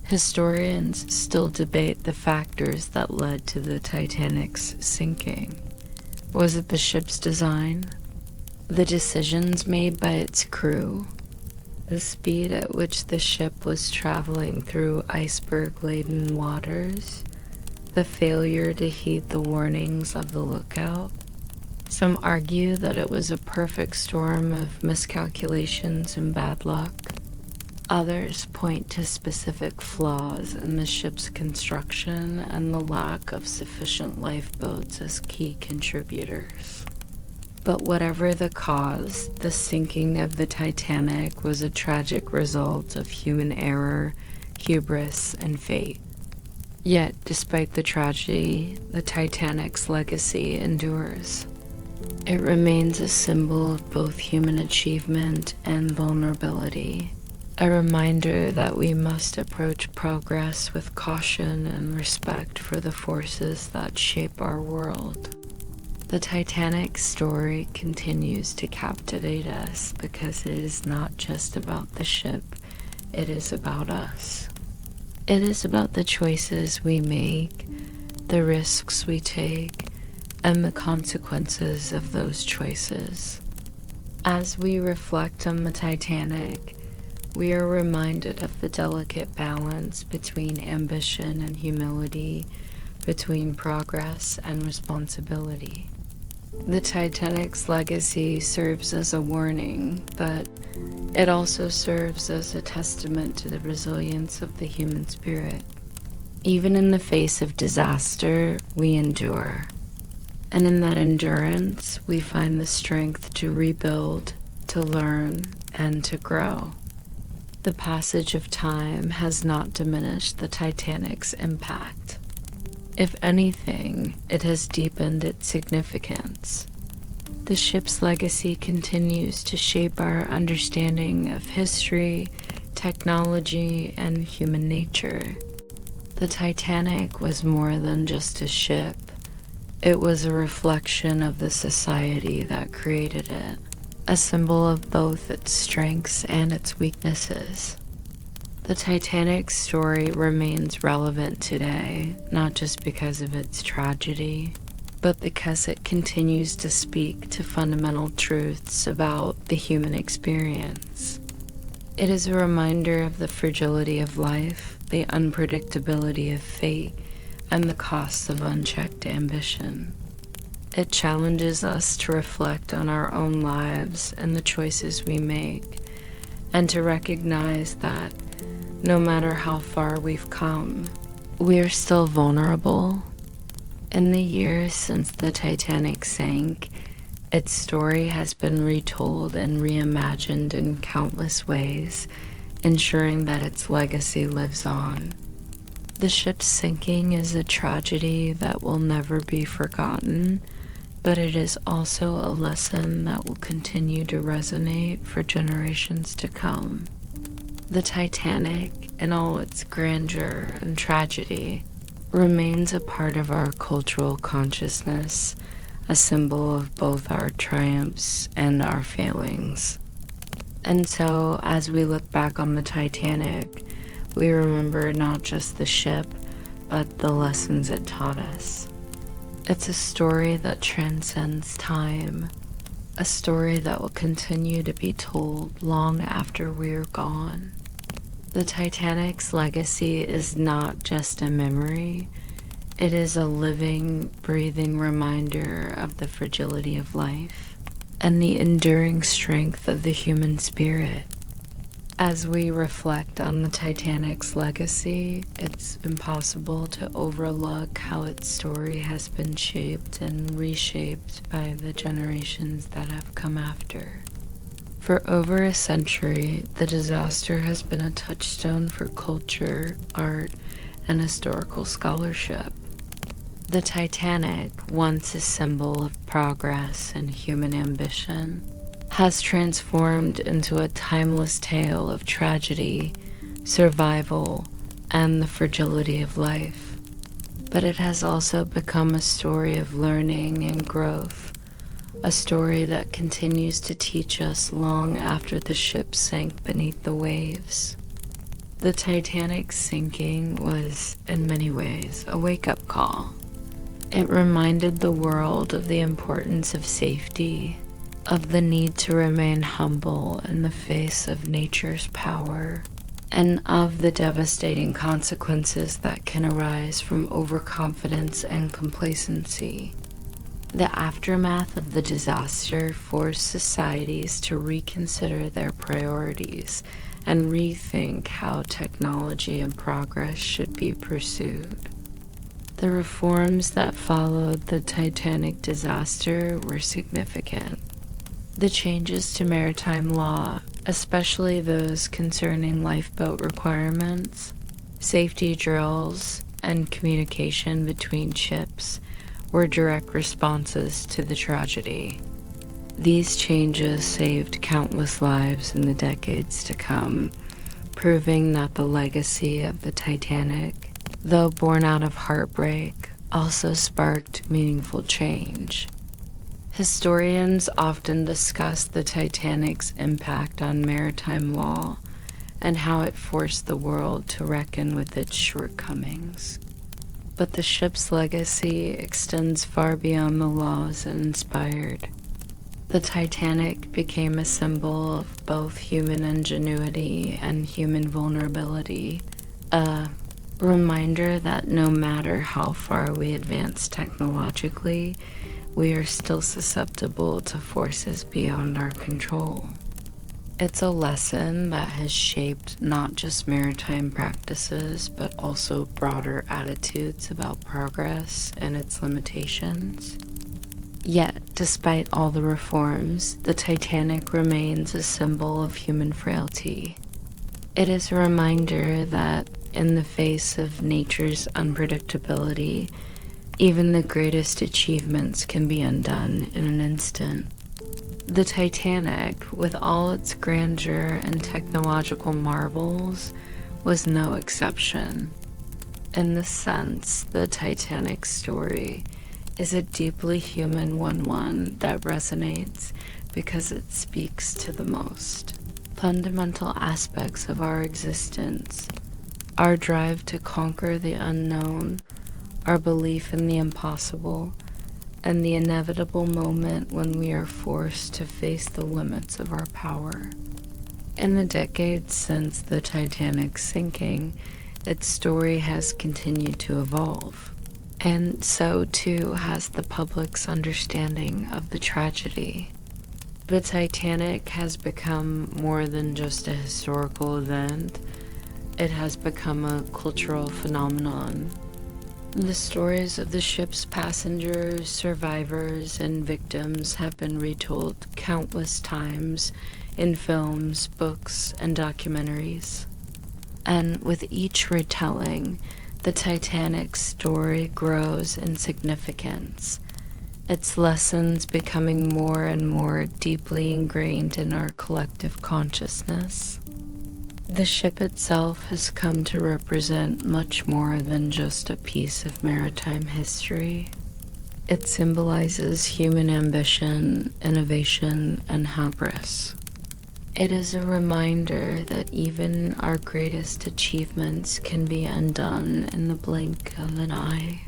Historians still debate the factors that led to the Titanic's sinking. Was it the ship's design? The decisions made by its crew? The speed at which the ship was traveling through iceberg-laden waters? The failure to heed the warnings of the lookout? Some argue that it was a perfect storm of miscalculations and bad luck. Others point to specific flaws in the ship's construction and the lack of sufficient lifeboats as key contributors. But whatever the cause, the sinking of the Titanic was a tragic result of human error, hubris, and fate. Yet, despite the tragedy, the Titanic's legacy endures. It remains a symbol of both human achievement and vulnerability, a reminder that we must approach progress with caution and respect for the forces that shape our world. The Titanic's story continues to captivate us because it is not just about the ship, it is about us. It is about the choices we make, the risks we take, and the consequences of those choices. As we reflect on the Titanic, we are reminded of the delicate balance between ambition and humility, between progress and responsibility. The Titanic's legacy serves as a warning, but it also serves as a testament to the resilience of the human spirit. Even in the face of disaster, we endure. And in that endurance, we find the strength to rebuild, to learn, and to grow. The passage of time has not diminished the Titanic's impact. If anything, it has deepened its significance. The ship's legacy continues to shape our understanding of history, technology, and human nature. The Titanic was more than just a ship. It was a reflection of the society that created it, a symbol of both its strengths and its weaknesses. The Titanic's story remains relevant today, not just because of its tragedy, but because it continues to speak to fundamental truths about the human experience. It is a reminder of the fragility of life, the unpredictability of fate, and the costs of unchecked ambition. It challenges us to reflect on our own lives and the choices we make, and to recognize that no matter how far we've come, we are still vulnerable. In the years since the Titanic sank, its story has been retold and reimagined in countless ways, ensuring that its legacy lives on. The ship's sinking is a tragedy that will never be forgotten, but it is also a lesson that will continue to resonate for generations to come. The Titanic, in all its grandeur and tragedy, remains a part of our cultural consciousness, a symbol of both our triumphs and our failings. And so, as we look back on the Titanic, we remember not just the ship, but the lessons it taught us. It's a story that transcends time, a story that will continue to be told long after we're gone. The Titanic's legacy is not just a memory, it is a living, breathing reminder of the fragility of life and the enduring strength of the human spirit. As we reflect on the Titanic's legacy, it's impossible to overlook how its story has been shaped and reshaped by the generations that have come after. For over a century, the disaster has been a touchstone for culture, art, and historical scholarship. The Titanic, once a symbol of progress and human ambition, has transformed into a timeless tale of tragedy, survival, and the fragility of life. But it has also become a story of learning and growth, a story that continues to teach us long after the ship sank beneath the waves. The Titanic's sinking was, in many ways, a wake-up call. It reminded the world of the importance of safety, of the need to remain humble in the face of nature's power, and of the devastating consequences that can arise from overconfidence and complacency. The aftermath of the disaster forced societies to reconsider their priorities and rethink how technology and progress should be pursued. The reforms that followed the Titanic disaster were significant. The changes to maritime law, especially those concerning lifeboat requirements, safety drills, and communication between ships, were direct responses to the tragedy. These changes saved countless lives in the decades to come, proving that the legacy of the Titanic, though born out of heartbreak, also sparked meaningful change. Historians often discuss the Titanic's impact on maritime law and how it forced the world to reckon with its shortcomings. But the ship's legacy extends far beyond the laws it inspired. The Titanic became a symbol of both human ingenuity and human vulnerability, a reminder that no matter how far we advance technologically, we are still susceptible to forces beyond our control. It's a lesson that has shaped not just maritime practices, but also broader attitudes about progress and its limitations. Yet, despite all the reforms, the Titanic remains a symbol of human frailty. It is a reminder that in the face of nature's unpredictability, even the greatest achievements can be undone in an instant. The Titanic, with all its grandeur and technological marvels, was no exception. In this sense, the Titanic story is a deeply human one that resonates because it speaks to the most fundamental aspects of our existence, our drive to conquer the unknown, our belief in the impossible, and the inevitable moment when we are forced to face the limits of our power. In the decades since the Titanic's sinking, its story has continued to evolve, and so too has the public's understanding of the tragedy. The Titanic has become more than just a historical event. It has become a cultural phenomenon. The stories of the ship's passengers, survivors, and victims have been retold countless times in films, books, and documentaries. And with each retelling, the Titanic's story grows in significance, its lessons becoming more and more deeply ingrained in our collective consciousness. The ship itself has come to represent much more than just a piece of maritime history. It symbolizes human ambition, innovation, and hubris. It is a reminder that even our greatest achievements can be undone in the blink of an eye.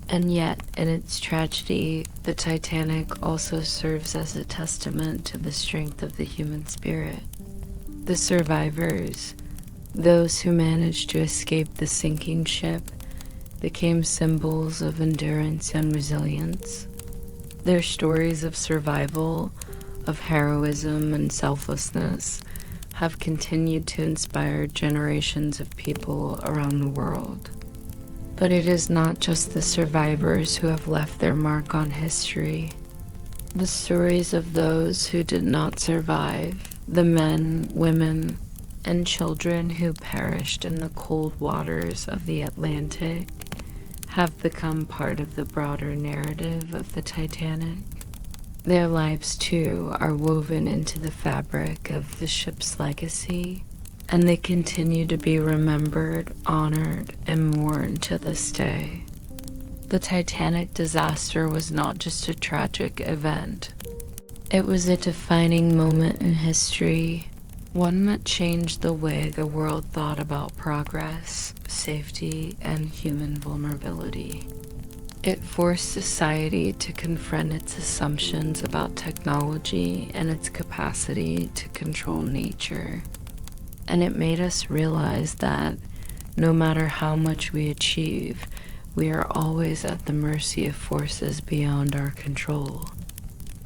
And yet, in its tragedy, the Titanic also serves as a testament to the strength of the human spirit. The survivors, those who managed to escape the sinking ship, became symbols of endurance and resilience. Their stories of survival, of heroism and selflessness, have continued to inspire generations of people around the world. But it is not just the survivors who have left their mark on history. The stories of those who did not survive, the men, women, and children who perished in the cold waters of the Atlantic, have become part of the broader narrative of the Titanic. Their lives, too, are woven into the fabric of the ship's legacy, and they continue to be remembered, honored, and mourned to this day. The Titanic disaster was not just a tragic event. It was a defining moment in history, one that changed the way the world thought about progress, safety, and human vulnerability. It forced society to confront its assumptions about technology and its capacity to control nature. And it made us realize that no matter how much we achieve, we are always at the mercy of forces beyond our control.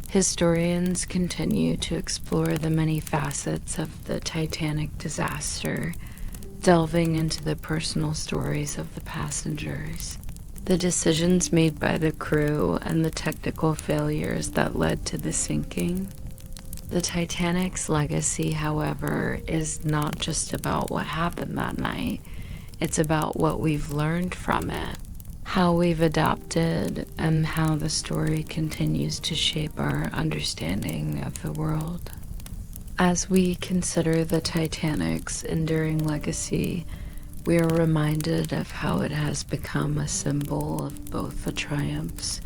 Historians continue to explore the many facets of the Titanic disaster, delving into the personal stories of the passengers, the decisions made by the crew, and the technical failures that led to the sinking. The Titanic's legacy, however, is not just about what happened that night. It's about what we've learned from it, how we've adapted, and how the story continues to shape our understanding of the world. As we consider the Titanic's enduring legacy, we are reminded of how it has become a symbol of both the triumphs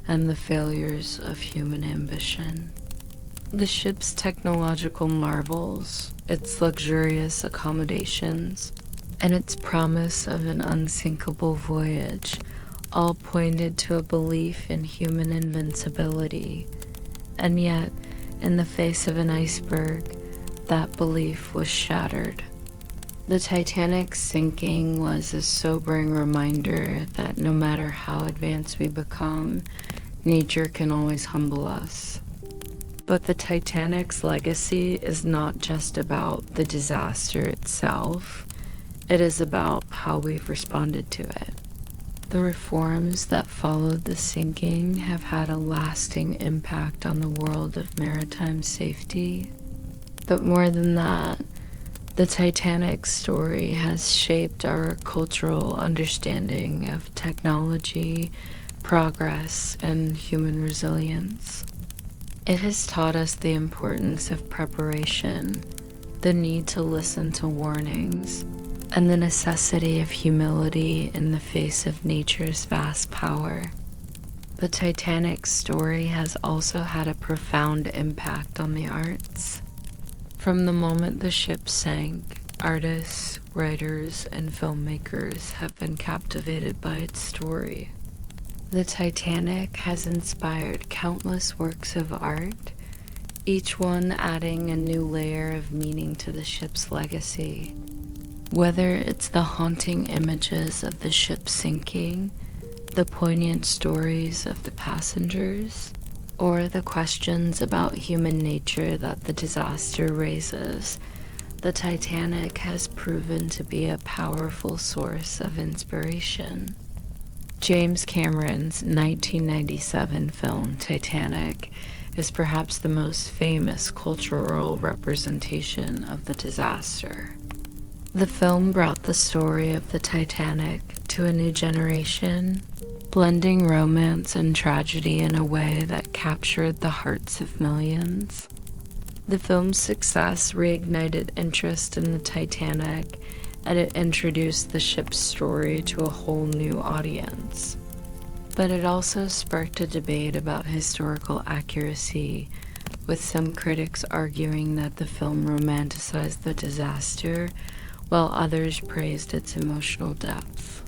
and the failures of human ambition. The ship's technological marvels, its luxurious accommodations, and its promise of an unsinkable voyage all pointed to a belief in human invincibility. And yet, in the face of an iceberg, that belief was shattered. The Titanic's sinking was a sobering reminder that no matter how advanced we become, nature can always humble us. But the Titanic's legacy is not just about the disaster itself. It is about how we've responded to it. The reforms that followed the sinking have had a lasting impact on the world of maritime safety. But more than that, The Titanic story has shaped our cultural understanding of technology, progress, and human resilience. It has taught us the importance of preparation, the need to listen to warnings, and the necessity of humility in the face of nature's vast power. The Titanic story has also had a profound impact on the arts. From the moment the ship sank, artists, writers, and filmmakers have been captivated by its story. The Titanic has inspired countless works of art, each one adding a new layer of meaning to the ship's legacy. Whether it's the haunting images of the ship sinking, the poignant stories of the passengers, or the questions about human nature that the disaster raises, the Titanic has proven to be a powerful source of inspiration. James Cameron's 1997 film Titanic is perhaps the most famous cultural representation of the disaster. The film brought the story of the Titanic to a new generation, blending romance and tragedy in a way that captured the hearts of millions. The film's success reignited interest in the Titanic, and it introduced the ship's story to a whole new audience. But it also sparked a debate about historical accuracy, with some critics arguing that the film romanticized the disaster, while others praised its emotional depth.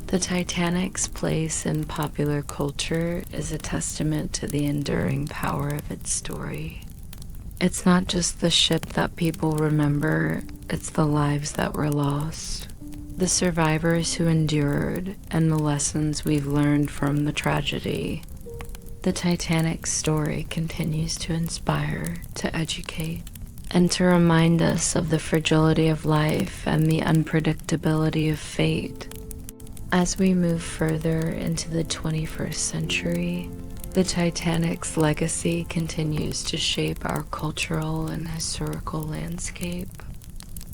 The Titanic's place in popular culture is a testament to the enduring power of its story. It's not just the ship that people remember, it's the lives that were lost, the survivors who endured, and the lessons we've learned from the tragedy. The Titanic's story continues to inspire, to educate, and to remind us of the fragility of life and the unpredictability of fate. As we move further into the 21st century, the Titanic's legacy continues to shape our cultural and historical landscape.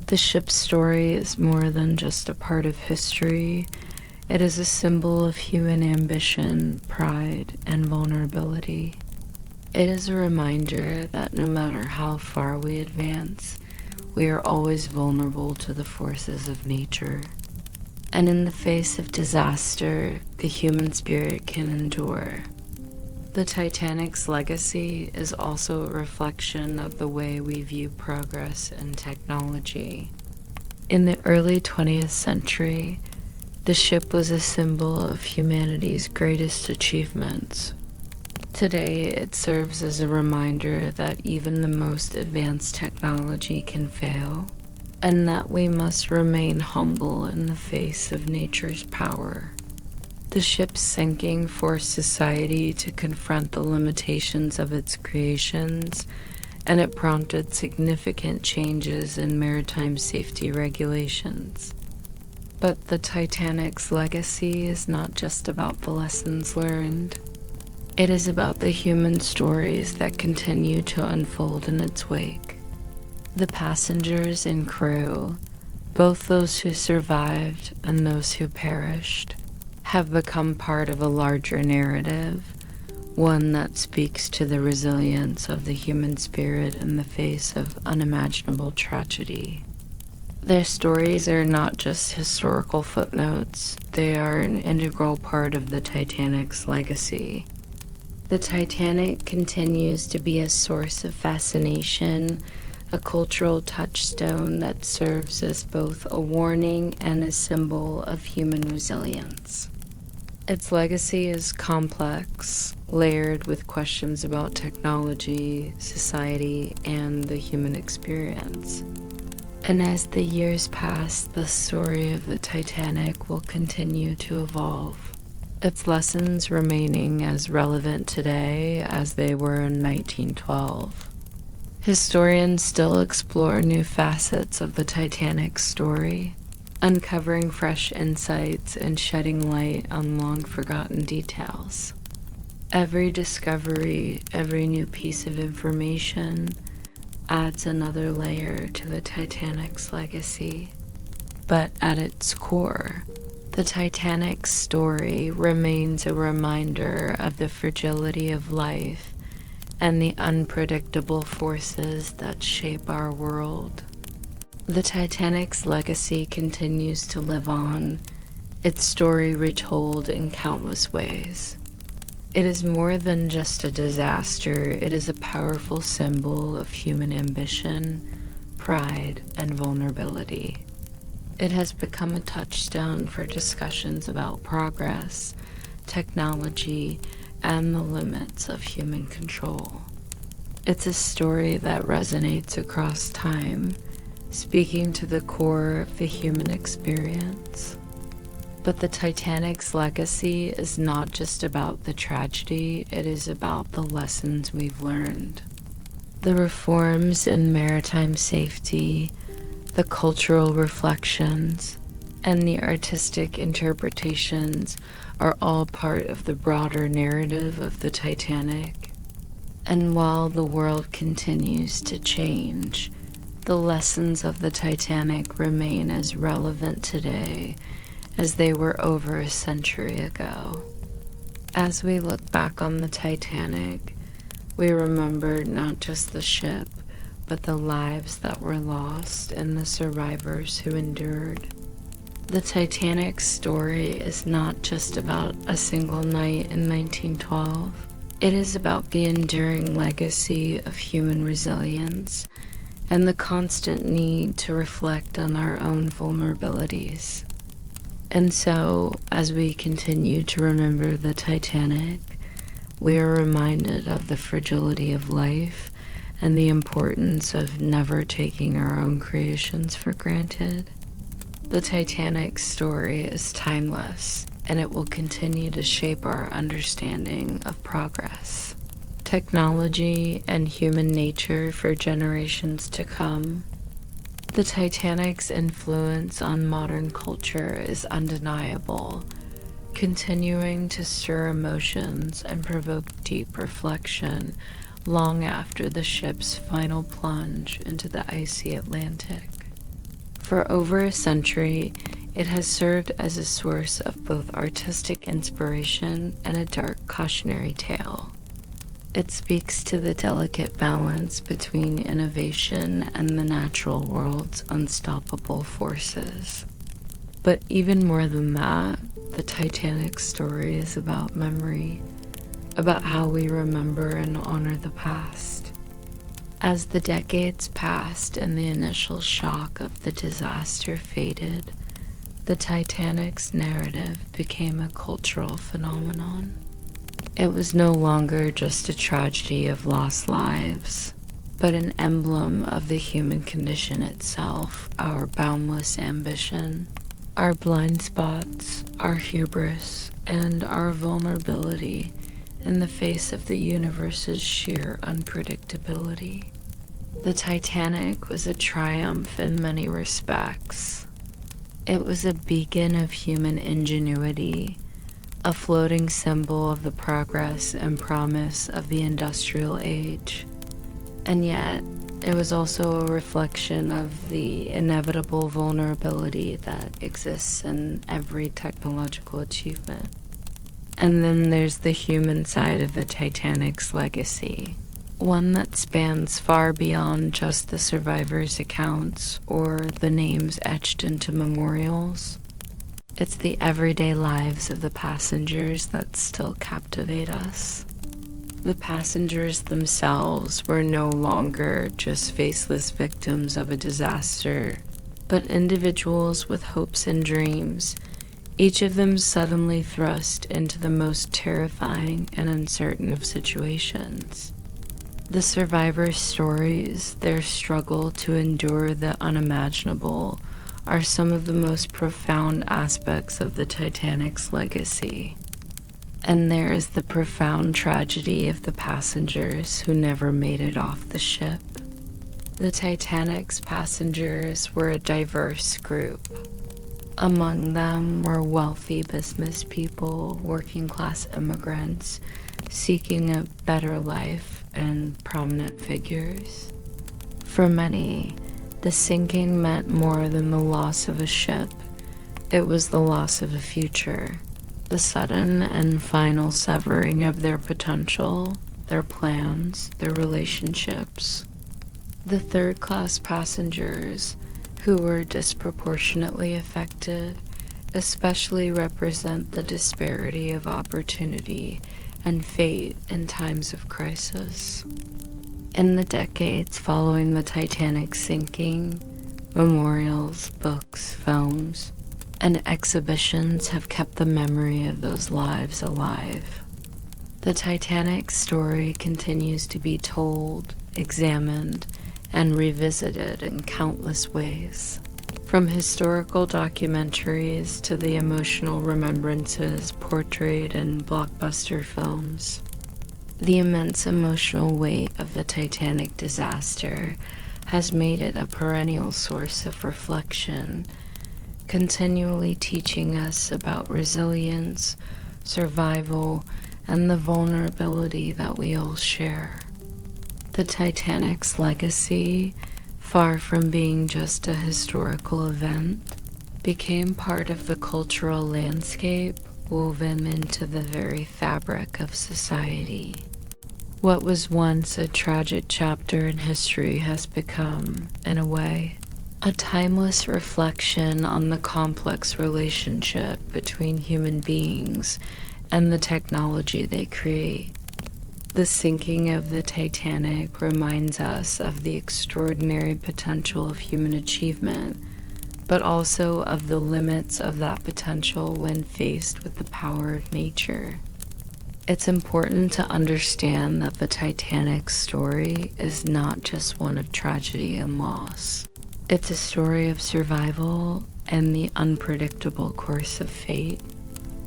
The ship's story is more than just a part of history. It is a symbol of human ambition, pride, and vulnerability. It is a reminder that no matter how far we advance, we are always vulnerable to the forces of nature. And in the face of disaster, the human spirit can endure. The Titanic's legacy is also a reflection of the way we view progress and technology. In the early 20th century, the ship was a symbol of humanity's greatest achievements. Today, it serves as a reminder that even the most advanced technology can fail, and that we must remain humble in the face of nature's power. The ship's sinking forced society to confront the limitations of its creations, and it prompted significant changes in maritime safety regulations. But the Titanic's legacy is not just about the lessons learned. It is about the human stories that continue to unfold in its wake. The passengers and crew, both those who survived and those who perished, have become part of a larger narrative, one that speaks to the resilience of the human spirit in the face of unimaginable tragedy. Their stories are not just historical footnotes, they are an integral part of the Titanic's legacy. The Titanic continues to be a source of fascination, a cultural touchstone that serves as both a warning and a symbol of human resilience. Its legacy is complex, layered with questions about technology, society, and the human experience. And as the years pass, the story of the Titanic will continue to evolve, its lessons remaining as relevant today as they were in 1912. Historians still explore new facets of the Titanic's story, uncovering fresh insights and shedding light on long-forgotten details. Every discovery, every new piece of information adds another layer to the Titanic's legacy. But at its core, the Titanic's story remains a reminder of the fragility of life and the unpredictable forces that shape our world. The Titanic's legacy continues to live on, its story retold in countless ways. It is more than just a disaster, it is a powerful symbol of human ambition, pride, and vulnerability. It has become a touchstone for discussions about progress, technology, and the limits of human control. It's a story that resonates across time, speaking to the core of the human experience. But the Titanic's legacy is not just about the tragedy, it is about the lessons we've learned. The reforms in maritime safety, the cultural reflections, and the artistic interpretations are all part of the broader narrative of the Titanic. And while the world continues to change, the lessons of the Titanic remain as relevant today as they were over a century ago. As we look back on the Titanic, we remember not just the ship, but the lives that were lost and the survivors who endured. The Titanic's story is not just about a single night in 1912. It is about the enduring legacy of human resilience and the constant need to reflect on our own vulnerabilities. And so, as we continue to remember the Titanic, we are reminded of the fragility of life and the importance of never taking our own creations for granted. The Titanic's story is timeless, and it will continue to shape our understanding of progress, technology, and human nature for generations to come. The Titanic's influence on modern culture is undeniable, continuing to stir emotions and provoke deep reflection long after the ship's final plunge into the icy Atlantic. For over a century, it has served as a source of both artistic inspiration and a dark cautionary tale. It speaks to the delicate balance between innovation and the natural world's unstoppable forces. But even more than that, the Titanic story is about memory, about how we remember and honor the past. As the decades passed and the initial shock of the disaster faded, the Titanic's narrative became a cultural phenomenon. It was no longer just a tragedy of lost lives, but an emblem of the human condition itself, our boundless ambition, our blind spots, our hubris, and our vulnerability in the face of the universe's sheer unpredictability. The Titanic was a triumph in many respects. It was a beacon of human ingenuity, a floating symbol of the progress and promise of the industrial age. And yet, it was also a reflection of the inevitable vulnerability that exists in every technological achievement. And then there's the human side of the Titanic's legacy, one that spans far beyond just the survivors' accounts or the names etched into memorials. It's the everyday lives of the passengers that still captivate us. The passengers themselves were no longer just faceless victims of a disaster, but individuals with hopes and dreams, each of them suddenly thrust into the most terrifying and uncertain of situations. The survivors' stories, their struggle to endure the unimaginable, are some of the most profound aspects of the Titanic's legacy. And there is the profound tragedy of the passengers who never made it off the ship. The Titanic's passengers were a diverse group. Among them were wealthy business people, working-class immigrants, seeking a better life, and prominent figures. For many, the sinking meant more than the loss of a ship. It was the loss of a future, the sudden and final severing of their potential, their plans, their relationships. The third-class passengers, who were disproportionately affected, especially represent the disparity of opportunity and fate in times of crisis. In the decades following the Titanic's sinking, memorials, books, films, and exhibitions have kept the memory of those lives alive. The Titanic story continues to be told, examined, and revisited in countless ways. From historical documentaries to the emotional remembrances portrayed in blockbuster films. The immense emotional weight of the Titanic disaster has made it a perennial source of reflection, continually teaching us about resilience, survival, and the vulnerability that we all share. The Titanic's legacy, far from being just a historical event, became part of the cultural landscape woven into the very fabric of society. What was once a tragic chapter in history has become, in a way, a timeless reflection on the complex relationship between human beings and the technology they create. The sinking of the Titanic reminds us of the extraordinary potential of human achievement, but also of the limits of that potential when faced with the power of nature. It's important to understand that the Titanic's story is not just one of tragedy and loss. It's a story of survival and the unpredictable course of fate.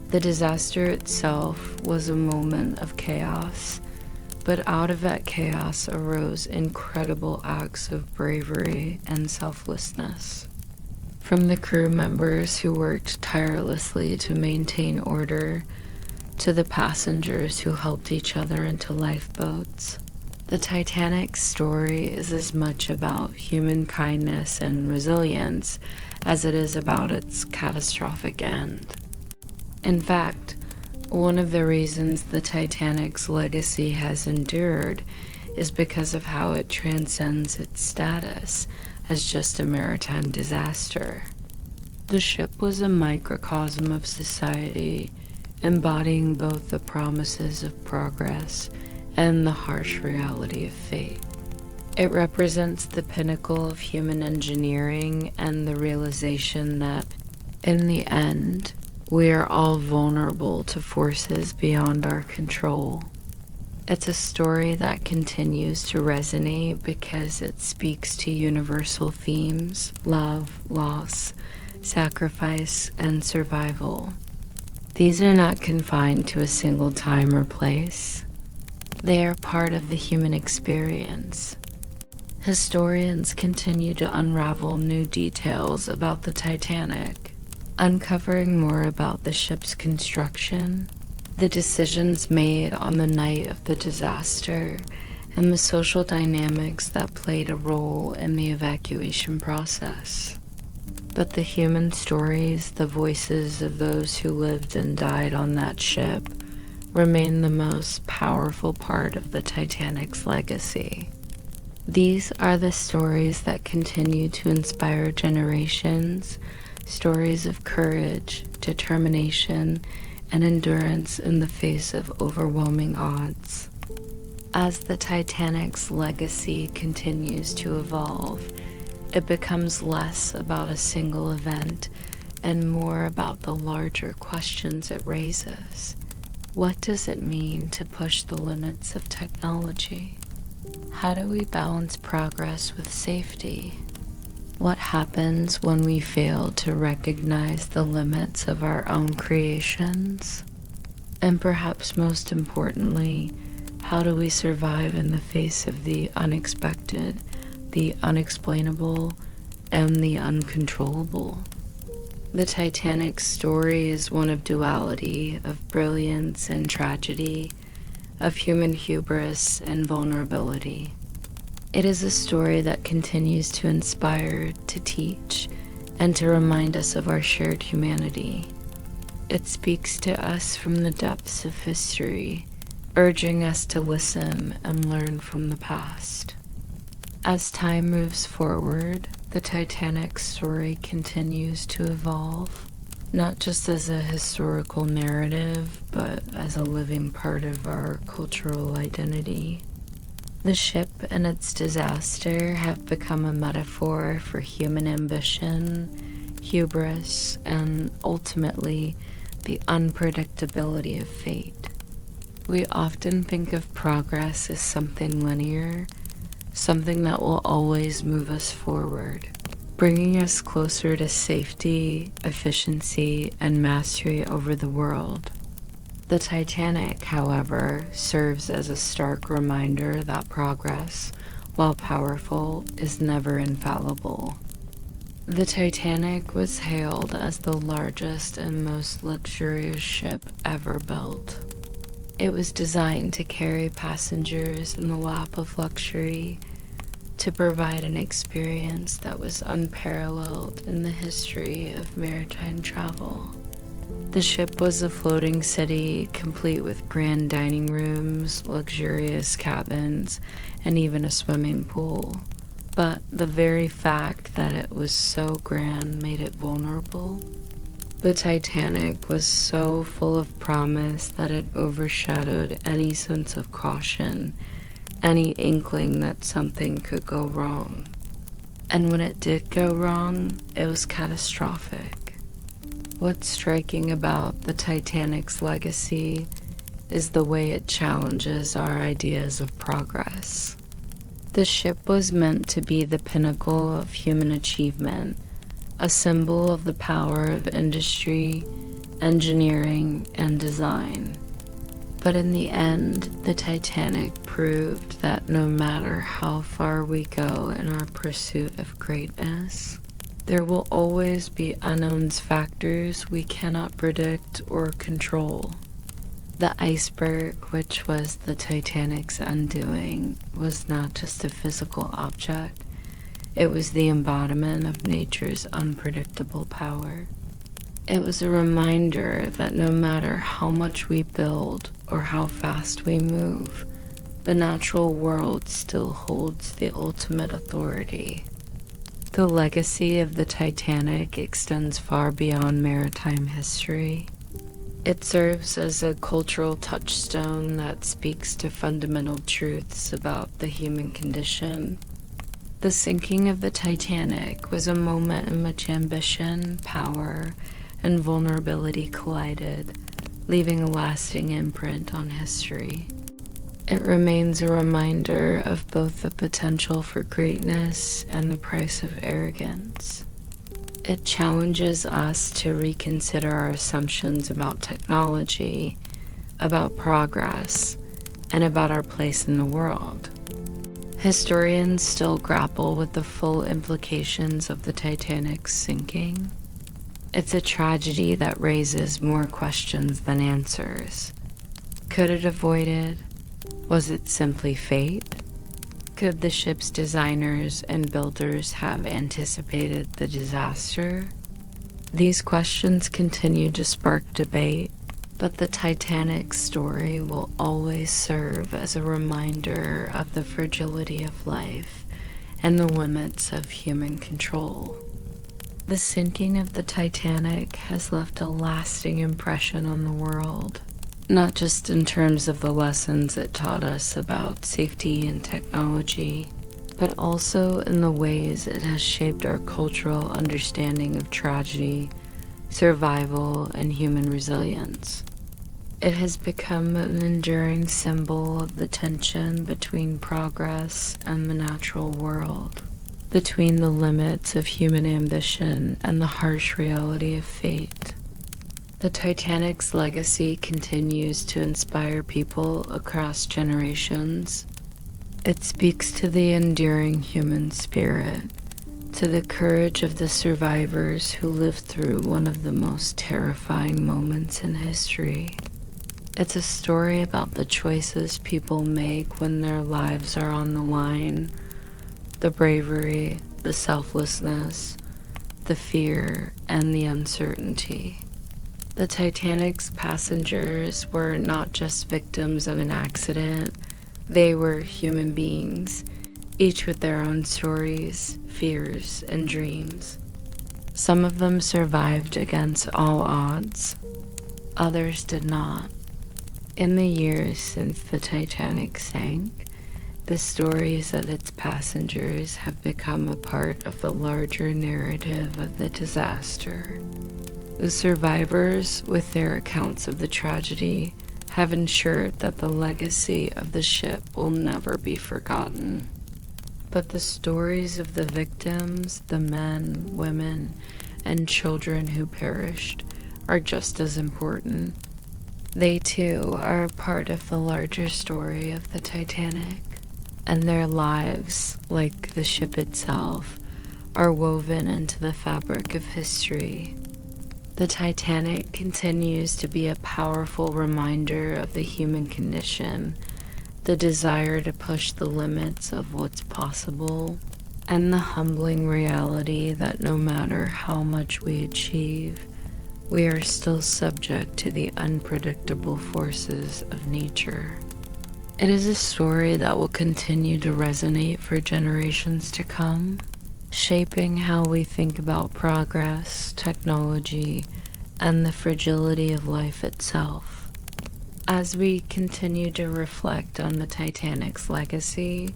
The disaster itself was a moment of chaos, but out of that chaos arose incredible acts of bravery and selflessness. From the crew members who worked tirelessly to maintain order, to the passengers who helped each other into lifeboats, the Titanic's story is as much about human kindness and resilience as it is about its catastrophic end. In fact, one of the reasons the Titanic's legacy has endured is because of how it transcends its status as just a maritime disaster. The ship was a microcosm of society, embodying both the promises of progress and the harsh reality of fate. It represents the pinnacle of human engineering and the realization that, in the end, we are all vulnerable to forces beyond our control. It's a story that continues to resonate because it speaks to universal themes: love, loss, sacrifice, and survival. These are not confined to a single time or place. They are part of the human experience. Historians continue to unravel new details about the Titanic, uncovering more about the ship's construction, the decisions made on the night of the disaster, and the social dynamics that played a role in the evacuation process. But the human stories, the voices of those who lived and died on that ship, remain the most powerful part of the Titanic's legacy. These are the stories that continue to inspire generations, stories of courage, determination, and endurance in the face of overwhelming odds. As the Titanic's legacy continues to evolve, it becomes less about a single event and more about the larger questions it raises. What does it mean to push the limits of technology? How do we balance progress with safety? What happens when we fail to recognize the limits of our own creations? And perhaps most importantly, how do we survive in the face of the unexpected, the unexplainable, and the uncontrollable? The Titanic's story is one of duality, of brilliance and tragedy, of human hubris and vulnerability. It is a story that continues to inspire, to teach, and to remind us of our shared humanity. It speaks to us from the depths of history, urging us to listen and learn from the past. As time moves forward, the Titanic story continues to evolve, not just as a historical narrative, but as a living part of our cultural identity. The ship and its disaster have become a metaphor for human ambition, hubris, and ultimately the unpredictability of fate. We often think of progress as something linear, something that will always move us forward, bringing us closer to safety, efficiency, and mastery over the world. The Titanic, however, serves as a stark reminder that progress, while powerful, is never infallible. The Titanic was hailed as the largest and most luxurious ship ever built. It was designed to carry passengers in the lap of luxury, to provide an experience that was unparalleled in the history of maritime travel. The ship was a floating city, complete with grand dining rooms, luxurious cabins, and even a swimming pool. But the very fact that it was so grand made it vulnerable. The Titanic was so full of promise that it overshadowed any sense of caution, any inkling that something could go wrong. And when it did go wrong, it was catastrophic. What's striking about the Titanic's legacy is the way it challenges our ideas of progress. The ship was meant to be the pinnacle of human achievement, a symbol of the power of industry, engineering, and design. But in the end, the Titanic proved that no matter how far we go in our pursuit of greatness, there will always be unknown factors we cannot predict or control. The iceberg, which was the Titanic's undoing, was not just a physical object. It was the embodiment of nature's unpredictable power. It was a reminder that no matter how much we build or how fast we move, the natural world still holds the ultimate authority. The legacy of the Titanic extends far beyond maritime history. It serves as a cultural touchstone that speaks to fundamental truths about the human condition. The sinking of the Titanic was a moment in which ambition, power, and vulnerability collided, leaving a lasting imprint on history. It remains a reminder of both the potential for greatness and the price of arrogance. It challenges us to reconsider our assumptions about technology, about progress, and about our place in the world. Historians still grapple with the full implications of the Titanic's sinking. It's a tragedy that raises more questions than answers. Could it avoid it? Was it simply fate? Could the ship's designers and builders have anticipated the disaster? These questions continue to spark debate, but the Titanic's story will always serve as a reminder of the fragility of life and the limits of human control. The sinking of the Titanic has left a lasting impression on the world, not just in terms of the lessons it taught us about safety and technology, but also in the ways it has shaped our cultural understanding of tragedy, survival, and human resilience. It has become an enduring symbol of the tension between progress and the natural world, between the limits of human ambition and the harsh reality of fate. The Titanic's legacy continues to inspire people across generations. It speaks to the enduring human spirit, to the courage of the survivors who lived through one of the most terrifying moments in history. It's a story about the choices people make when their lives are on the line, The bravery, the selflessness, the fear, and the uncertainty. The Titanic's passengers were not just victims of an accident, they were human beings, each with their own stories, fears, and dreams. Some of them survived against all odds, others did not. In the years since the Titanic sank, the stories of its passengers have become a part of the larger narrative of the disaster. The survivors, with their accounts of the tragedy, have ensured that the legacy of the ship will never be forgotten. But the stories of the victims, the men, women, and children who perished, are just as important. They too are a part of the larger story of the Titanic, and their lives, like the ship itself, are woven into the fabric of history. The Titanic continues to be a powerful reminder of the human condition, the desire to push the limits of what's possible, and the humbling reality that no matter how much we achieve, we are still subject to the unpredictable forces of nature. It is a story that will continue to resonate for generations to come, shaping how we think about progress, technology, and the fragility of life itself. As we continue to reflect on the Titanic's legacy,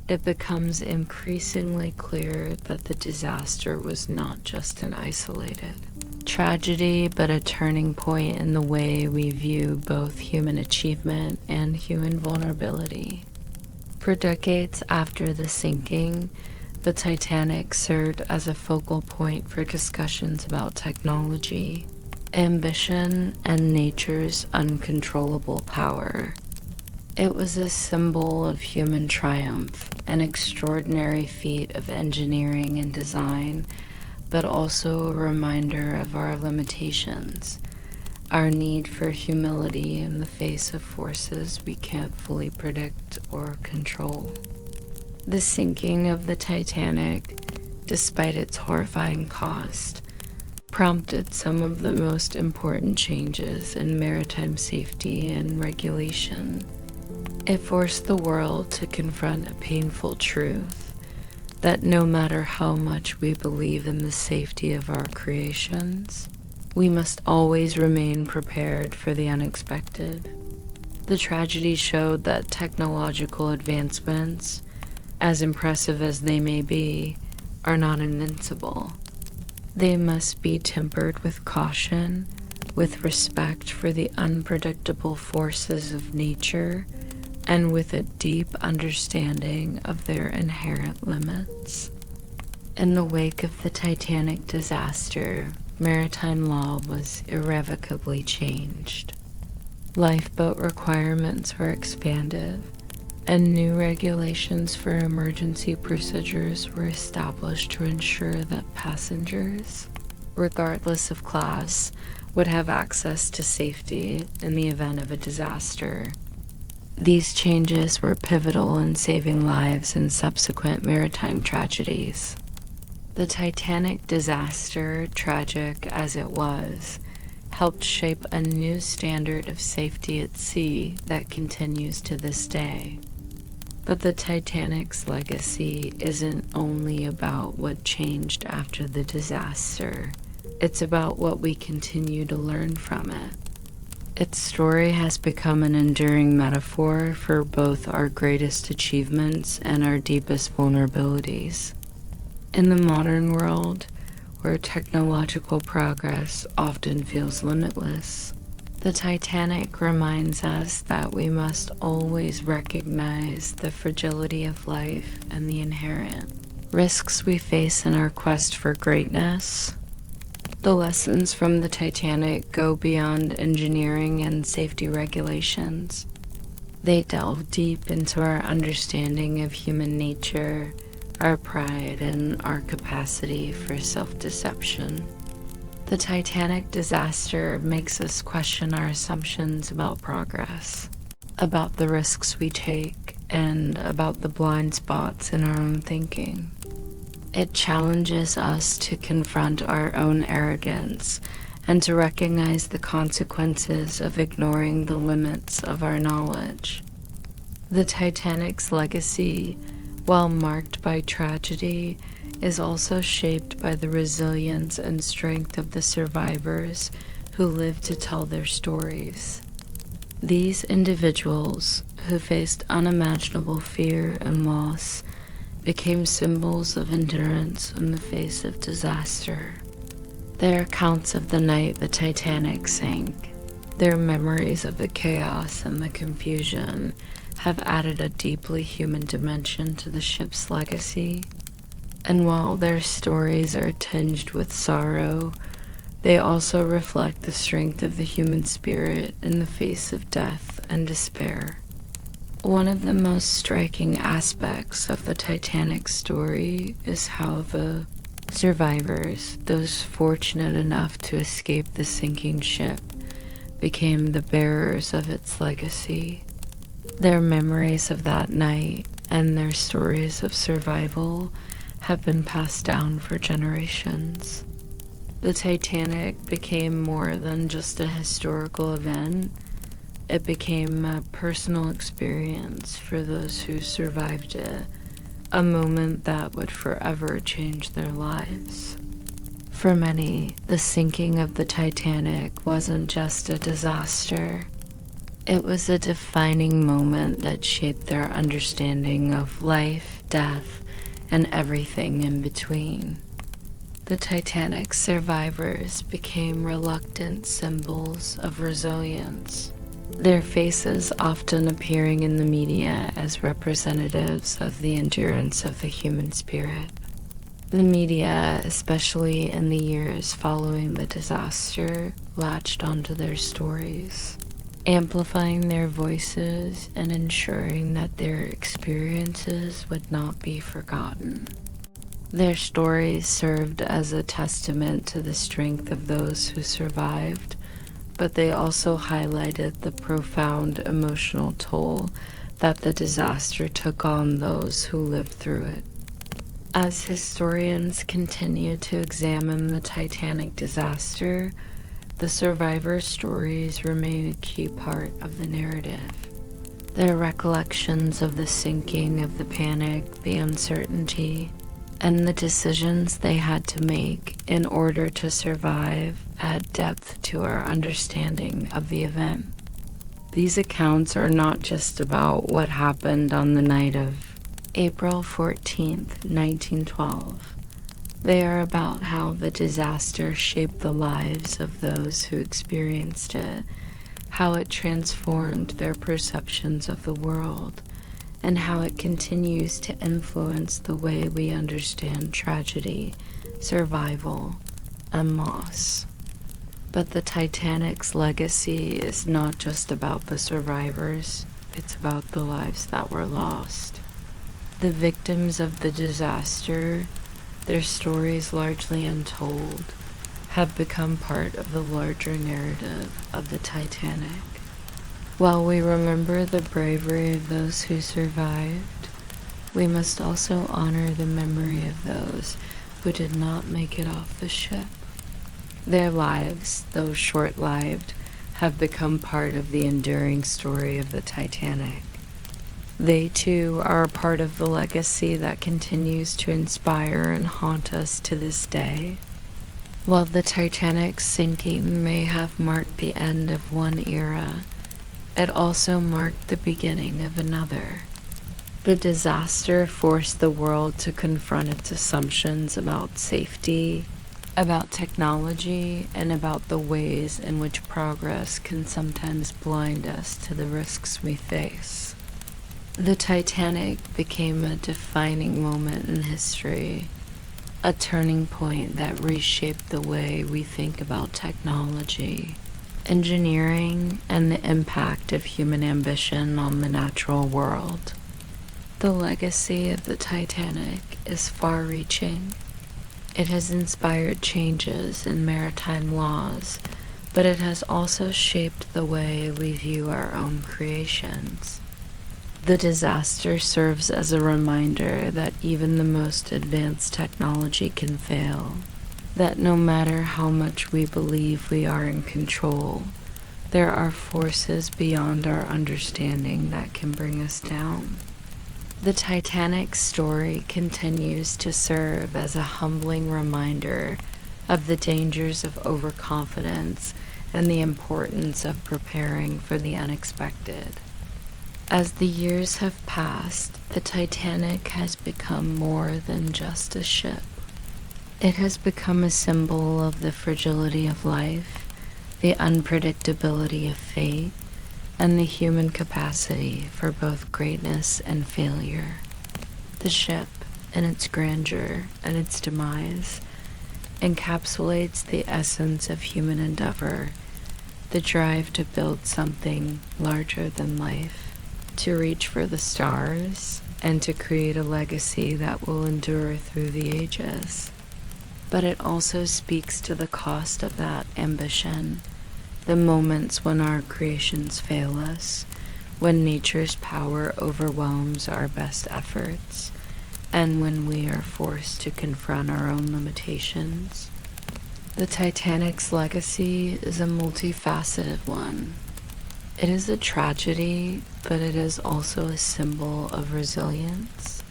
it becomes increasingly clear that the disaster was not just an isolated tragedy, but a turning point in the way we view both human achievement and human vulnerability. For decades after the sinking, the Titanic served as a focal point for discussions about technology, ambition, and nature's uncontrollable power. It was a symbol of human triumph, an extraordinary feat of engineering and design, but also a reminder of our limitations, our need for humility in the face of forces we can't fully predict or control. The sinking of the Titanic, despite its horrifying cost, prompted some of the most important changes in maritime safety and regulation. It forced the world to confront a painful truth that no matter how much we believe in the safety of our creations, we must always remain prepared for the unexpected. The tragedy showed that technological advancements, as impressive as they may be, are not invincible. They must be tempered with caution, with respect for the unpredictable forces of nature, and with a deep understanding of their inherent limits. In the wake of the Titanic disaster, maritime law was irrevocably changed. Lifeboat requirements were expanded, and new regulations for emergency procedures were established to ensure that passengers, regardless of class, would have access to safety in the event of a disaster. These changes were pivotal in saving lives in subsequent maritime tragedies. The Titanic disaster, tragic as it was, helped shape a new standard of safety at sea that continues to this day. But the Titanic's legacy isn't only about what changed after the disaster. It's about what we continue to learn from it. Its story has become an enduring metaphor for both our greatest achievements and our deepest vulnerabilities. In the modern world, where technological progress often feels limitless, the Titanic reminds us that we must always recognize the fragility of life and the inherent risks we face in our quest for greatness. The lessons from the Titanic go beyond engineering and safety regulations. They delve deep into our understanding of human nature, our pride, and our capacity for self-deception. The Titanic disaster makes us question our assumptions about progress, about the risks we take, and about the blind spots in our own thinking. It challenges us to confront our own arrogance and to recognize the consequences of ignoring the limits of our knowledge. The Titanic's legacy, while marked by tragedy, is also shaped by the resilience and strength of the survivors who lived to tell their stories. These individuals, who faced unimaginable fear and loss, became symbols of endurance in the face of disaster. Their accounts of the night the Titanic sank, their memories of the chaos and the confusion, have added a deeply human dimension to the ship's legacy. And while their stories are tinged with sorrow, they also reflect the strength of the human spirit in the face of death and despair. One of the most striking aspects of the Titanic story is how the survivors, those fortunate enough to escape the sinking ship, became the bearers of its legacy. Their memories of that night and their stories of survival have been passed down for generations. The Titanic became more than just a historical event. It became a personal experience for those who survived it, a moment that would forever change their lives. For many, the sinking of the Titanic wasn't just a disaster. It was a defining moment that shaped their understanding of life, death, and everything in between. The Titanic's survivors became reluctant symbols of resilience, their faces often appearing in the media as representatives of the endurance of the human spirit. The media, especially in the years following the disaster, latched onto their stories, amplifying their voices and ensuring that their experiences would not be forgotten. Their stories served as a testament to the strength of those who survived, but they also highlighted the profound emotional toll that the disaster took on those who lived through it. As historians continue to examine the Titanic disaster, the survivors' stories remain a key part of the narrative. Their recollections of the sinking, of the panic, the uncertainty, and the decisions they had to make in order to survive add depth to our understanding of the event. These accounts are not just about what happened on the night of April 14th, 1912. They are about how the disaster shaped the lives of those who experienced it, how it transformed their perceptions of the world, and how it continues to influence the way we understand tragedy, survival, and loss. But the Titanic's legacy is not just about the survivors, it's about the lives that were lost. The victims of the disaster, their stories largely untold, have become part of the larger narrative of the Titanic. While we remember the bravery of those who survived, we must also honor the memory of those who did not make it off the ship. Their lives, though short-lived, have become part of the enduring story of the Titanic. They too are a part of the legacy that continues to inspire and haunt us to this day. While the Titanic's sinking may have marked the end of one era, it also marked the beginning of another. The disaster forced the world to confront its assumptions about safety, about technology, and about the ways in which progress can sometimes blind us to the risks we face. The Titanic became a defining moment in history, a turning point that reshaped the way we think about technology, engineering, and the impact of human ambition on the natural world. The legacy of the Titanic is far-reaching. It has inspired changes in maritime laws, but it has also shaped the way we view our own creations. The disaster serves as a reminder that even the most advanced technology can fail, that no matter how much we believe we are in control, there are forces beyond our understanding that can bring us down. The Titanic story continues to serve as a humbling reminder of the dangers of overconfidence and the importance of preparing for the unexpected. As the years have passed, the Titanic has become more than just a ship. It has become a symbol of the fragility of life, the unpredictability of fate, and the human capacity for both greatness and failure. The ship, in its grandeur and its demise, encapsulates the essence of human endeavor, the drive to build something larger than life, to reach for the stars, and to create a legacy that will endure through the ages. But it also speaks to the cost of that ambition, the moments when our creations fail us, when nature's power overwhelms our best efforts, and when we are forced to confront our own limitations. The Titanic's legacy is a multifaceted one. It is a tragedy, but it is also a symbol of resilience.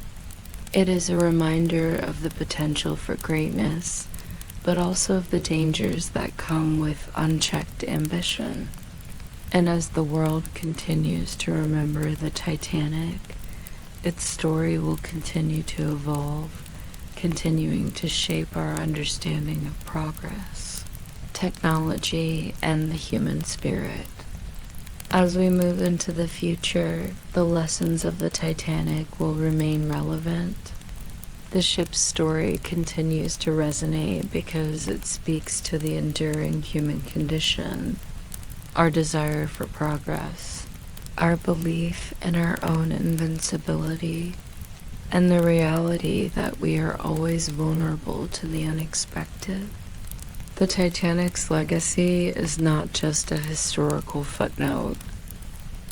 It is a reminder of the potential for greatness, but also of the dangers that come with unchecked ambition. And as the world continues to remember the Titanic, its story will continue to evolve, continuing to shape our understanding of progress, technology, and the human spirit. As we move into the future, the lessons of the Titanic will remain relevant. The ship's story continues to resonate because it speaks to the enduring human condition, our desire for progress, our belief in our own invincibility, and the reality that we are always vulnerable to the unexpected. The Titanic's legacy is not just a historical footnote.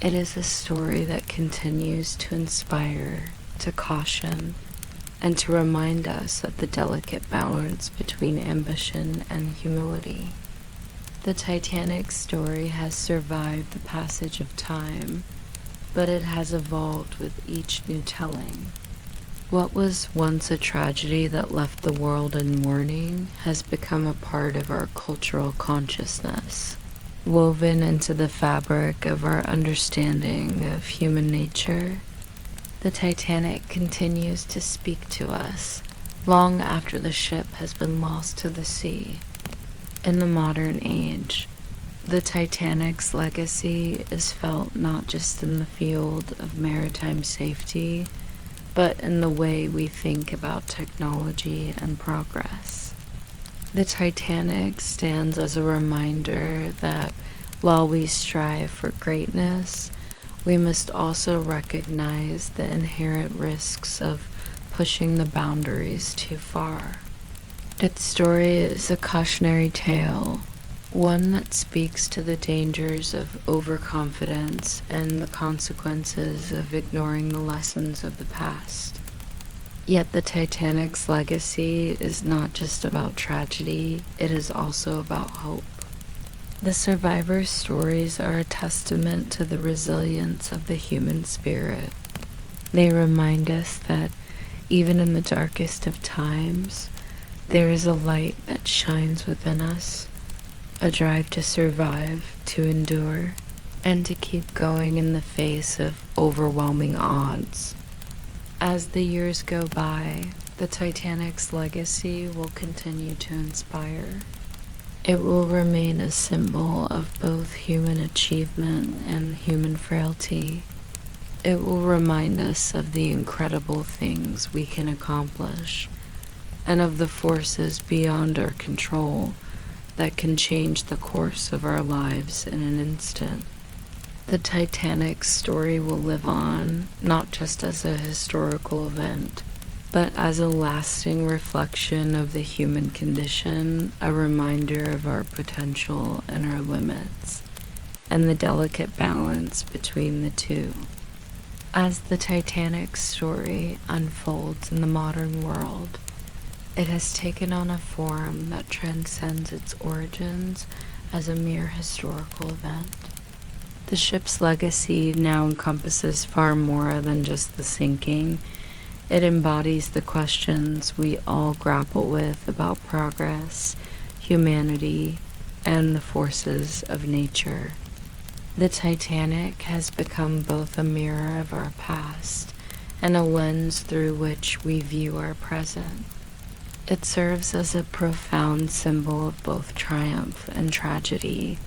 It is a story that continues to inspire, to caution, and to remind us of the delicate balance between ambition and humility. The Titanic story has survived the passage of time, but it has evolved with each new telling. What was once a tragedy that left the world in mourning has become a part of our cultural consciousness, woven into the fabric of our understanding of human nature. The Titanic continues to speak to us long after the ship has been lost to the sea. In the modern age, the Titanic's legacy is felt not just in the field of maritime safety, but in the way we think about technology and progress. The Titanic stands as a reminder that while we strive for greatness, we must also recognize the inherent risks of pushing the boundaries too far. Its story is a cautionary tale, one that speaks to the dangers of overconfidence and the consequences of ignoring the lessons of the past. Yet the Titanic's legacy is not just about tragedy, it is also about hope. The survivors' stories are a testament to the resilience of the human spirit. They remind us that even in the darkest of times, there is a light that shines within us, a drive to survive, to endure, and to keep going in the face of overwhelming odds. As the years go by, the Titanic's legacy will continue to inspire. It will remain a symbol of both human achievement and human frailty. It will remind us of the incredible things we can accomplish, and of the forces beyond our control that can change the course of our lives in an instant. The Titanic's story will live on, not just as a historical event, but as a lasting reflection of the human condition, a reminder of our potential and our limits, and the delicate balance between the two. As the Titanic story unfolds in the modern world, it has taken on a form that transcends its origins as a mere historical event. The ship's legacy now encompasses far more than just the sinking. It embodies the questions we all grapple with about progress, humanity, and the forces of nature. The Titanic has become both a mirror of our past and a lens through which we view our present. It serves as a profound symbol of both triumph and tragedy,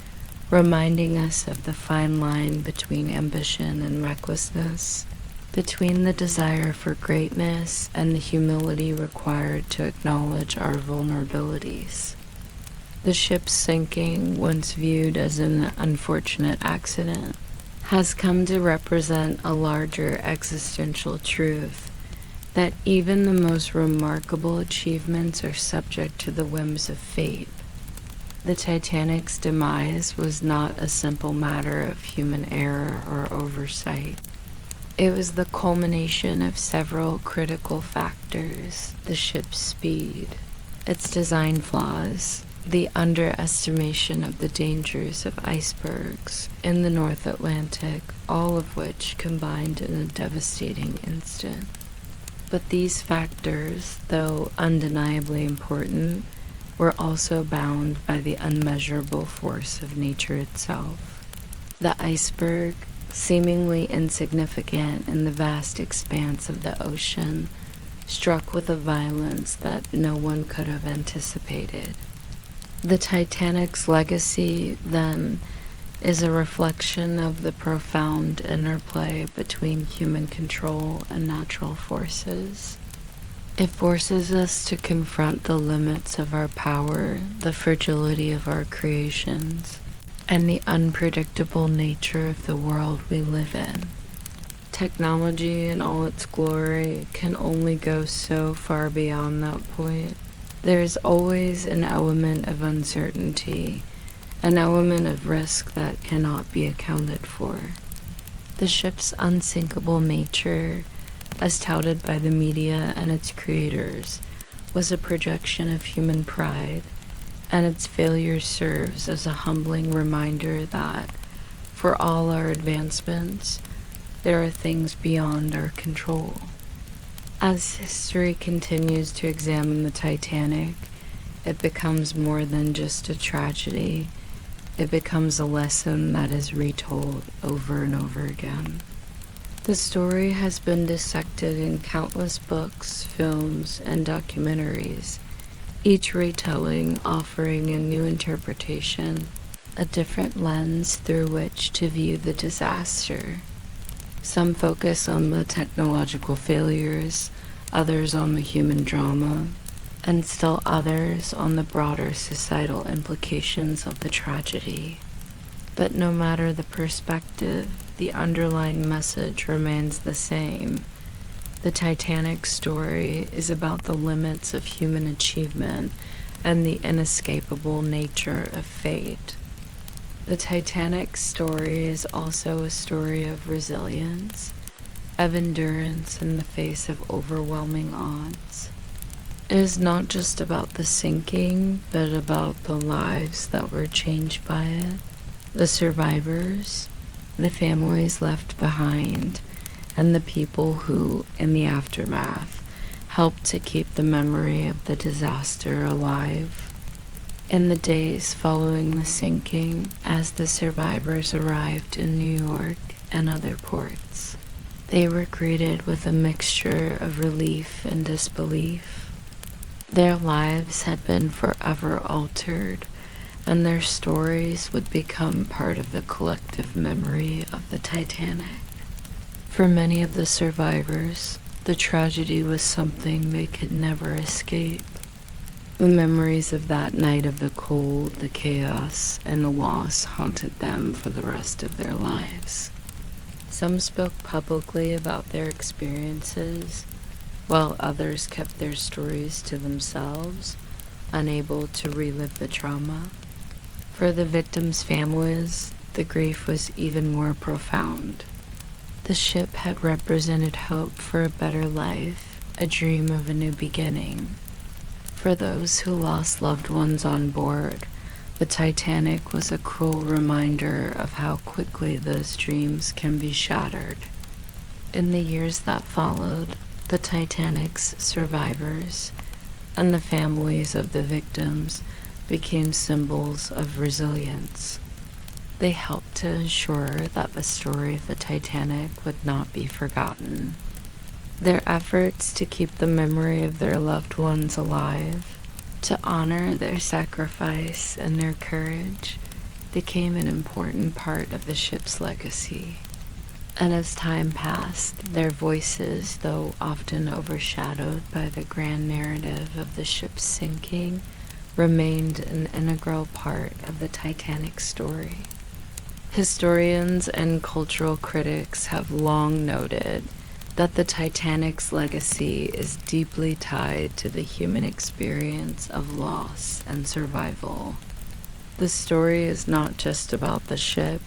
reminding us of the fine line between ambition and recklessness, between the desire for greatness and the humility required to acknowledge our vulnerabilities. The ship's sinking, once viewed as an unfortunate accident, has come to represent a larger existential truth that even the most remarkable achievements are subject to the whims of fate. The Titanic's demise was not a simple matter of human error or oversight. It was the culmination of several critical factors: the ship's speed, its design flaws, the underestimation of the dangers of icebergs in the North Atlantic, all of which combined in a devastating instant. But these factors, though undeniably important, were also bound by the unmeasurable force of nature itself. The iceberg, seemingly insignificant in the vast expanse of the ocean, struck with a violence that no one could have anticipated. The Titanic's legacy, then, is a reflection of the profound interplay between human control and natural forces. It forces us to confront the limits of our power, the fragility of our creations, and the unpredictable nature of the world we live in. Technology in all its glory can only go so far beyond that point. There is always an element of uncertainty, an element of risk that cannot be accounted for. The ship's unsinkable nature, as touted by the media and its creators, was a projection of human pride, and its failure serves as a humbling reminder that, for all our advancements, there are things beyond our control. As history continues to examine the Titanic, it becomes more than just a tragedy. It becomes a lesson that is retold over and over again. The story has been dissected in countless books, films, and documentaries, each retelling offering a new interpretation, a different lens through which to view the disaster. Some focus on the technological failures, others on the human drama, and still others on the broader societal implications of the tragedy. But no matter the perspective, the underlying message remains the same. The Titanic story is about the limits of human achievement and the inescapable nature of fate. The Titanic story is also a story of resilience, of endurance in the face of overwhelming odds. It is not just about the sinking, but about the lives that were changed by it, the survivors, the families left behind, and the people who, in the aftermath, helped to keep the memory of the disaster alive. In the days following the sinking, as the survivors arrived in New York and other ports, they were greeted with a mixture of relief and disbelief. Their lives had been forever altered, and their stories would become part of the collective memory of the Titanic. For many of the survivors, the tragedy was something they could never escape. The memories of that night of the cold, the chaos, and the loss haunted them for the rest of their lives. Some spoke publicly about their experiences, while others kept their stories to themselves, unable to relive the trauma. For the victims' families, the grief was even more profound. The ship had represented hope for a better life, a dream of a new beginning. For those who lost loved ones on board, the Titanic was a cruel reminder of how quickly those dreams can be shattered. In the years that followed, the Titanic's survivors and the families of the victims became symbols of resilience. They helped to ensure that the story of the Titanic would not be forgotten. Their efforts to keep the memory of their loved ones alive, to honor their sacrifice and their courage, became an important part of the ship's legacy. And as time passed, their voices, though often overshadowed by the grand narrative of the ship's sinking, remained an integral part of the Titanic story. Historians and cultural critics have long noted that the Titanic's legacy is deeply tied to the human experience of loss and survival. The story is not just about the ship,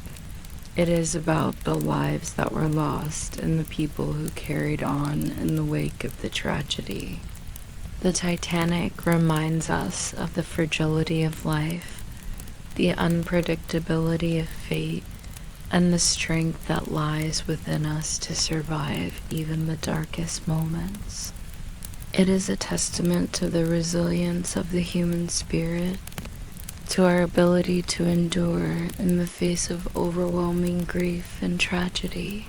it is about the lives that were lost and the people who carried on in the wake of the tragedy. The Titanic reminds us of the fragility of life, the unpredictability of fate, and the strength that lies within us to survive even the darkest moments. It is a testament to the resilience of the human spirit, to our ability to endure in the face of overwhelming grief and tragedy.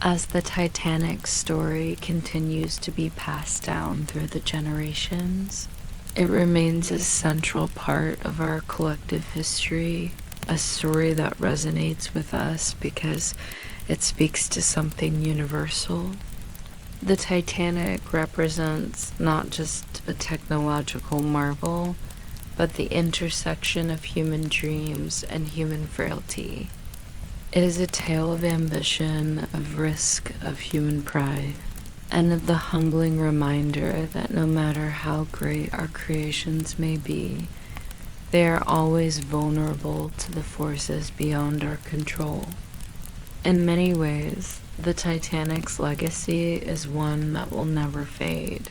As the Titanic's story continues to be passed down through the generations, it remains a central part of our collective history, a story that resonates with us because it speaks to something universal. The Titanic represents not just a technological marvel, but the intersection of human dreams and human frailty. It is a tale of ambition, of risk, of human pride, and of the humbling reminder that no matter how great our creations may be, they are always vulnerable to the forces beyond our control. In many ways, the Titanic's legacy is one that will never fade.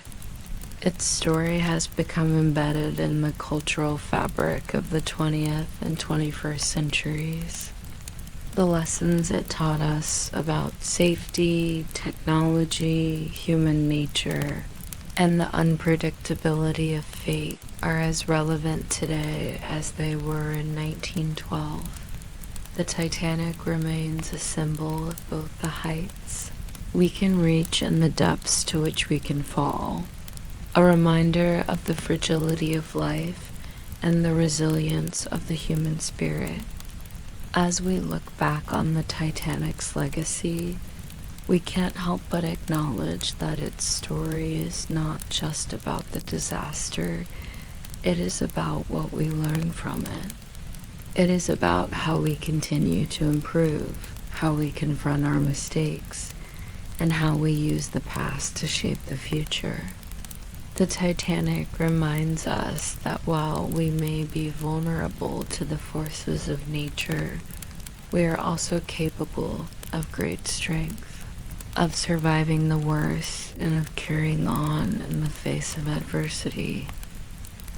Its story has become embedded in the cultural fabric of the 20th and 21st centuries. The lessons it taught us about safety, technology, human nature, and the unpredictability of fate are as relevant today as they were in 1912. The Titanic remains a symbol of both the heights we can reach and the depths to which we can fall. A reminder of the fragility of life and the resilience of the human spirit. As we look back on the Titanic's legacy, we can't help but acknowledge that its story is not just about the disaster, it is about what we learn from it. It is about how we continue to improve, how we confront our mistakes, and how we use the past to shape the future. The Titanic reminds us that while we may be vulnerable to the forces of nature, we are also capable of great strength, of surviving the worst and of carrying on in the face of adversity.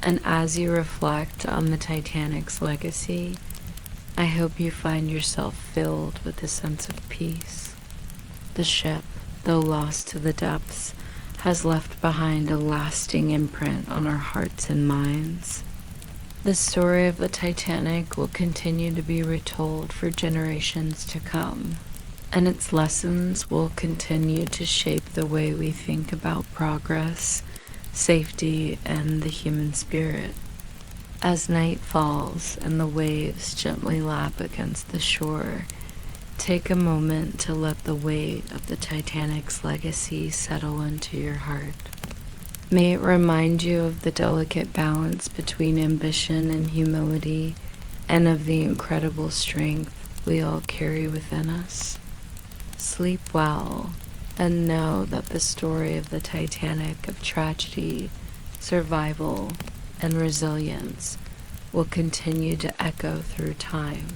And as you reflect on the Titanic's legacy, I hope you find yourself filled with a sense of peace. The ship, though lost to the depths, has left behind a lasting imprint on our hearts and minds. The story of the Titanic will continue to be retold for generations to come, and its lessons will continue to shape the way we think about progress, safety, and the human spirit. As night falls and the waves gently lap against the shore, take a moment to let the weight of the Titanic's legacy settle into your heart. May it remind you of the delicate balance between ambition and humility, and of the incredible strength we all carry within us. Sleep well, and know that the story of the Titanic of tragedy, survival, and resilience will continue to echo through time.